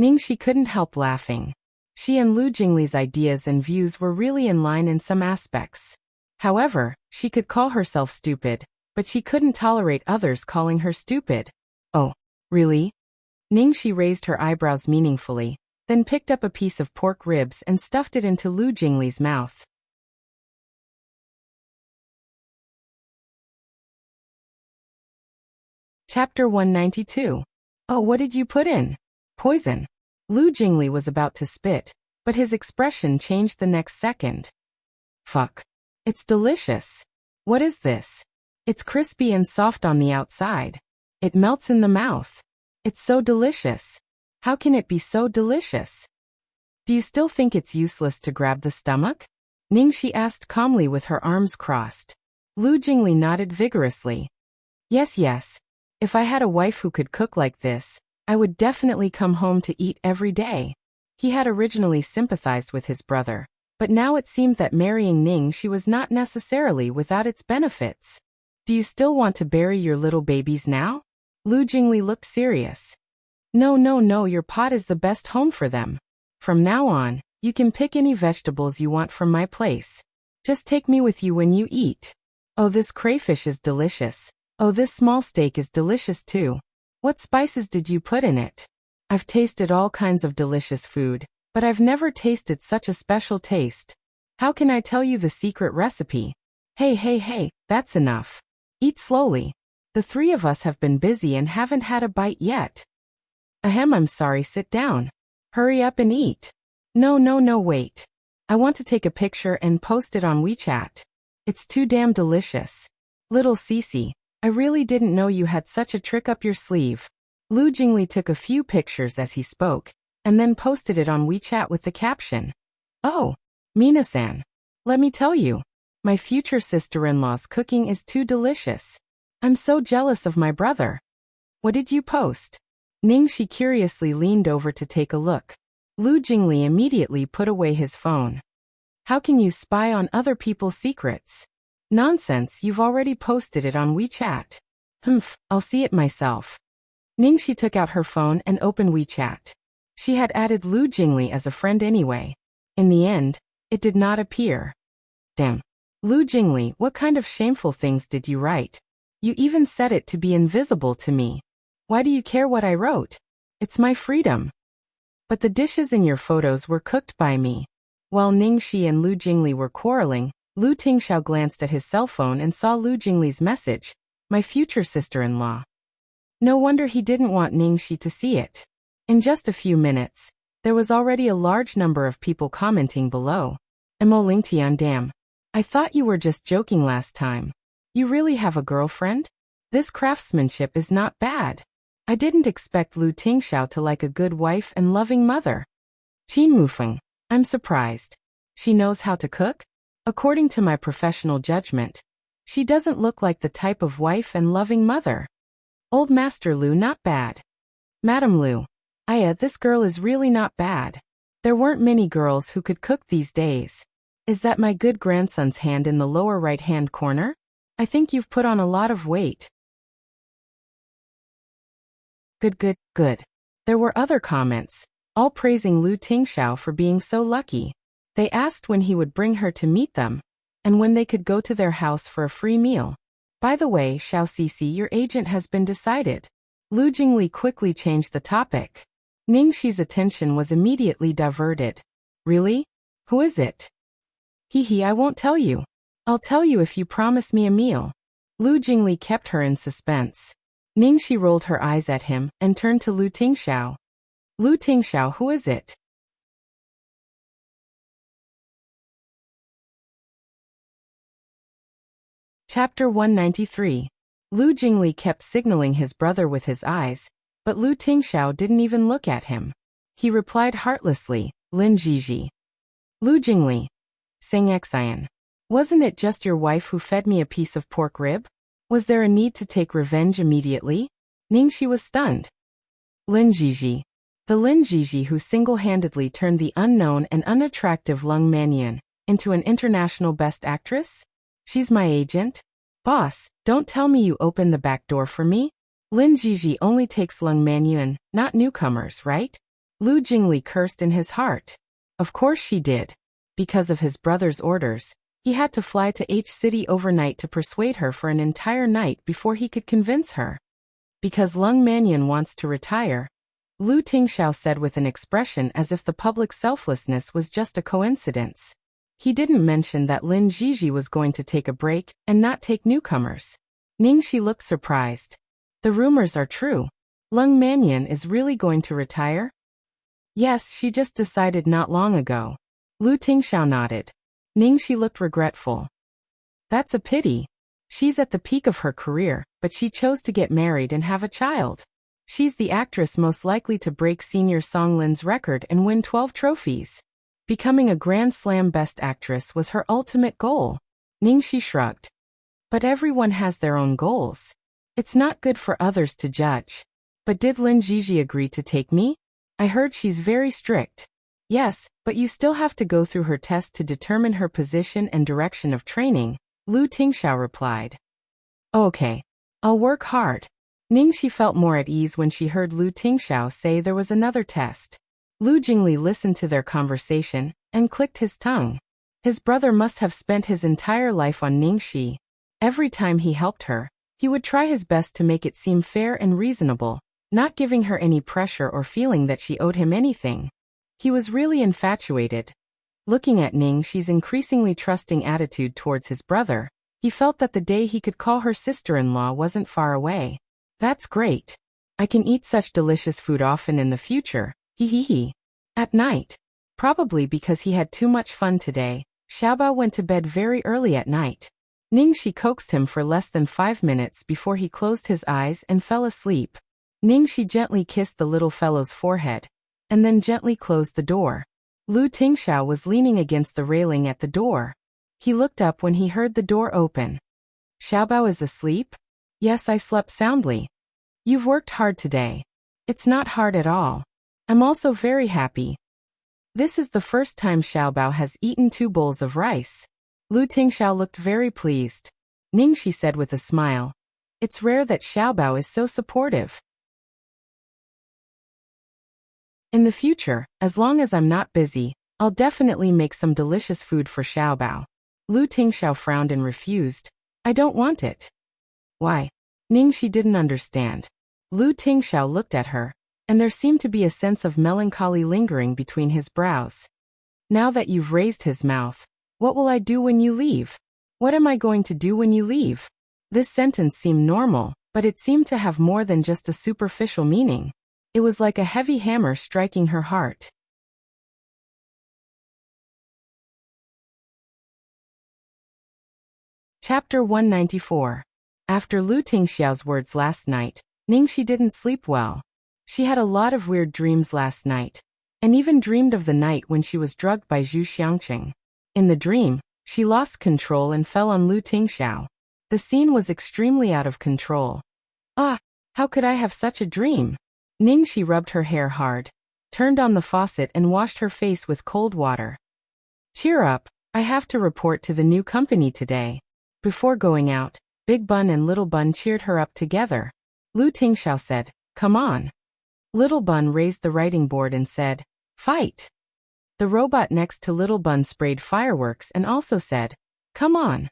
Ningxi couldn't help laughing. She and Lu Jingli's ideas and views were really in line in some aspects. However, she could call herself stupid, but she couldn't tolerate others calling her stupid. Oh, really? Ningxi raised her eyebrows meaningfully, then picked up a piece of pork ribs and stuffed it into Lu Jingli's mouth. Chapter 192. Oh, what did you put in? Poison. Lu Jingli was about to spit, but his expression changed the next second. Fuck. It's delicious. What is this? It's crispy and soft on the outside. It melts in the mouth. It's so delicious. How can it be so delicious? Do you still think it's useless to grab the stomach? Ningxi asked calmly with her arms crossed. Lu Jingli nodded vigorously. Yes. If I had a wife who could cook like this, I would definitely come home to eat every day. He had originally sympathized with his brother, but now it seemed that marrying Ningxi was not necessarily without its benefits. Do you still want to bury your little babies now? Lu Jingli looked serious. No, your pot is the best home for them. From now on, you can pick any vegetables you want from my place. Just take me with you when you eat. Oh, this crayfish is delicious. Oh, this small steak is delicious too. What spices did you put in it? I've tasted all kinds of delicious food, but I've never tasted such a special taste. How can I tell you the secret recipe? Hey, that's enough. Eat slowly. The 3 of us have been busy and haven't had a bite yet. Ahem, I'm sorry, sit down. Hurry up and eat. No, wait. I want to take a picture and post it on WeChat. It's too damn delicious. Little Cece, I really didn't know you had such a trick up your sleeve. Lu Jingli took a few pictures as he spoke, and then posted it on WeChat with the caption. Oh, Mina-san. Let me tell you, my future sister-in-law's cooking is too delicious. I'm so jealous of my brother. What did you post? Ningxi curiously leaned over to take a look. Lu Jingli immediately put away his phone. How can you spy on other people's secrets? Nonsense, you've already posted it on WeChat. I'll see it myself. Ningxi took out her phone and opened WeChat. She had added Lu Jingli as a friend anyway. In the end, it did not appear. Damn. Lu Jingli, what kind of shameful things did you write? You even set it to be invisible to me. Why do you care what I wrote? It's my freedom. But the dishes in your photos were cooked by me. While Ningxi and Lu Jingli were quarreling, Lu Tingxiao glanced at his cell phone and saw Lu Jingli's message, my future sister-in-law. No wonder he didn't want Ningxi to see it. In just a few minutes, there was already a large number of people commenting below. Mo Lingtian, damn. I thought you were just joking last time. You really have a girlfriend? This craftsmanship is not bad. I didn't expect Lu Tingxiao to like a good wife and loving mother. Qin Mufeng. I'm surprised. She knows how to cook? According to my professional judgment, she doesn't look like the type of wife and loving mother. Old Master Lu, not bad. Madam Lu. This girl is really not bad. There weren't many girls who could cook these days. Is that my good grandson's hand in the lower right-hand corner? I think you've put on a lot of weight. Good. There were other comments, all praising Lu Tingxiao for being so lucky. They asked when he would bring her to meet them, and when they could go to their house for a free meal. By the way, Xiao Cici, your agent has been decided. Lu Jingli quickly changed the topic. Ningxi's attention was immediately diverted. Really? Who is it? I won't tell you. I'll tell you if you promise me a meal. Lu Jingli kept her in suspense. Ningxi rolled her eyes at him and turned to Lu Tingxiao. Lu Tingxiao, who is it? Chapter 193. Lu Jingli kept signaling his brother with his eyes, but Lu Tingxiao didn't even look at him. He replied heartlessly, Lin Jiji. Lu Jingli. Sing Xian. Wasn't it just your wife who fed me a piece of pork rib? Was there a need to take revenge immediately? Ningxi was stunned. Lin Jiji. The Lin Jiji who single-handedly turned the unknown and unattractive Lung Manyan into an international best actress? She's my agent? Boss, don't tell me you opened the back door for me? Lin Jiji only takes Lung Manyan, not newcomers, right? Lu Jingli cursed in his heart. Of course she did. Because of his brother's orders, he had to fly to H City overnight to persuade her for an entire night before he could convince her. Because Lung Manyan wants to retire, Lu Tingxiao said with an expression as if the public selflessness was just a coincidence. He didn't mention that Lin Jiji was going to take a break and not take newcomers. Ningxi looked surprised. The rumors are true. Lung Manyan is really going to retire? Yes, she just decided not long ago. Lu Tingxiao nodded. Ningxi looked regretful. That's a pity. She's at the peak of her career, but she chose to get married and have a child. She's the actress most likely to break senior Song Lin's record and win 12 trophies. Becoming a Grand Slam Best Actress was her ultimate goal. Ningxi shrugged. But everyone has their own goals. It's not good for others to judge. But did Lin Jiji agree to take me? I heard she's very strict. Yes, but you still have to go through her test to determine her position and direction of training, Lu Tingxiao replied. Okay. I'll work hard. Ningxi felt more at ease when she heard Lu Tingxiao say there was another test. Lu Jingli listened to their conversation and clicked his tongue. His brother must have spent his entire life on Ningxi. Every time he helped her, he would try his best to make it seem fair and reasonable, not giving her any pressure or feeling that she owed him anything. He was really infatuated. Looking at Ningxi's increasingly trusting attitude towards his brother, he felt that the day he could call her sister-in-law wasn't far away. That's great. I can eat such delicious food often in the future. At night. Probably because he had too much fun today, Xiaobao went to bed very early at night. Ningxi coaxed him for less than 5 minutes before he closed his eyes and fell asleep. Ningxi gently kissed the little fellow's forehead, and then gently closed the door. Lu Tingxiao was leaning against the railing at the door. He looked up when he heard the door open. Xiaobao is asleep? Yes, I slept soundly. You've worked hard today. It's not hard at all. I'm also very happy. This is the first time Xiaobao has eaten 2 bowls of rice. Lu Tingxiao looked very pleased. Ningxi said with a smile. It's rare that Xiaobao is so supportive. In the future, as long as I'm not busy, I'll definitely make some delicious food for Xiaobao. Lu Tingxiao frowned and refused. I don't want it. Why? Ningxi didn't understand. Lu Tingxiao looked at her, and there seemed to be a sense of melancholy lingering between his brows. Now that you've raised his mouth, what will I do when you leave? What am I going to do when you leave? This sentence seemed normal, but it seemed to have more than just a superficial meaning. It was like a heavy hammer striking her heart. Chapter 194. After Lu Tingxiao's words last night, Ningxi didn't sleep well. She had a lot of weird dreams last night, and even dreamed of the night when she was drugged by Zhu Xiangqing. In the dream, she lost control and fell on Lu Tingxiao. The scene was extremely out of control. Ah, how could I have such a dream? Ningxi rubbed her hair hard, turned on the faucet and washed her face with cold water. Cheer up, I have to report to the new company today. Before going out, Big Bun and Little Bun cheered her up together. Lu Tingxiao said, "Come on." Little Bun raised the writing board and said, "Fight." The robot next to Little Bun sprayed fireworks and also said, "Come on."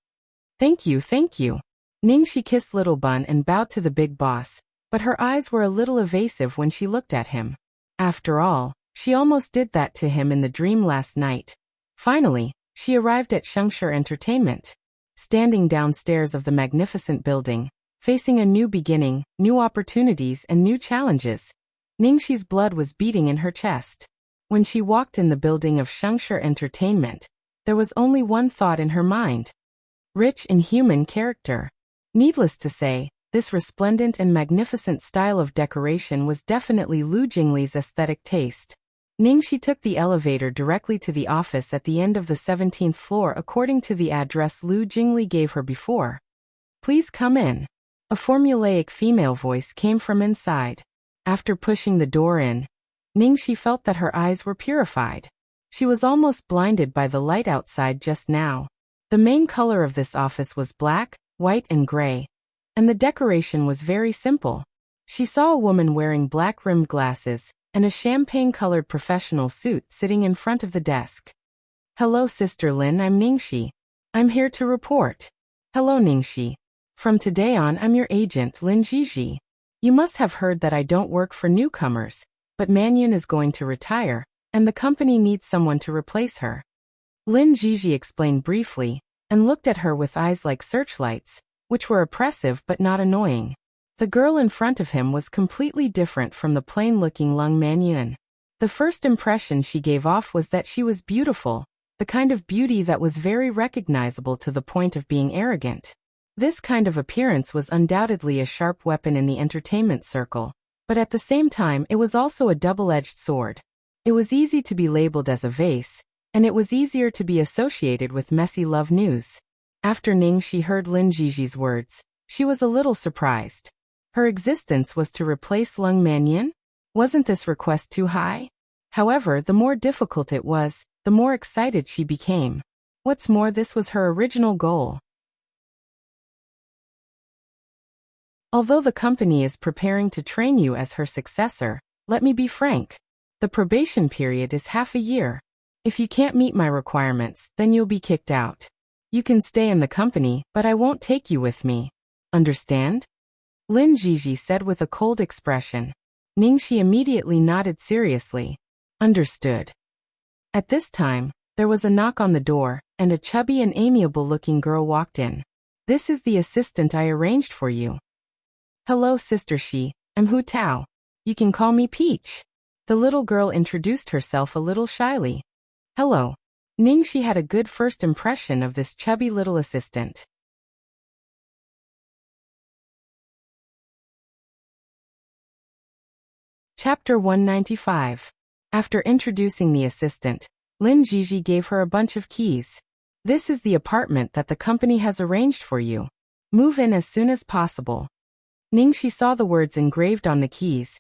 Thank you, thank you. Ningxi kissed Little Bun and bowed to the big boss, but her eyes were a little evasive when she looked at him. After all, she almost did that to him in the dream last night. Finally, she arrived at Shengshi Entertainment. Standing downstairs of the magnificent building, facing a new beginning, new opportunities and new challenges, Ningxi's blood was beating in her chest. When she walked in the building of Shengshi Entertainment, there was only one thought in her mind. Rich in human character. Needless to say, this resplendent and magnificent style of decoration was definitely Lu Jingli's aesthetic taste. Ningxi took the elevator directly to the office at the end of the 17th floor according to the address Lu Jingli gave her before. "Please come in." A formulaic female voice came from inside. After pushing the door in, Ningxi felt that her eyes were purified. She was almost blinded by the light outside just now. The main color of this office was black, white and gray, and the decoration was very simple. She saw a woman wearing black-rimmed glasses and a champagne-colored professional suit sitting in front of the desk. "Hello, Sister Lin, I'm Ningxi. I'm here to report." "Hello, Ningxi. From today on, I'm your agent, Lin Jiji. You must have heard that I don't work for newcomers, but Manyun is going to retire, and the company needs someone to replace her." Lin Jiji explained briefly, and looked at her with eyes like searchlights, which were oppressive but not annoying. The girl in front of him was completely different from the plain-looking Lung Manyun. The first impression she gave off was that she was beautiful, the kind of beauty that was very recognizable to the point of being arrogant. This kind of appearance was undoubtedly a sharp weapon in the entertainment circle, but at the same time it was also a double-edged sword. It was easy to be labeled as a vase, and it was easier to be associated with messy love news. After Ningxi heard Lin Jiji's words, she was a little surprised. Her existence was to replace Lung Manyun? Wasn't this request too high? However, the more difficult it was, the more excited she became. What's more, this was her original goal. Although the company is preparing to train you as her successor, let me be frank. The probation period is half a year. If you can't meet my requirements, then you'll be kicked out. You can stay in the company, but I won't take you with me. Understand? Lin Jiji said with a cold expression. Ningxi immediately nodded seriously. Understood. At this time, there was a knock on the door, and a chubby and amiable-looking girl walked in. "This is the assistant I arranged for you." "Hello, Sister Shi, I'm Hu Tao. You can call me Peach." The little girl introduced herself a little shyly. "Hello." Ningxi had a good first impression of this chubby little assistant. Chapter 195. After introducing the assistant, Lin Jiji gave her a bunch of keys. "This is the apartment that the company has arranged for you. Move in as soon as possible." Ningxi saw the words engraved on the keys.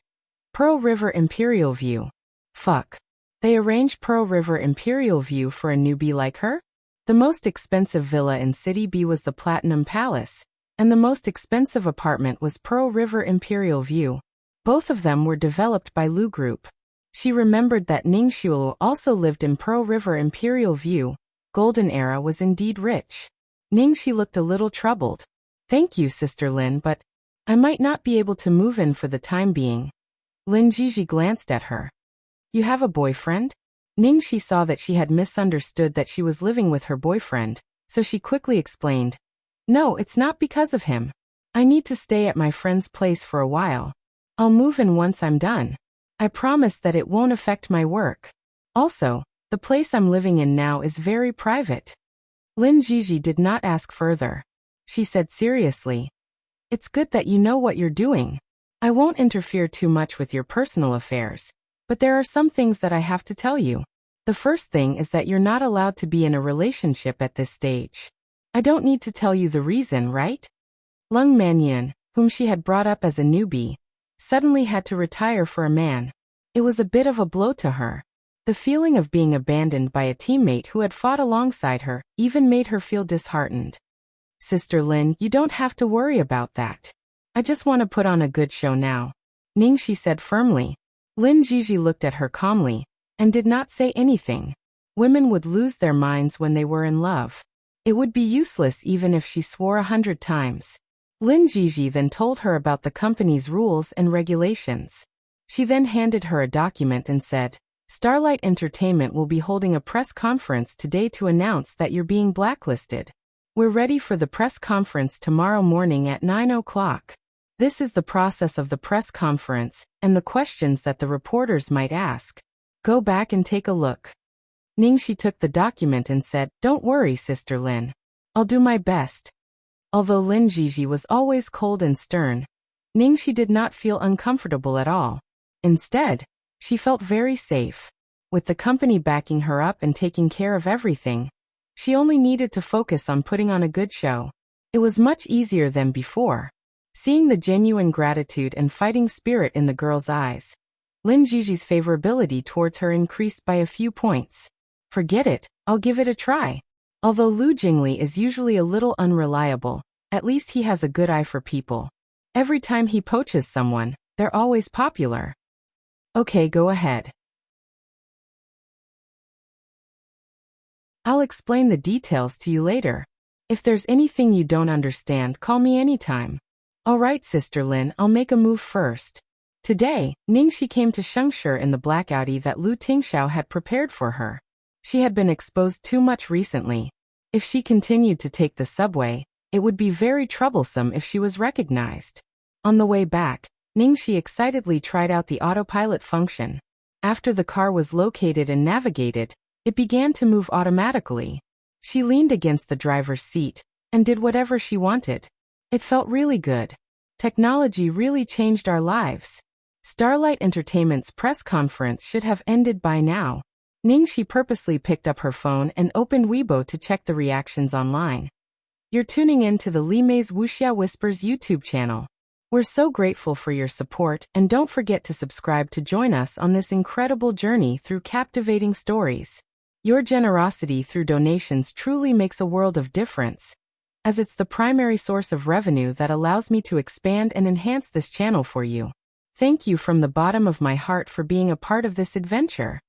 Pearl River Imperial View. Fuck. They arranged Pearl River Imperial View for a newbie like her? The most expensive villa in City B was the Platinum Palace, and the most expensive apartment was Pearl River Imperial View. Both of them were developed by Lu Group. She remembered that Ningxiulu also lived in Pearl River Imperial View. Golden Era was indeed rich. Ningxi looked a little troubled. "Thank you, Sister Lin, but I might not be able to move in for the time being." Lin Jiji glanced at her. "You have a boyfriend?" Ningxi saw that she had misunderstood that she was living with her boyfriend, so she quickly explained. "No, it's not because of him. I need to stay at my friend's place for a while. I'll move in once I'm done. I promise that it won't affect my work. Also, the place I'm living in now is very private." Lin Jiji did not ask further. She said seriously, "It's good that you know what you're doing. I won't interfere too much with your personal affairs, but there are some things that I have to tell you. The first thing is that you're not allowed to be in a relationship at this stage. I don't need to tell you the reason, right? Lung Manyan, whom she had brought up as a newbie, suddenly had to retire for a man. It was a bit of a blow to her. The feeling of being abandoned by a teammate who had fought alongside her even made her feel disheartened. Sister Lin, you don't have to worry about that. I just want to put on a good show now. Ningxi said firmly. Lin Jiji looked at her calmly and did not say anything. Women would lose their minds when they were in love. It would be useless even if she swore 100 times. Lin Jiji then told her about the company's rules and regulations. She then handed her a document and said, Starlight Entertainment will be holding a press conference today to announce that you're being blacklisted. We're ready for the press conference tomorrow morning at 9 o'clock. This is the process of the press conference and the questions that the reporters might ask. Go back and take a look. Ningxi took the document and said, Don't worry, Sister Lin. I'll do my best. Although Lin Jiji was always cold and stern, Ningxi did not feel uncomfortable at all. Instead, she felt very safe. With the company backing her up and taking care of everything, she only needed to focus on putting on a good show. It was much easier than before. Seeing the genuine gratitude and fighting spirit in the girl's eyes, Lin Jiji's favorability towards her increased by a few points. Forget it, I'll give it a try. Although Lu Jingli is usually a little unreliable, at least he has a good eye for people. Every time he poaches someone, they're always popular. Okay, go ahead. I'll explain the details to you later. If there's anything you don't understand, call me anytime. Alright, Sister Lin, I'll make a move first. Today, Ningxi came to Shengshi in the black Audi that Lu Tingxiao had prepared for her. She had been exposed too much recently. If she continued to take the subway, it would be very troublesome if she was recognized. On the way back, Ningxi excitedly tried out the autopilot function. After the car was located and navigated, it began to move automatically. She leaned against the driver's seat and did whatever she wanted. It felt really good. Technology really changed our lives. Starlight Entertainment's press conference should have ended by now. Ningxi purposely picked up her phone and opened Weibo to check the reactions online. You're tuning in to the Li Mei's Wuxia Whispers YouTube channel. We're so grateful for your support, and don't forget to subscribe to join us on this incredible journey through captivating stories. Your generosity through donations truly makes a world of difference, as it's the primary source of revenue that allows me to expand and enhance this channel for you. Thank you from the bottom of my heart for being a part of this adventure.